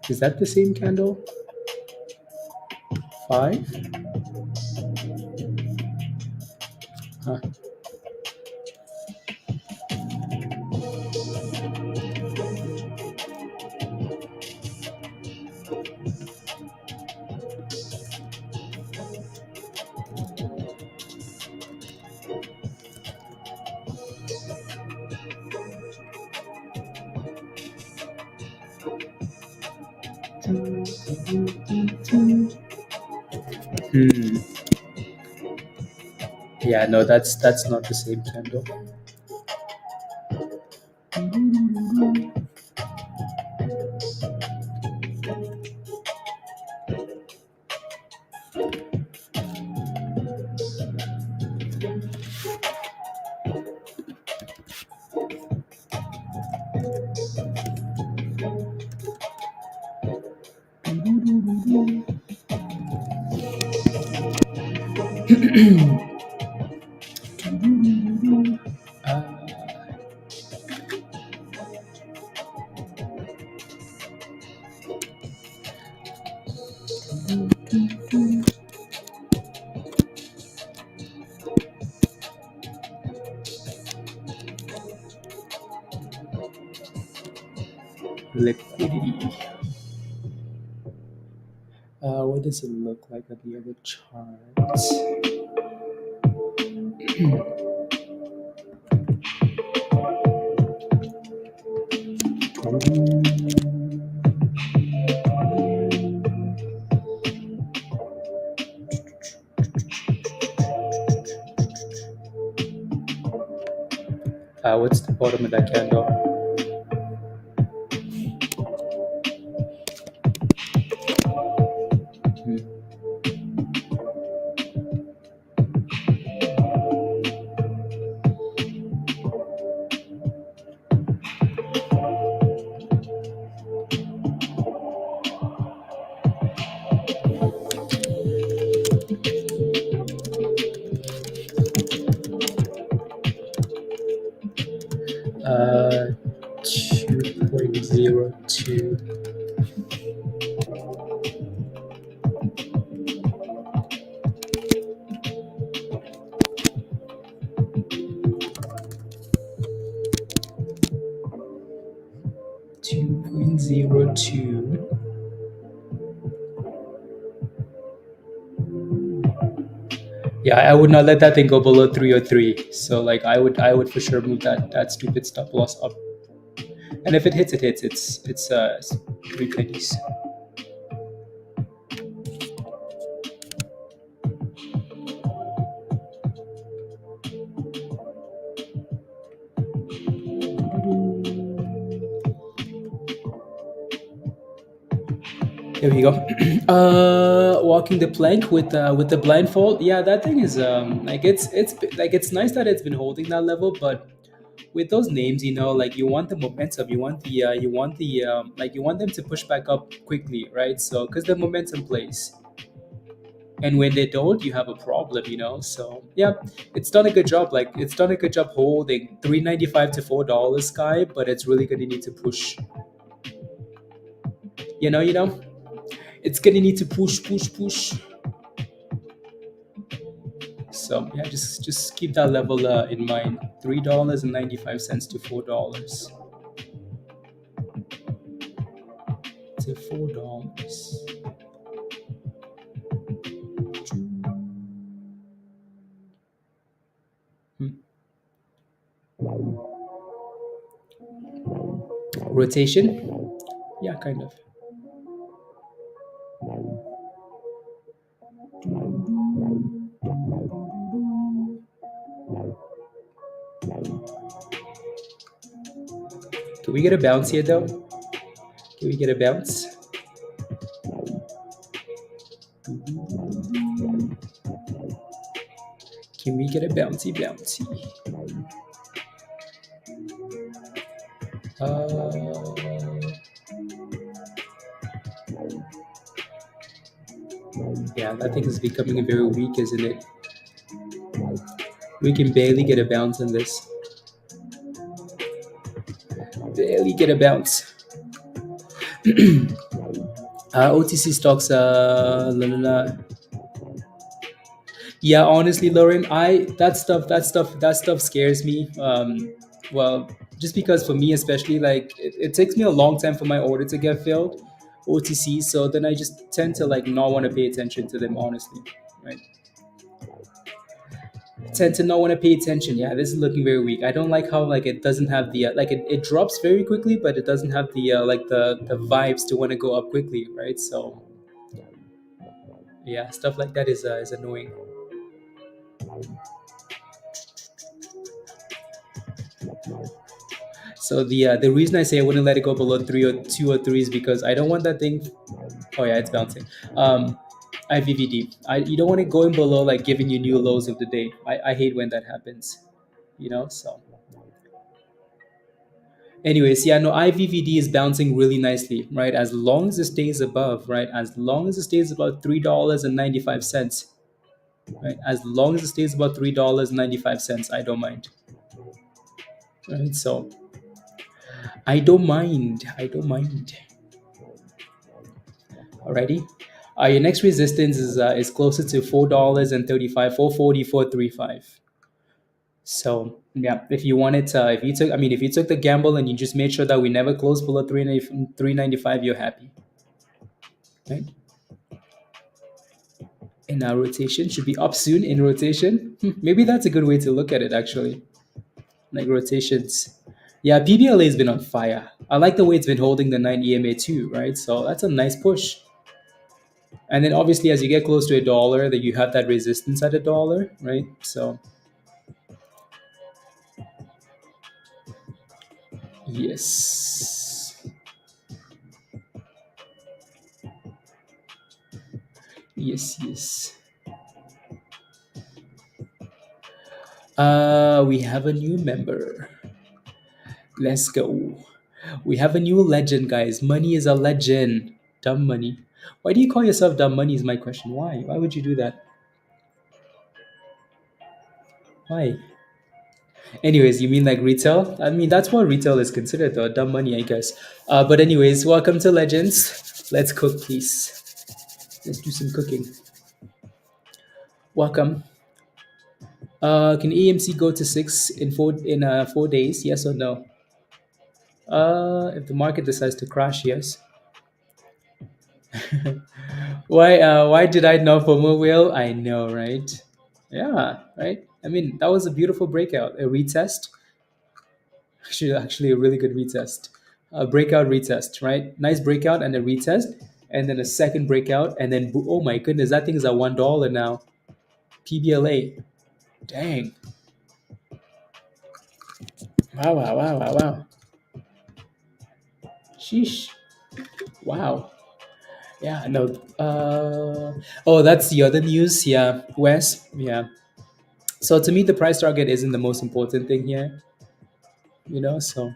Is that the same candle? 5? Huh. Yeah, no, that's not the same candle. Liquidity. What does it look like on the other charts? What's the bottom of that candle? Uh, 2.02. 2.02. Yeah, I would not let that thing go below 303. So like I would for sure move that stupid stop loss up. And if it hits, it hits. It's 3 pennies. There we go. Walking the plank with the blindfold. Yeah, that thing is like it's like it's nice that it's been holding that level, but with those names, like you want the momentum, you want them to push back up quickly, right? So because the momentum plays, and when they don't, you have a problem, So yeah, it's done a good job. Like it's done a good job holding 3.95 to $4 sky, but it's really gonna need to push. You know, it's gonna need to push, push, push. So yeah, just keep that level in mind. $3.95 to $4. Hmm. Rotation? Yeah, kind of. Can we get a bounce here though? Can we get a bounce? Can we get a bouncy bouncy? Uh, yeah, that thing is becoming very weak, isn't it? We can barely get a bounce on this. Barely get a bounce. OTC stocks, la, la, la. Yeah, honestly, Lauren, I that stuff scares me. Well, just because for me, especially, like it takes me a long time for my order to get filled, OTC. So then I just tend to like not want to pay attention to them, honestly, right? Tend to not want to pay attention. Yeah, this is looking very weak. I don't like how like it doesn't have the like it drops very quickly, but it doesn't have the like the vibes to want to go up quickly, right? So yeah, stuff like that is annoying. So the reason I say I wouldn't let it go below 3 or 2 or 3 is because I don't want that thing. Oh yeah, it's bouncing. IVVD. You don't want it going below like giving you new lows of the day. I hate when that happens. So anyways, yeah, no, IVVD is bouncing really nicely, right? As long as it stays above, right? As long as it stays about $3.95, right? As long as it stays about $3.95, I don't mind. Right? So I don't mind. I don't mind. Alrighty. Your next resistance is closer to $4.35, 440, 435. So yeah, if you wanted to, if you took the gamble and you just made sure that we never close below 395, you're happy, right? And our rotation should be up soon in rotation. Maybe that's a good way to look at it, actually. Like rotations. Yeah, PBLA has been on fire. I like the way it's been holding the 9 EMA too, right? So that's a nice push. And then obviously, as you get close to a dollar, that you have that resistance at a dollar, right? So yes, yes, yes. We have a new member. Let's go. We have a new legend, guys. Money is a legend. Dumb money. Why do you call yourself dumb money? Is my question. Why? Why would you do that? Why? Anyways, you mean like retail? I mean, that's what retail is considered, though. Dumb money, I guess. But anyways, welcome to Legends. Let's cook, please. Let's do some cooking. Welcome. Can EMC go to six in 4 days? Yes or no? If the market decides to crash, yes. Why did I know FOMO whale? I know, right? Yeah, right. I mean, that was a beautiful breakout, a retest. Actually, a really good retest, a breakout retest, right? Nice breakout and a retest, and then a second breakout, and then oh my goodness, that thing is at $1 now. PBLA, dang! Wow, wow, wow, wow, wow. Sheesh! Wow. Yeah, no. Oh, that's the other news. Yeah, Wes. Yeah. So to me, the price target isn't the most important thing here. So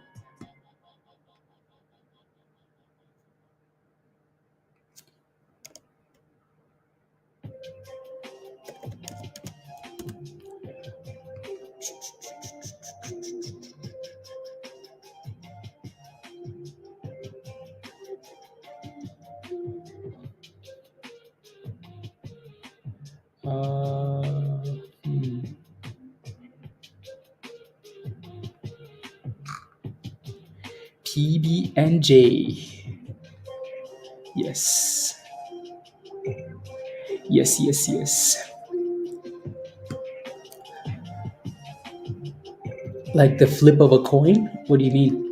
uh, hmm. PBNJ. Yes. Yes, yes, yes. Like the flip of a coin? What do you mean?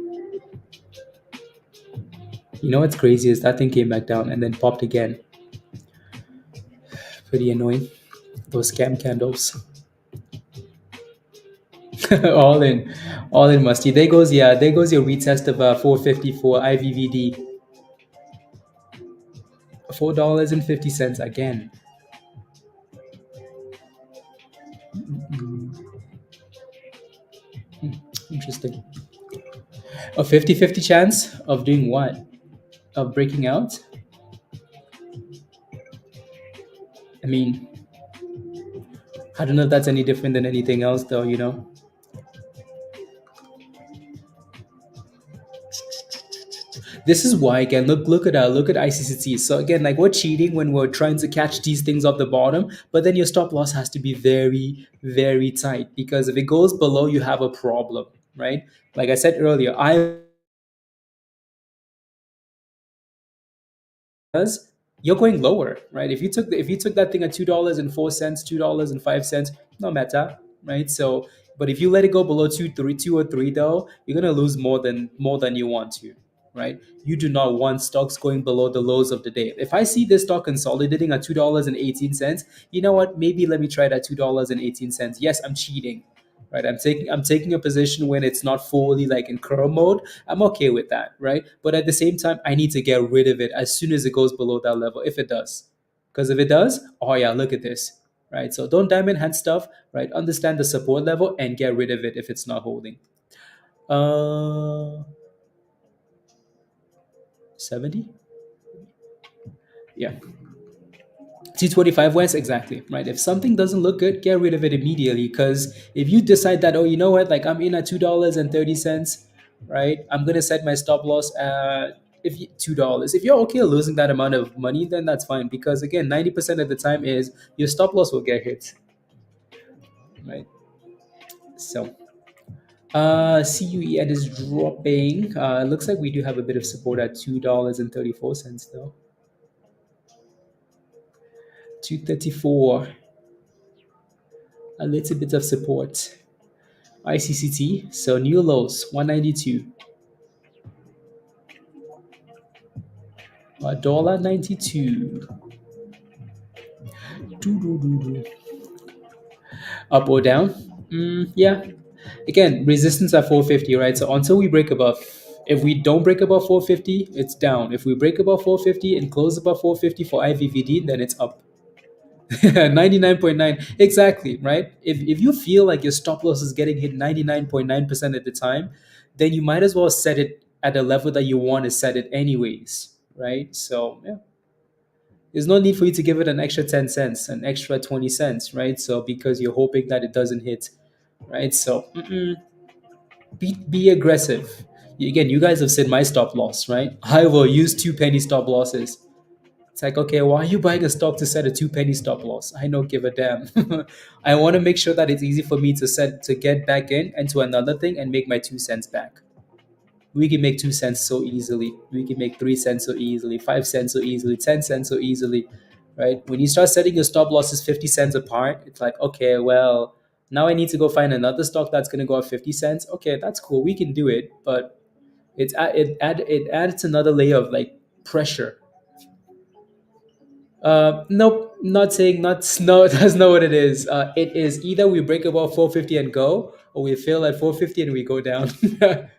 You know what's crazy is that thing came back down and then popped again. Pretty annoying. Those scam candles. all in. All in musty. There goes, yeah, there goes your retest of 450 for IVVD. $4.50 again. Interesting. A 50-50 chance of doing what? Of breaking out? I mean, I don't know if that's any different than anything else though. This is why again look at ICCT. So again, like we're cheating when we're trying to catch these things off the bottom, but then your stop loss has to be very, very tight because if it goes below, you have a problem, right? Like I said earlier, I was you're going lower, right? If you took that thing at $2.04, $2.05, no matter, right? So, but if you let it go below 2 or 3 though, you're gonna lose more than you want to, right? You do not want stocks going below the lows of the day. If I see this stock consolidating at $2.18, you know what? Maybe let me try it at $2.18. Yes, I'm cheating, right? I'm taking a position when it's not fully like in curl mode. I'm okay with that, right? But at the same time, I need to get rid of it as soon as it goes below that level, if it does. Because if it does, oh yeah, look at this, right? So don't diamond hand stuff, right? Understand the support level and get rid of it if it's not holding. 70. Yeah. T25 West, exactly, right? If something doesn't look good, get rid of it immediately. Because if you decide that, oh, you know what, like I'm in at $2.30, right? I'm gonna set my stop loss at $2. If you're okay losing that amount of money, then that's fine. Because again, 90% of the time is your stop loss will get hit, right? So CUEN is dropping. Looks like we do have a bit of support at $2.34 though. 234, a little bit of support. ICCT, so new lows 192, $1.92. Up or down? Yeah. Again, resistance at 450, right? So until we break above, if we don't break above 450, it's down. If we break above 450 and close above 450 for IVVD, then it's up. 99.9 exactly, right? If you feel like your stop loss is getting hit 99.9% of the time, then you might as well set it at a level that you want to set it anyways, right? So yeah, there's no need for you to give it an extra 10 cents, an extra 20 cents, right? So because you're hoping that it doesn't hit, right? So be aggressive. Again, you guys have said my stop loss, right? I will use 2 penny stop losses. It's like, okay, why are you buying a stock to set a 2 penny stop loss? I don't give a damn. I want to make sure that it's easy for me to get back in into another thing and make my 2 cents back. We can make 2 cents so easily. We can make 3 cents so easily, 5 cents so easily, 10 cents so easily, right? When you start setting your stop losses 50 cents apart, it's like, okay, well, now I need to go find another stock that's going to go up 50 cents. Okay, that's cool. We can do it, but it adds another layer of like pressure. Nope, not saying not no. That's not what it is. It is either we break above 450 and go, or we fail at 450 and we go down to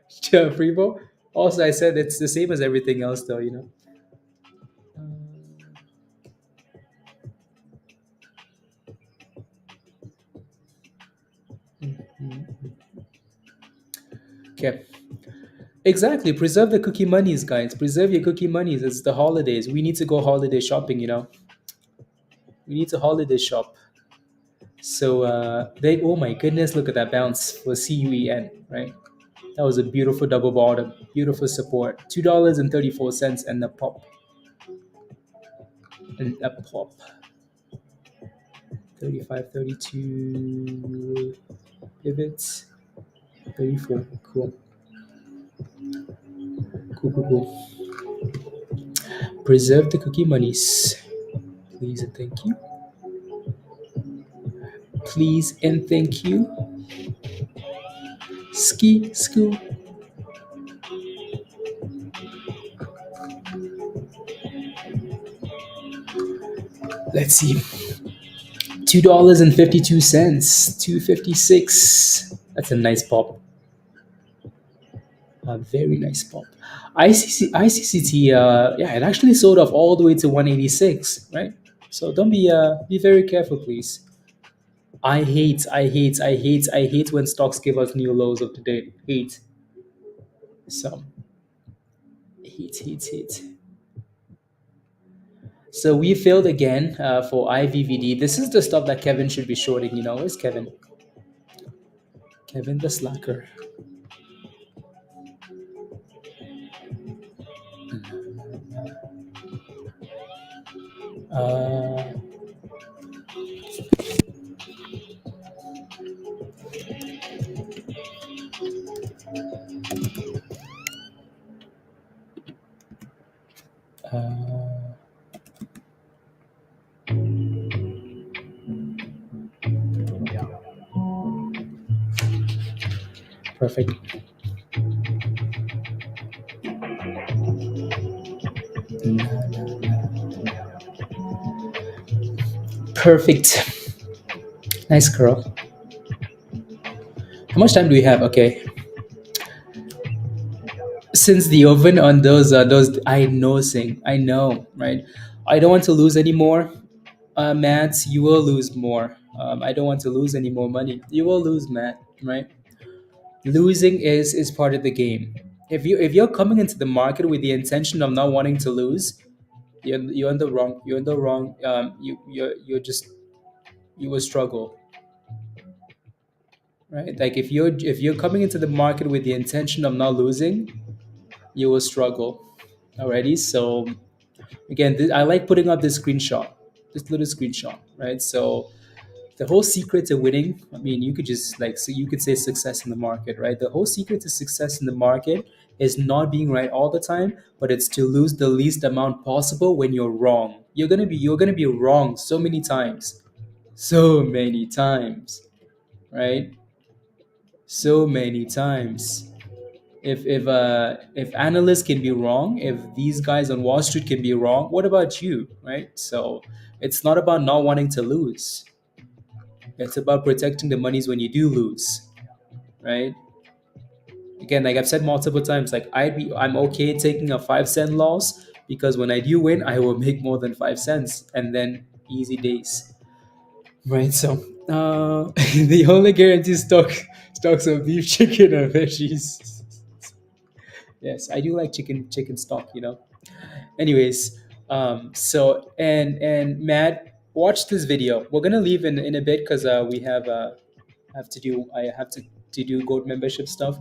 Freebo. Also, I said it's the same as everything else, though. Okay, exactly. Preserve the cookie monies, guys. Preserve your cookie monies. It's the holidays. We need to go holiday shopping. We need to holiday shop. So they. Oh my goodness! Look at that bounce for CUEN. Right. That was a beautiful double bottom, beautiful support. $2.34 and a pop, and a pop. 35, 32 pivots, 34. Cool, cool, cool, cool. Preserve the cookie monies, please and thank you. Please and thank you. Ski, school. Let's see. $2.52, 256. That's a nice pop. A very nice pop. ICCT, yeah, it actually sold off all the way to 186, right? So don't be very careful, please. I hate when stocks give us new lows of the day. Hate. So hate. So we failed again for IVVD. This is the stuff that Kevin should be shorting. Where's Kevin? Kevin the slacker. Uh, uh, Perfect. Perfect. Nice girl. How much time do we have? Okay. Since the oven on those, I know, Sing. I know, right? I don't want to lose anymore. Matt, you will lose more. I don't want to lose any more money. You will lose, Matt, right? Losing is part of the game. If you're coming into the market with the intention of not wanting to lose, you're in the wrong. You're in the wrong. You're just you will struggle, right? Like if you're coming into the market with the intention of not losing, you will struggle already. So again, I like putting up this screenshot, this little screenshot, right? So the whole secret to winning, I mean, you could just like, so you could say success in the market, right? The whole secret to success in the market is not being right all the time, but it's to lose the least amount possible when you're wrong. You're gonna be wrong so many times, right? So many times. If analysts can be wrong, if these guys on Wall Street can be wrong, what about you, right? So it's not about not wanting to lose. It's about protecting the monies when you do lose, right? Again, like I've said multiple times, like I'm okay taking a 5 cent loss because when I do win, I will make more than 5 cents, and then easy days, right? So the only guaranteed stocks are beef, chicken, and veggies. Yes, I do like chicken stock. Anyways, so and Matt, watch this video. We're gonna leave in a bit because we have I have to do gold membership stuff.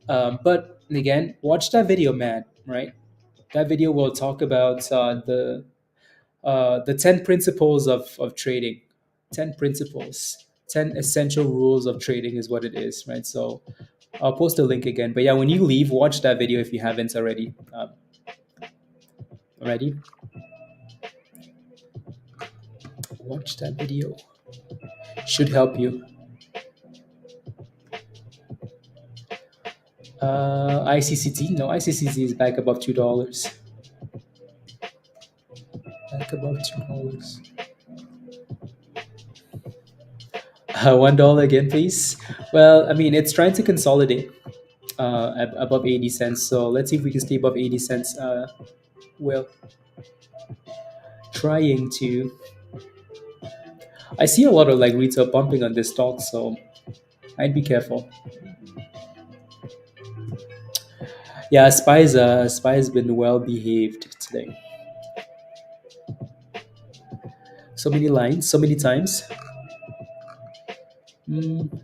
But again, watch that video, man. Right, that video will talk about the 10 principles of trading. 10 principles, 10 essential rules of trading is what it is, right? So I'll post a link again. But yeah, when you leave, watch that video if you haven't already. Already, watch that video. Should help you. ICCT? No, ICCT is back above $2. Back above $2. $1 again, please. Well, I mean, it's trying to consolidate above 80 cents. So let's see if we can stay above 80 cents. Well, trying to. I see a lot of like retail pumping on this stock, so I'd be careful. Yeah, Spy's been well behaved today. So many lines, so many times. Mm,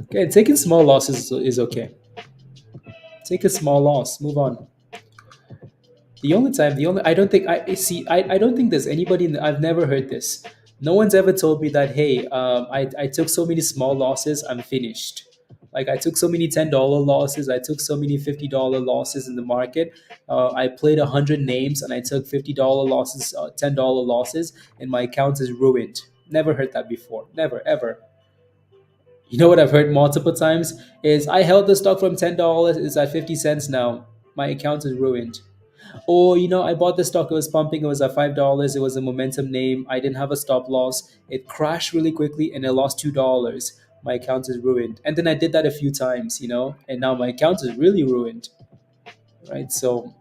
okay, taking small losses is okay. Take a small loss, move on. The only I don't think I see I don't think there's anybody I've never heard this. No one's ever told me that, hey, I took so many small losses, I'm finished. Like I took so many $10 losses, I took so many $50 losses in the market. I played 100 names and I took $50 losses, $10 losses, and my account is ruined. Never heard that before. Never ever. You know what I've heard multiple times is I held the stock from $10, it's at 50 cents now. My account is ruined. Or, I bought the stock, it was pumping, it was at $5, it was a momentum name, I didn't have a stop loss, it crashed really quickly and I lost $2. My account is ruined. And then I did that a few times, and now my account is really ruined. Right? So,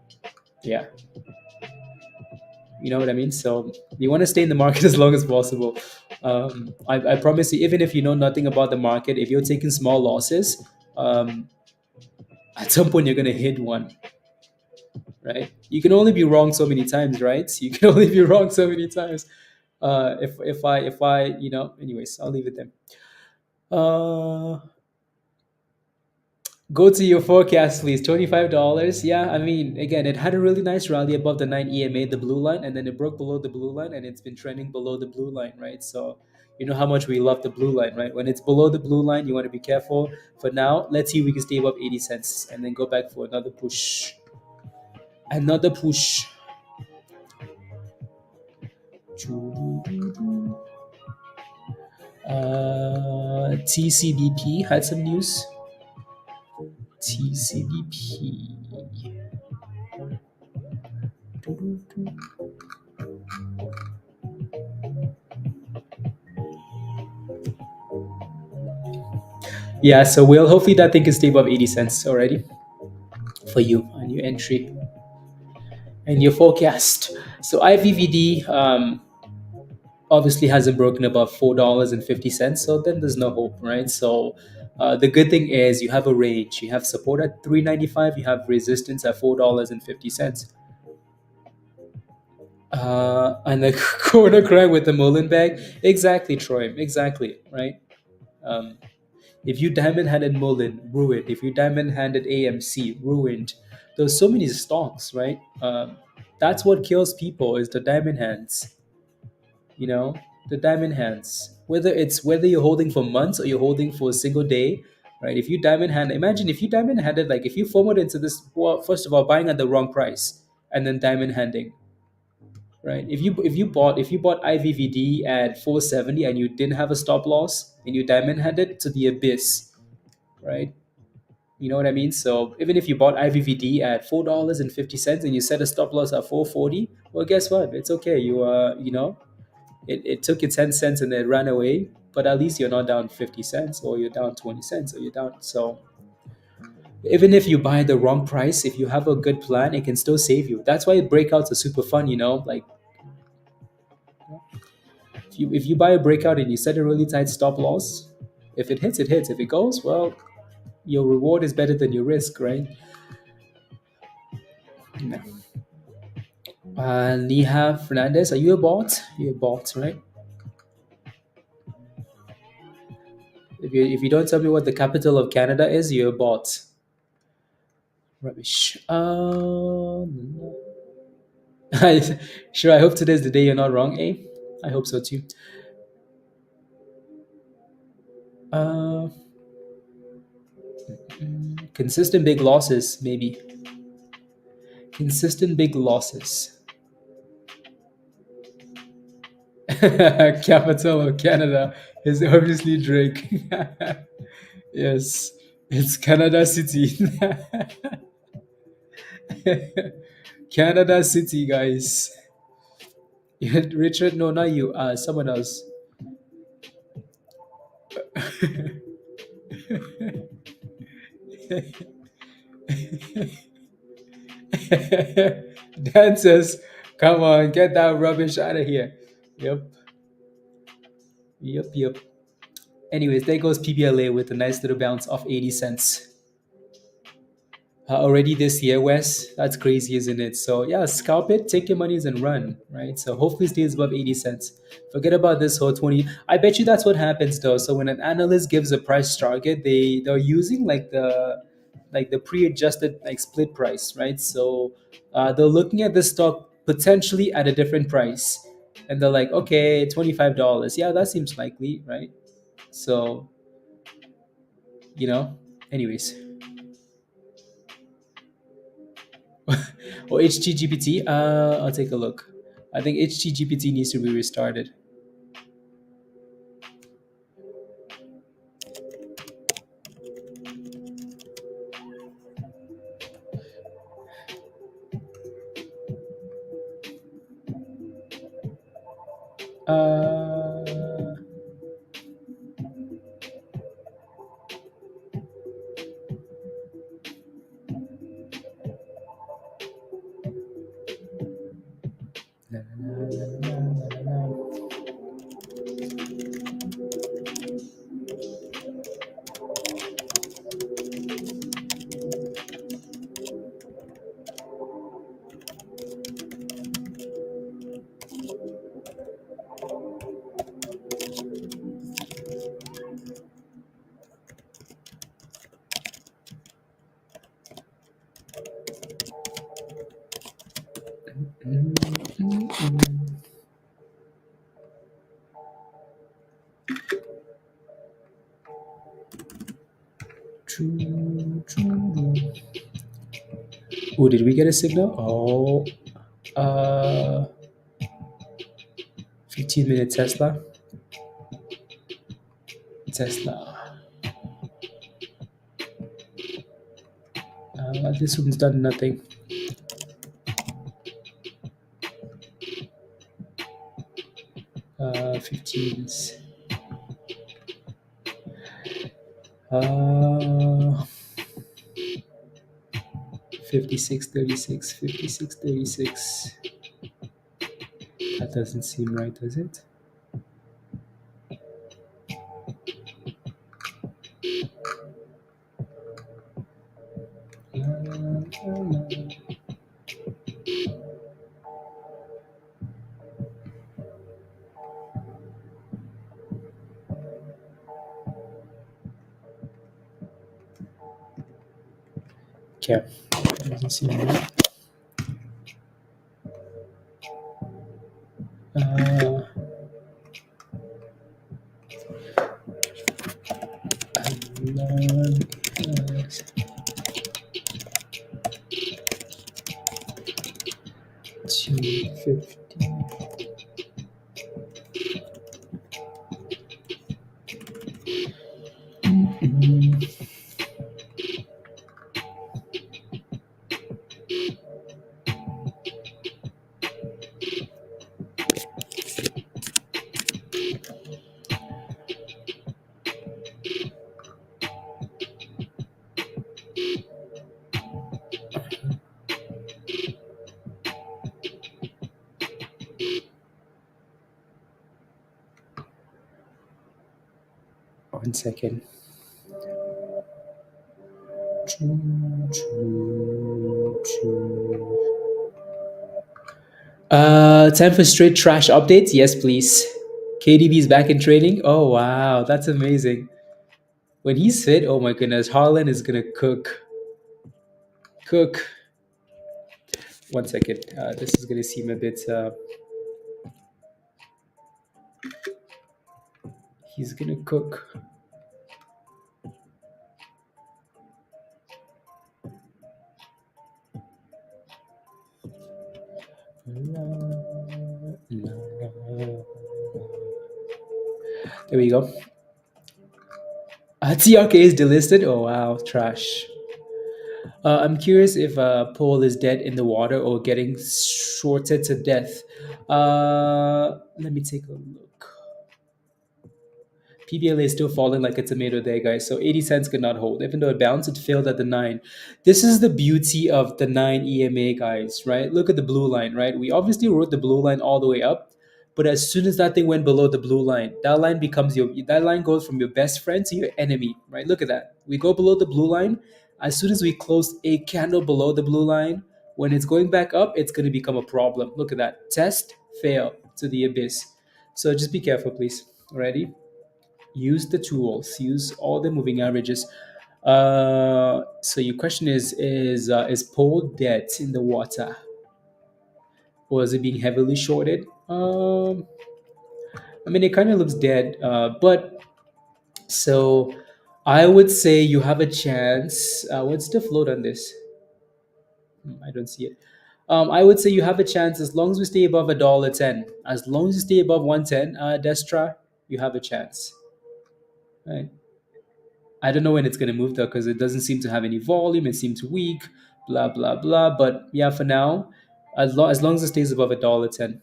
yeah, you know what I mean? So, you want to stay in the market as long as possible. I promise you, even if you know nothing about the market, if you're taking small losses, um, at some point you're going to hit one, right? You can only be wrong so many times, right? You can only be wrong so many times. If I anyways, I'll leave it there. Go to your forecast, please. $25. Yeah, I mean, again, it had a really nice rally above the 9 EMA, the blue line, and then it broke below the blue line, and it's been trending below the blue line, right? So you know how much we love the blue line, right? When it's below the blue line, you want to be careful. For now, let's see if we can stay above 80 cents and then go back for another push. Another push. TCBP had some news. TCBP. Yeah, so we'll hopefully that thing can stay above 80 cents already for you on your entry and your forecast. So IVVD obviously hasn't broken above $4.50, so then there's no hope, right? So the good thing is you have a range. You have support at 3.95. You have resistance at $4.50. And the corner crack with the Mullen bag. Exactly, Troy. Exactly, right? Um, if you diamond-handed Mullen, ruined. If you diamond-handed AMC, ruined. There's so many stocks, right? That's what kills people is the diamond hands. You know, the diamond hands. Whether you're holding for months or you're holding for a single day, right? If you diamond hand, imagine if you diamond handed, like if you forward into this, well, first of all, buying at the wrong price and then diamond handing, right? If you bought IVVD at 470 and you didn't have a stop loss and you diamond handed to the abyss, right? You know what I mean? So even if you bought IVVD at $4.50 and you set a stop loss at 440, well, guess what? It's okay. It took you 10 cents and then ran away, but at least you're not down 50 cents or you're down 20 cents or you're down. So even if you buy the wrong price, if you have a good plan, it can still save you. That's why breakouts are super fun, like if you buy a breakout and you set a really tight stop loss, if it hits, it hits. If it goes, well, your reward is better than your risk, right? No. Neha Fernandez, are you a bot? You're a bot, right? If you don't tell me what the capital of Canada is, you're a bot. Rubbish. Sure. I hope today's the day you're not wrong, eh? I hope so too. Uh, Consistent big losses, maybe. Consistent big losses. Capital of Canada is obviously Drake. Yes, it's Canada City. Canada City, guys. Richard, no, not you. Someone else. Dan says, "Come on, get that rubbish out of here." Yep, yep. Anyways, there goes PBLA with a nice little bounce of 80 cents. Already this year, Wes. That's crazy, isn't it? So yeah, scalp it, take your monies and run, right? So hopefully it stays above 80 cents. Forget about this whole 20. I bet you that's what happens though. So when an analyst gives a price target, they're using like the pre-adjusted like split price, right? So they're looking at the stock potentially at a different price, and they're like, okay, $25. Yeah, that seems likely, right? So you know, anyways. Or HTGPT, I'll take a look. I think HTGPT needs to be restarted. Uh, na, na, na, na, na, na, na. Mm, mm, mm. True, true. Oh, did we get a signal? Oh, 15-minute Tesla. Tesla. This one's done nothing. 15s. 56, 36, 56, 36. That doesn't seem right, does it? Okay, doesn't seem right. Uh, 250. One second. Time for straight trash updates. Yes, please. KDB is back in trading. Oh wow, that's amazing. When he's fit, oh my goodness, Harlan is gonna cook. Cook. One second. This is gonna seem a bit. He's gonna cook. There we go. TRK is delisted. Oh wow, trash. I'm curious if Paul is dead in the water or getting shorted to death. Let me take a look. PBLA is still falling like a tomato there, guys. So 80 cents could not hold. Even though it bounced, it failed at the 9. This is the beauty of the 9 EMA, guys, right? Look at the blue line, right? We obviously wrote the blue line all the way up. But as soon as that thing went below the blue line, that line goes from your best friend to your enemy, right? Look at that. We go below the blue line. As soon as we close a candle below the blue line, when it's going back up, it's going to become a problem. Look at that. Test, fail to the abyss. So just be careful, please. Ready? Use the tools, use all the moving averages. So your question is pole dead in the water, or is it being heavily shorted? I mean, it kind of looks dead, but so I would say you have a chance. What's the float on this? I don't see it. I would say you have a chance as long as we stay above $1.10. As long as you stay above 110, Destra, you have a chance. Right. I don't know when it's going to move though, because it doesn't seem to have any volume. It seems weak, blah blah blah. But yeah, for now, as long as it stays above $1.10.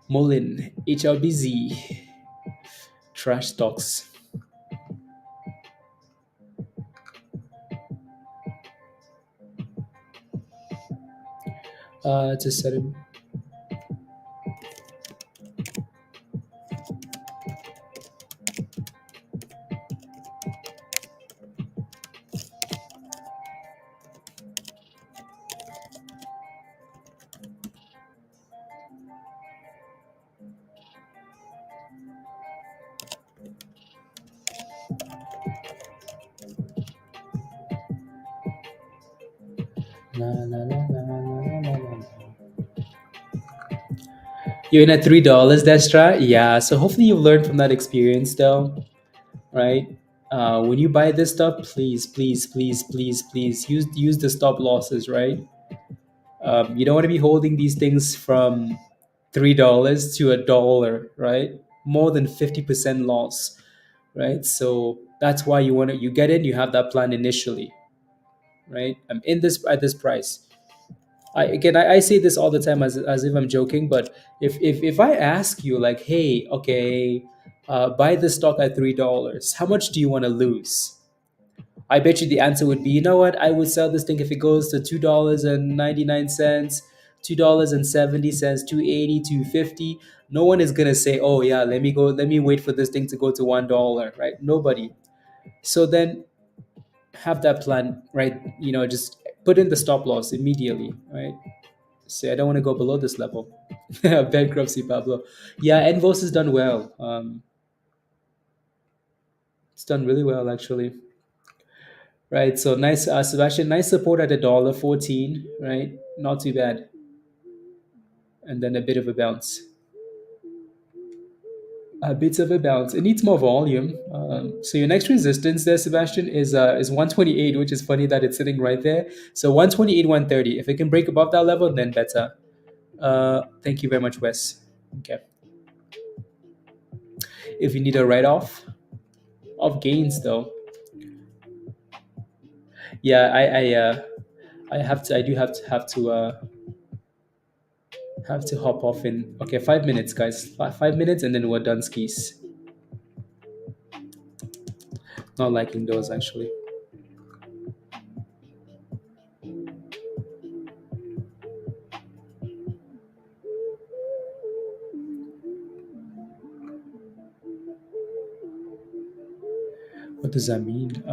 Mullen, HRBZ, trash stocks. It's a seven. La, la, la, la, la, la, la, la. You're in at $3, Destra. Yeah. So hopefully you've learned from that experience, though, right? When you buy this stuff, please, please, please, please, please use the stop losses, right? You don't want to be holding these things from $3 to $1, right? More than 50% loss, right? So that's why you get in, you have that plan initially, right? I'm in this at this price. I say this all the time as if I'm joking, but if I ask you like, hey, okay, buy the stock at $3, how much do you want to lose? I bet you the answer would be, you know what? I would sell this thing if it goes to $2.99, $2.70, 280, 250. No one is gonna say, oh yeah, let me wait for this thing to go to $1, right? Nobody. So then have that plan, right? Just put in the stop loss immediately, right? Say I don't want to go below this level. Bankruptcy, Pablo. Yeah, Envos has done well. It's done really well actually. Right. So nice, Sebastian. Nice support at $1.14. Right. Not too bad. And then a bit of a bounce. A bit of a bounce. It needs more volume. So your next resistance there, Sebastian, is 128, which is funny that it's sitting right there. So 128, 130. If it can break above that level, then better. Thank you very much, Wes. Okay. If you need a write off of gains, though, yeah, I do have to hop off in, okay, 5 minutes, guys. 5 minutes, and then we're done skis. Not liking those actually. What does that mean?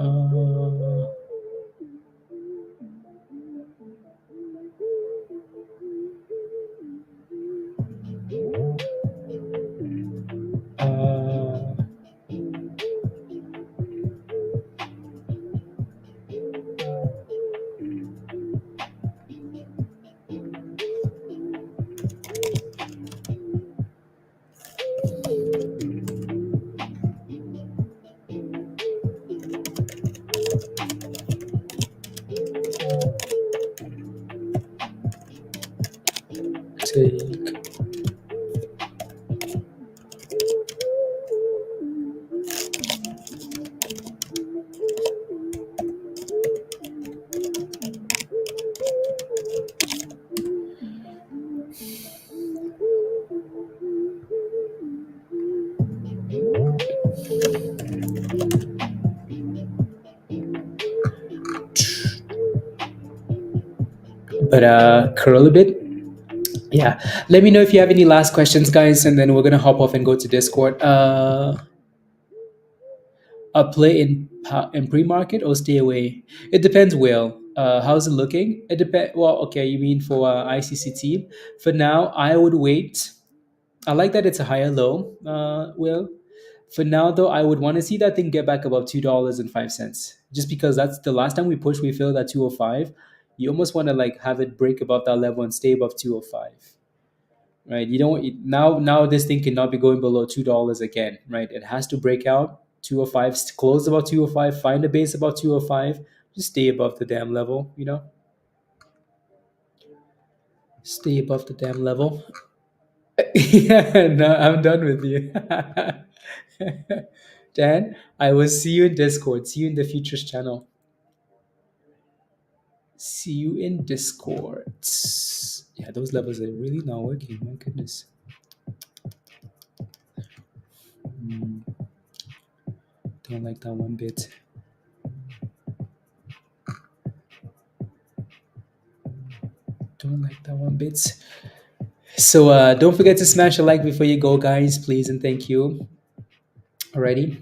but curl a bit. Yeah, let me know if you have any last questions, guys, and then we're gonna hop off and go to Discord. A play in pre-market or stay away? It depends. Will, how's it looking? It depend. Well, okay, you mean for ICCT? For now, I would wait. I like that it's a higher low. Will, for now though, I would want to see that thing get back above $2.05. Just because that's the last time we pushed, we filled at 205. You almost want to like have it break above that level and stay above 205, right? You don't now this thing cannot be going below $2 again, right? It has to break out 205, close about 205, find a base about 205, just stay above the damn level, stay above the damn level. Yeah, no, I'm done with you. Dan, I will see you in Discord. See you in the Futures channel. See you in Discord. Yeah, those levels are really not working. My goodness. Don't like that one bit. Don't like that one bit. So don't forget to smash a like before you go, guys, please, and thank you. Alrighty.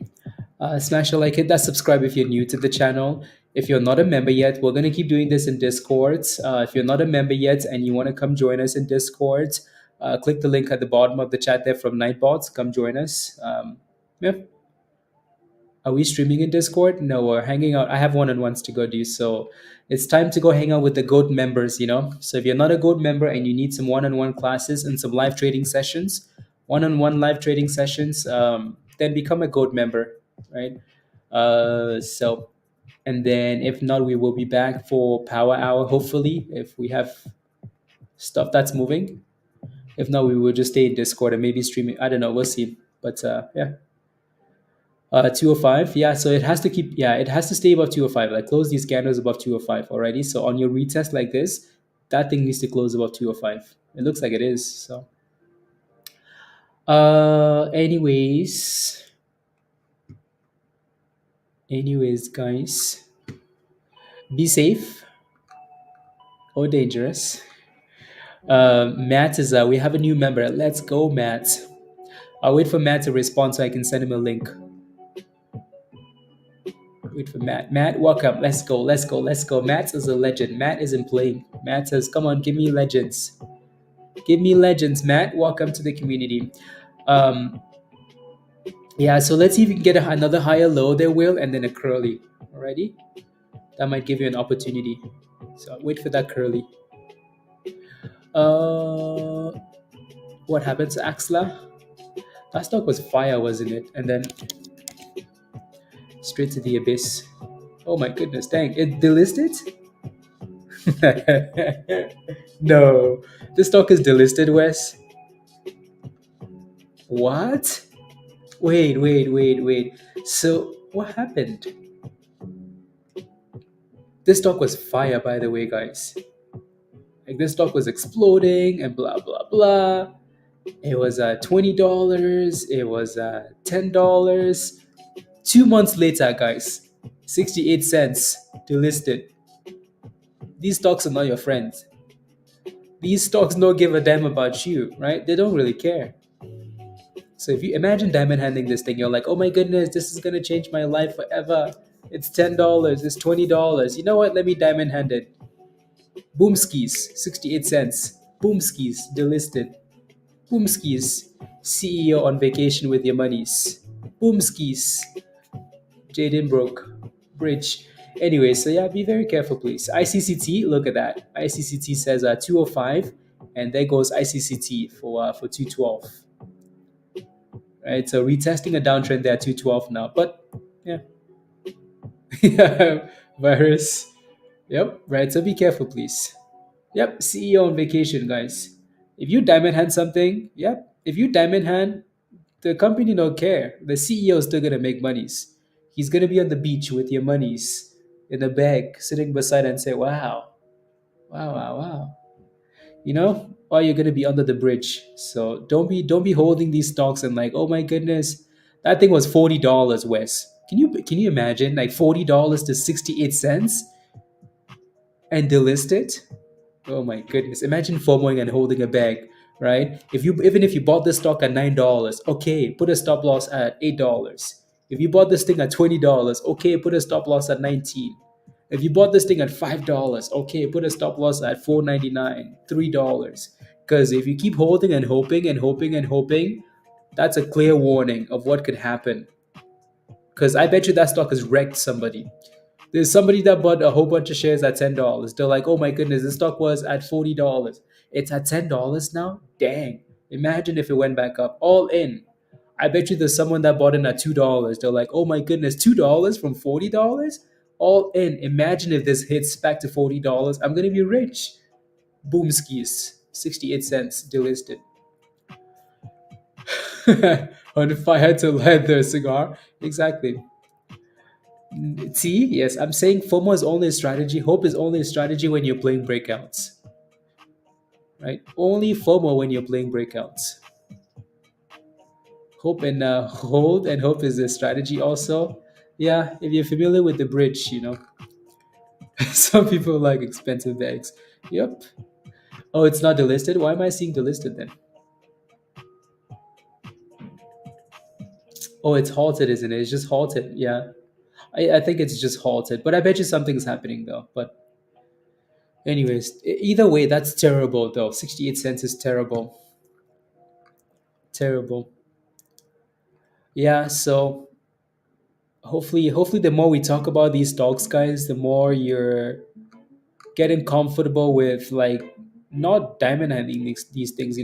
Smash a like, hit that subscribe if you're new to the channel. If you're not a member yet, we're going to keep doing this in Discord. If you're not a member yet and you want to come join us in Discord, click the link at the bottom of the chat there from Nightbots. Come join us. Yeah. Are we streaming in Discord? No, we're hanging out. I have one-on-ones to go do. So it's time to go hang out with the GOAT members. So if you're not a GOAT member and you need some one-on-one classes and some live trading sessions, one-on-one live trading sessions, then become a GOAT member, right? And then if not, we will be back for Power Hour, hopefully, if we have stuff that's moving. If not, we will just stay in Discord and maybe streaming. I don't know. We'll see. But yeah. 205, yeah, so it has to it has to stay above 205, like close these candles above 205 already. So on your retest like this, that thing needs to close above 205. It looks like it is. So anyways guys, be safe or dangerous. Matt is we have a new member. Let's go, Matt. I'll wait for Matt to respond so I can send him a link. Wait for Matt. Matt, welcome. Let's go. Let's go. Let's go. Matt is a legend. Matt isn't playing. Matt says, come on, give me legends. Give me legends, Matt. Welcome to the community. Yeah, so let's see if we can get another higher low there, Will, and then a curly. Alrighty? That might give you an opportunity. So wait for that curly. What happened to Axla? That stock was fire, wasn't it? And then straight to the abyss. Oh my goodness, dang. It delisted? No. This stock is delisted, Wes. What? Wait. So what happened? This stock was fire, by the way, guys. Like this stock was exploding and blah blah blah. It was $20. It was $10. 2 months later, guys, 68 cents delisted. These stocks are not your friends. These stocks don't give a damn about you, right? They don't really care. So if you imagine diamond handling this thing, you're like, oh my goodness, this is gonna change my life forever. It's $10, it's $20. You know what? Let me diamond hand it. Boom skis, 68 cents. Boom skis, delisted. Boom skis, CEO on vacation with your monies. Boom skis, Jaden broke. Bridge. Anyway, so yeah, be very careful, please. ICCT, look at that. ICCT says 205, and there goes ICCT for 212. Right, so retesting a downtrend there at 212 now, but yeah. Virus. Yep, right, so be careful, please. Yep, CEO on vacation, guys. If you diamond hand something, yep, if you diamond hand, the company don't care. The CEO is still gonna make monies. He's gonna be on the beach with your monies in a bag, sitting beside and say, wow, wow, wow, wow. Or you're gonna be under the bridge. So don't be holding these stocks and like, oh my goodness, that thing was $40, Wes. Can you imagine like $40 to 68 cents and delist it? Oh my goodness. Imagine FOMOing and holding a bag, right? If you even if you bought this stock at $9, okay, put a stop loss at $8. If you bought this thing at $20, okay, put a stop loss at 19. If you bought this thing at $5, okay, put a stop loss at 4.99, $3. Because if you keep holding and hoping and hoping and hoping, that's a clear warning of what could happen. Because I bet you that stock has wrecked somebody. There's somebody that bought a whole bunch of shares at $10. They're like, oh my goodness, this stock was at $40. It's at $10 now? Dang. Imagine if it went back up. All in. I bet you there's someone that bought in at $2. They're like, oh my goodness, $2 from $40? All in. Imagine if this hits back to $40. I'm gonna be rich. Boom skis. 68 cents delisted. On fire to light the cigar. Exactly. See, yes, I'm saying FOMO is only a strategy. Hope is only a strategy when you're playing breakouts, right? Only FOMO when you're playing breakouts. Hope and hold and hope is a strategy also. Yeah, if you're familiar with the bridge, some people like expensive bags. Yep. Oh, it's not delisted. Why am I seeing delisted then? Oh, it's halted, isn't it? It's just halted. Yeah, I think it's just halted. But I bet you something's happening though. But anyways, either way, that's terrible though. 68 cents is terrible. Terrible. Yeah, so hopefully the more we talk about these stocks, guys, the more you're getting comfortable with like not diamond handling these things.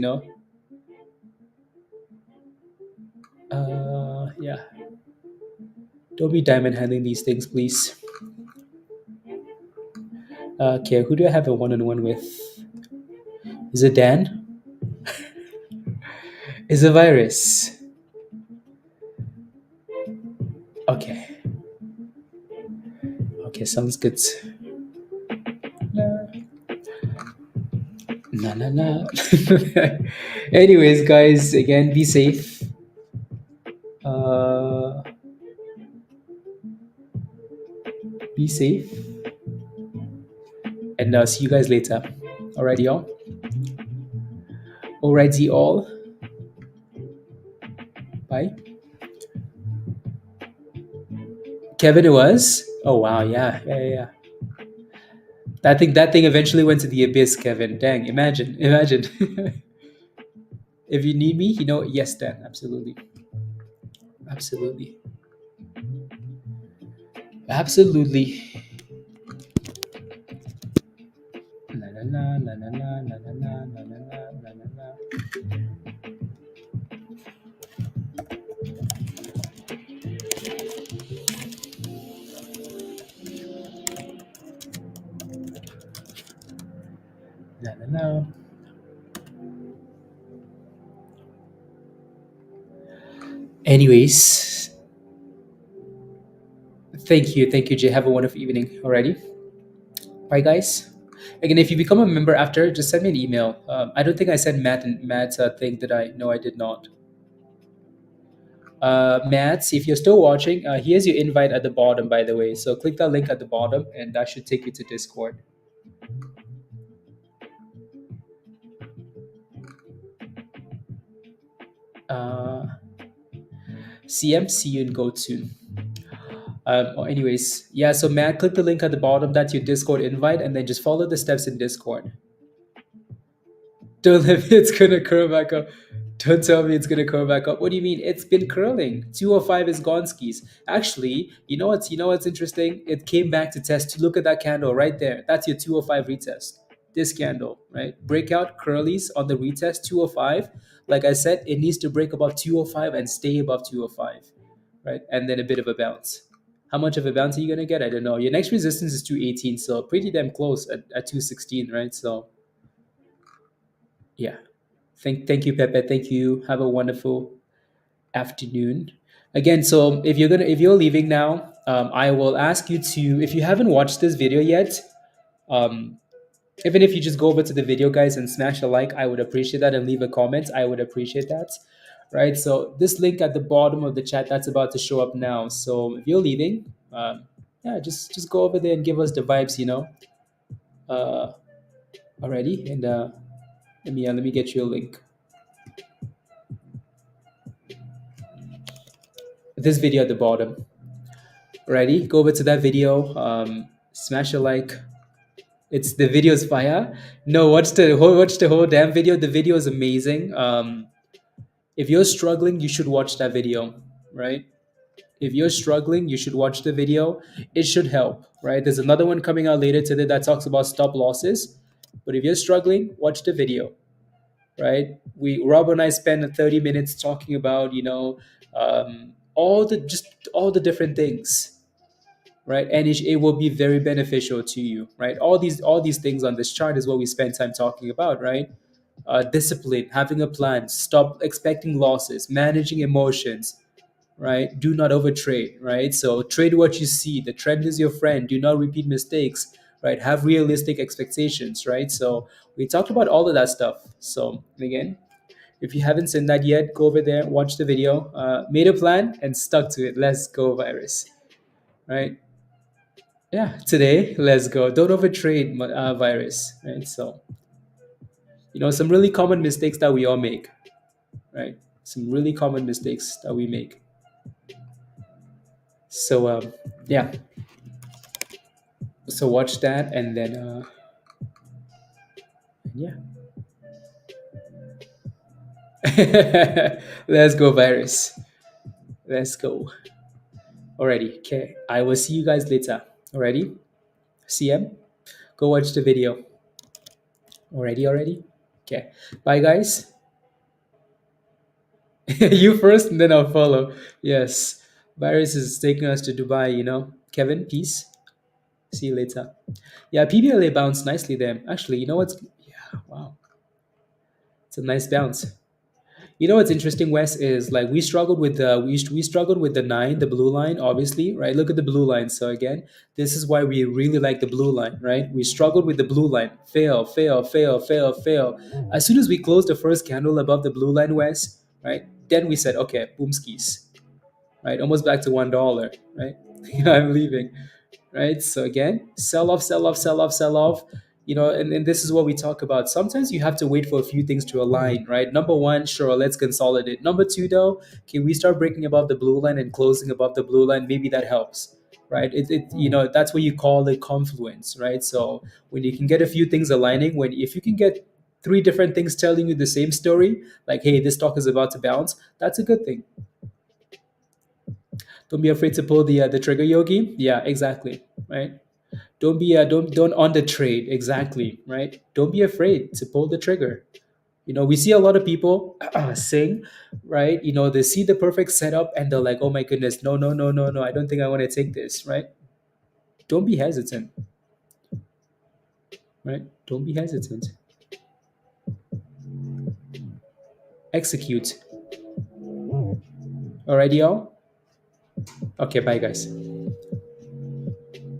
Yeah. Don't be diamond handling these things, please. Okay, who do I have a one-on-one with? Is it Dan? Is it virus? Okay. Okay, sounds good. Na na na. Anyways, guys, again, be safe. Uh, be safe, and see you guys later. Alrighty, y'all. Alrighty, all. Bye. Kevin, it was. Oh wow, yeah, yeah, yeah. Yeah. That thing eventually went to the abyss, Kevin. Dang, imagine. If you need me, yes, Dan, absolutely, absolutely, absolutely. Na na na na na na na na na na na na na na. Na na na. Anyways, thank you, Jay. Have a wonderful evening. Alrighty, bye, guys. Again, if you become a member after, just send me an email. I don't think I sent Matt's thing. Did I? No, I did not. Matt, if you're still watching, here's your invite at the bottom, by the way. So click that link at the bottom, and that should take you to Discord. Uh, CM, see you in Go soon. Anyways, yeah. So Matt, click the link at the bottom. That's your Discord invite, and then just follow the steps in Discord. Don't let me. It's gonna curl back up. Don't tell me it's gonna curl back up. What do you mean? It's been curling. 205 is gone skis. Actually, you know what's interesting? It came back to test. Look at that candle right there. That's your 205 retest. This candle, right? Breakout curlies on the retest 205. Like I said, it needs to break above 205 and stay above 205, right? And then a bit of a bounce. How much of a bounce are you gonna get? I don't know. Your next resistance is 218, so pretty damn close at 216, right? So yeah. Thank you, Pepe. Thank you. Have a wonderful afternoon. Again, so if you're leaving now, I will ask you to, if you haven't watched this video yet, um, even if you just go over to the video, guys, and smash a like, I would appreciate that, and leave a comment. I would appreciate that. Right. So this link at the bottom of the chat, that's about to show up now. So if you're leaving, yeah, just go over there and give us the vibes. Uh, already. And let me get you a link. This video at the bottom. Ready? Go over to that video. Smash a like. It's the video's fire. No, watch the whole damn video. The video is amazing. If you're struggling, you should watch that video, right? If you're struggling, you should watch the video. It should help, right? There's another one coming out later today that talks about stop losses. But if you're struggling, watch the video, right? Rob and I spent 30 minutes talking about, all the different things, right? And it will be very beneficial to you, right? All these things on this chart is what we spend time talking about, right? Discipline, having a plan, stop expecting losses, managing emotions, right? Do not overtrade, right? So trade what you see. The trend is your friend. Do not repeat mistakes, right? Have realistic expectations, right? So we talked about all of that stuff. So again, if you haven't seen that yet, go over there, watch the video, made a plan and stuck to it. Let's go, virus, right? Yeah, today, let's go. Don't overtrade, virus, right? So, some really common mistakes that we all make, right? Some really common mistakes that we make. So, yeah. So watch that, and then, yeah. Let's go, virus. Let's go. Alrighty. Okay. I will see you guys later. Alrighty. CM. Go watch the video. Already. Okay. Bye, guys. You first, and then I'll follow. Yes. Virus is taking us to Dubai. Kevin, peace. See you later. Yeah, PBLA bounced nicely there. Actually, you know what's. Yeah, wow. It's a nice bounce. You know what's interesting, Wes, is like we struggled with the nine, the blue line, obviously, right? Look at the blue line. So again, this is why we really like the blue line, right? We struggled with the blue line, fail, fail, fail, fail, fail. As soon as we closed the first candle above the blue line, Wes, right? Then we said, okay, boom skis, right? Almost back to $1, right? I'm leaving, right? So again, sell off, sell off, sell off, sell off. And this is what we talk about. Sometimes you have to wait for a few things to align, right? Number one, sure, let's consolidate. Number two, though, can we start breaking above the blue line and closing above the blue line? Maybe that helps, right? That's what you call it confluence, right? So when you can get a few things aligning, if you can get three different things telling you the same story, like, hey, this stock is about to bounce, that's a good thing. Don't be afraid to pull the trigger, Yogi. Yeah, exactly, right? Don't on the trade, exactly, right? Don't be afraid to pull the trigger. We see a lot of people sing, right? They see the perfect setup and they're like, oh my goodness, no, no, no, no, no, I don't think I want to take this, right? Don't be hesitant, right? Don't be hesitant. Execute. Alrighty, y'all. Okay, bye, guys.